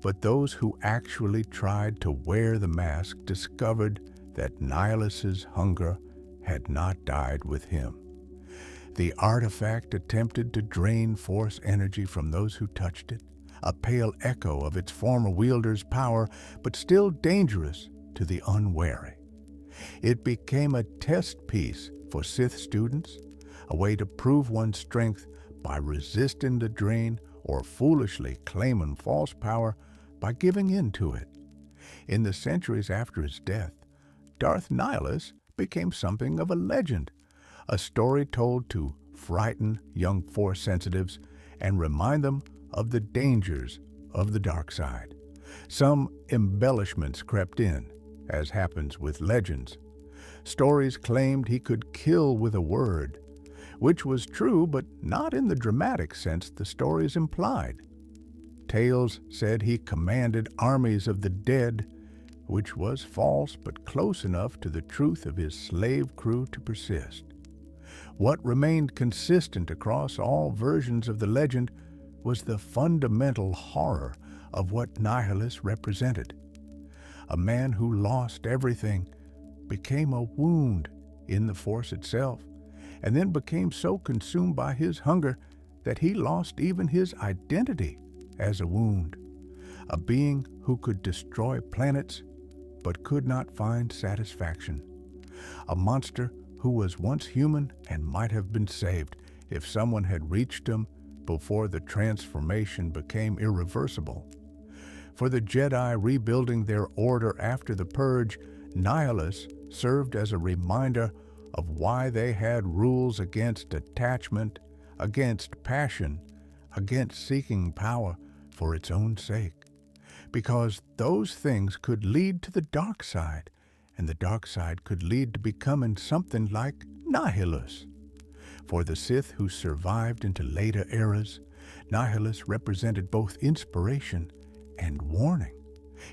But those who actually tried to wear the mask discovered that Nihilus's hunger had not died with him. The artifact attempted to drain Force energy from those who touched it, a pale echo of its former wielder's power, but still dangerous to the unwary. It became a test piece for Sith students, a way to prove one's strength by resisting the drain or foolishly claiming false power by giving in to it. In the centuries after his death, Darth Nihilus became something of a legend, a story told to frighten young Force sensitives and remind them of the dangers of the dark side. Some embellishments crept in, as happens with legends. Stories claimed he could kill with a word, which was true, but not in the dramatic sense the stories implied. Tales said he commanded armies of the dead, which was false but close enough to the truth of his slave crew to persist. What remained consistent across all versions of the legend was the fundamental horror of what Nihilus represented. A man who lost everything, became a wound in the Force itself, and then became so consumed by his hunger that he lost even his identity as a wound. A being who could destroy planets but could not find satisfaction. A monster who was once human and might have been saved if someone had reached him before the transformation became irreversible. For the Jedi rebuilding their order after the Purge, Nihilus served as a reminder of why they had rules against attachment, against passion, against seeking power for its own sake. Because those things could lead to the dark side, and the dark side could lead to becoming something like Nihilus. For the Sith who survived into later eras, Nihilus represented both inspiration and warning.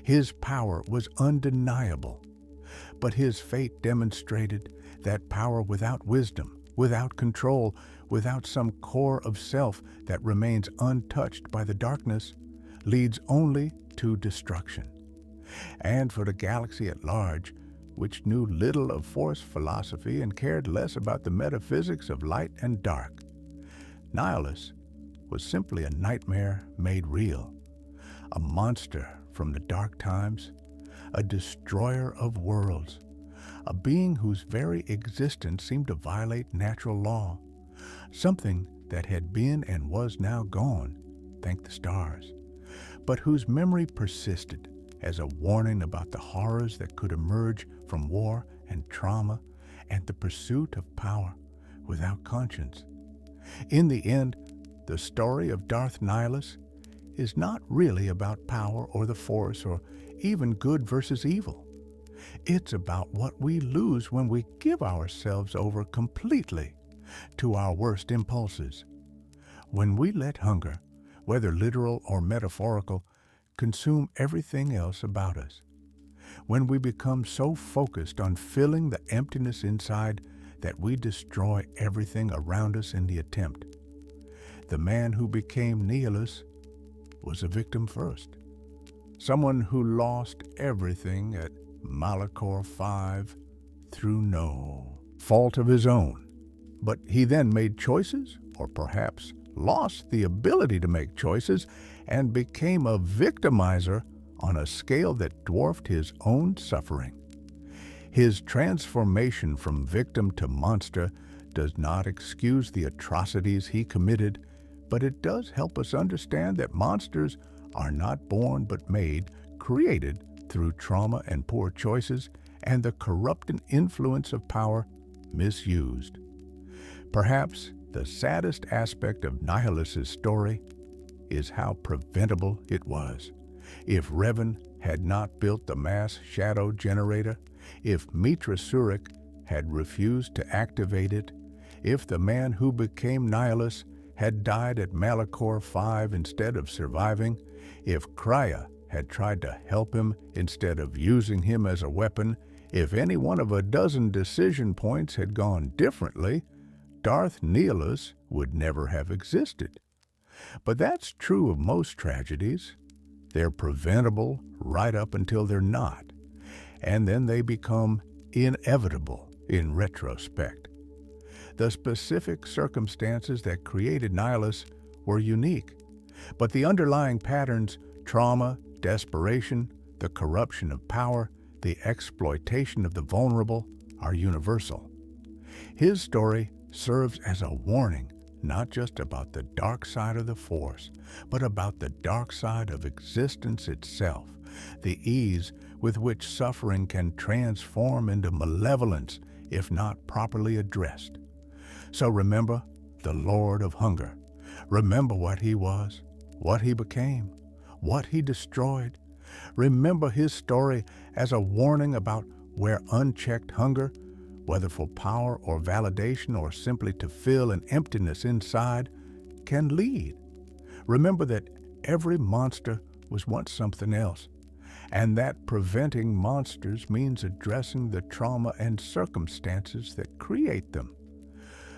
His power was undeniable, but his fate demonstrated that power without wisdom, without control, without some core of self that remains untouched by the darkness, leads only to destruction. And for the galaxy at large, which knew little of Force philosophy and cared less about the metaphysics of light and dark, Nihilus was simply a nightmare made real, a monster from the dark times, a destroyer of worlds, a being whose very existence seemed to violate natural law, something that had been and was now gone, thank the stars, but whose memory persisted as a warning about the horrors that could emerge from war and trauma and the pursuit of power without conscience. In the end, the story of Darth Nihilus is not really about power or the Force or even good versus evil. It's about what we lose when we give ourselves over completely to our worst impulses. When we let hunger, whether literal or metaphorical, consume everything else about us. When we become so focused on filling the emptiness inside that we destroy everything around us in the attempt. The man who became Nihilus was a victim first. Someone who lost everything at Malachor 5 through no fault of his own. But he then made choices, or perhaps lost the ability to make choices, and became a victimizer on a scale that dwarfed his own suffering. His transformation from victim to monster does not excuse the atrocities he committed, but it does help us understand that monsters are not born but made, created through trauma and poor choices and the corrupting influence of power misused. Perhaps the saddest aspect of Nihilus's story is how preventable it was. If Revan had not built the mass shadow generator, if Mitra Surik had refused to activate it, if the man who became Nihilus had died at Malachor 5 instead of surviving, if Krya had tried to help him instead of using him as a weapon, if any one of a dozen decision points had gone differently, Darth Nihilus would never have existed. But that's true of most tragedies. They're preventable right up until they're not, and then they become inevitable in retrospect. The specific circumstances that created Nihilus were unique, but the underlying patterns, trauma, desperation, the corruption of power, the exploitation of the vulnerable are universal. His story serves as a warning not just about the dark side of the Force, but about the dark side of existence itself, the ease with which suffering can transform into malevolence if not properly addressed. So remember the Lord of Hunger. Remember what he was, what he became, what he destroyed. Remember his story as a warning about where unchecked hunger, whether for power or validation or simply to fill an emptiness inside, can lead. Remember that every monster was once something else, and that preventing monsters means addressing the trauma and circumstances that create them.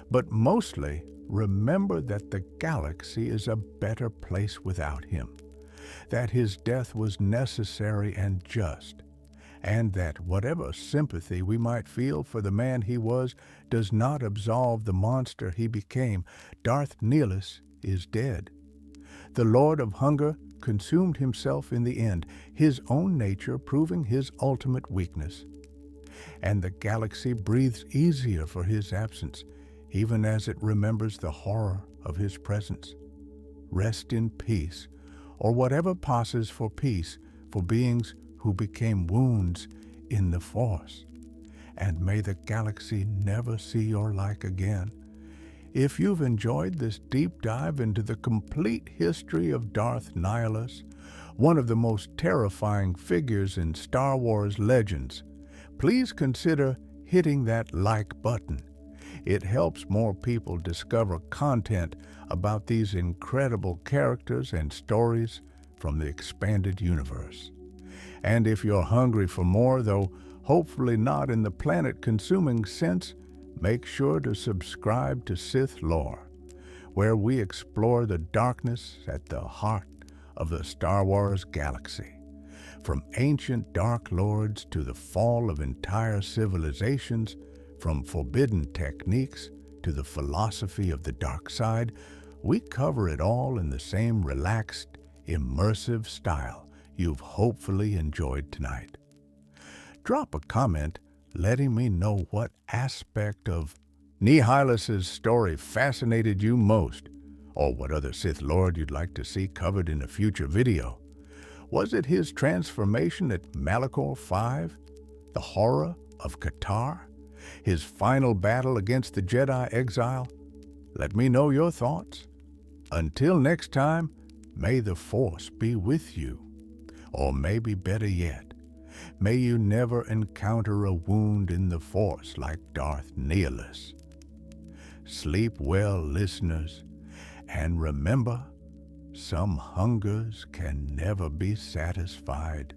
But mostly, remember that the galaxy is a better place without him, that his death was necessary and just, and that whatever sympathy we might feel for the man he was does not absolve the monster he became. Darth Nihilus is dead. The Lord of Hunger consumed himself in the end, his own nature proving his ultimate weakness. And the galaxy breathes easier for his absence, even as it remembers the horror of his presence. Rest in peace, or whatever passes for peace, for beings who became wounds in the Force. And may the galaxy never see your like again. If you've enjoyed this deep dive into the complete history of Darth Nihilus, one of the most terrifying figures in Star Wars legends, please consider hitting that like button. It helps more people discover content about these incredible characters and stories from the expanded universe. And if you're hungry for more, though hopefully not in the planet-consuming sense, make sure to subscribe to Sith Lord, where we explore the darkness at the heart of the Star Wars galaxy. From ancient dark lords to the fall of entire civilizations, from forbidden techniques to the philosophy of the dark side, we cover it all in the same relaxed, immersive style you've hopefully enjoyed tonight. Drop a comment letting me know what aspect of Nihilus's story fascinated you most, or what other Sith Lord you'd like to see covered in a future video. Was it his transformation at Malachor 5? The horror of Qatar? His final battle against the Jedi exile? Let me know your thoughts. Until next time, may the Force be with you. Or maybe better yet, may you never encounter a wound in the Force like Darth Nihilus. Sleep well, listeners, and remember, some hungers can never be satisfied.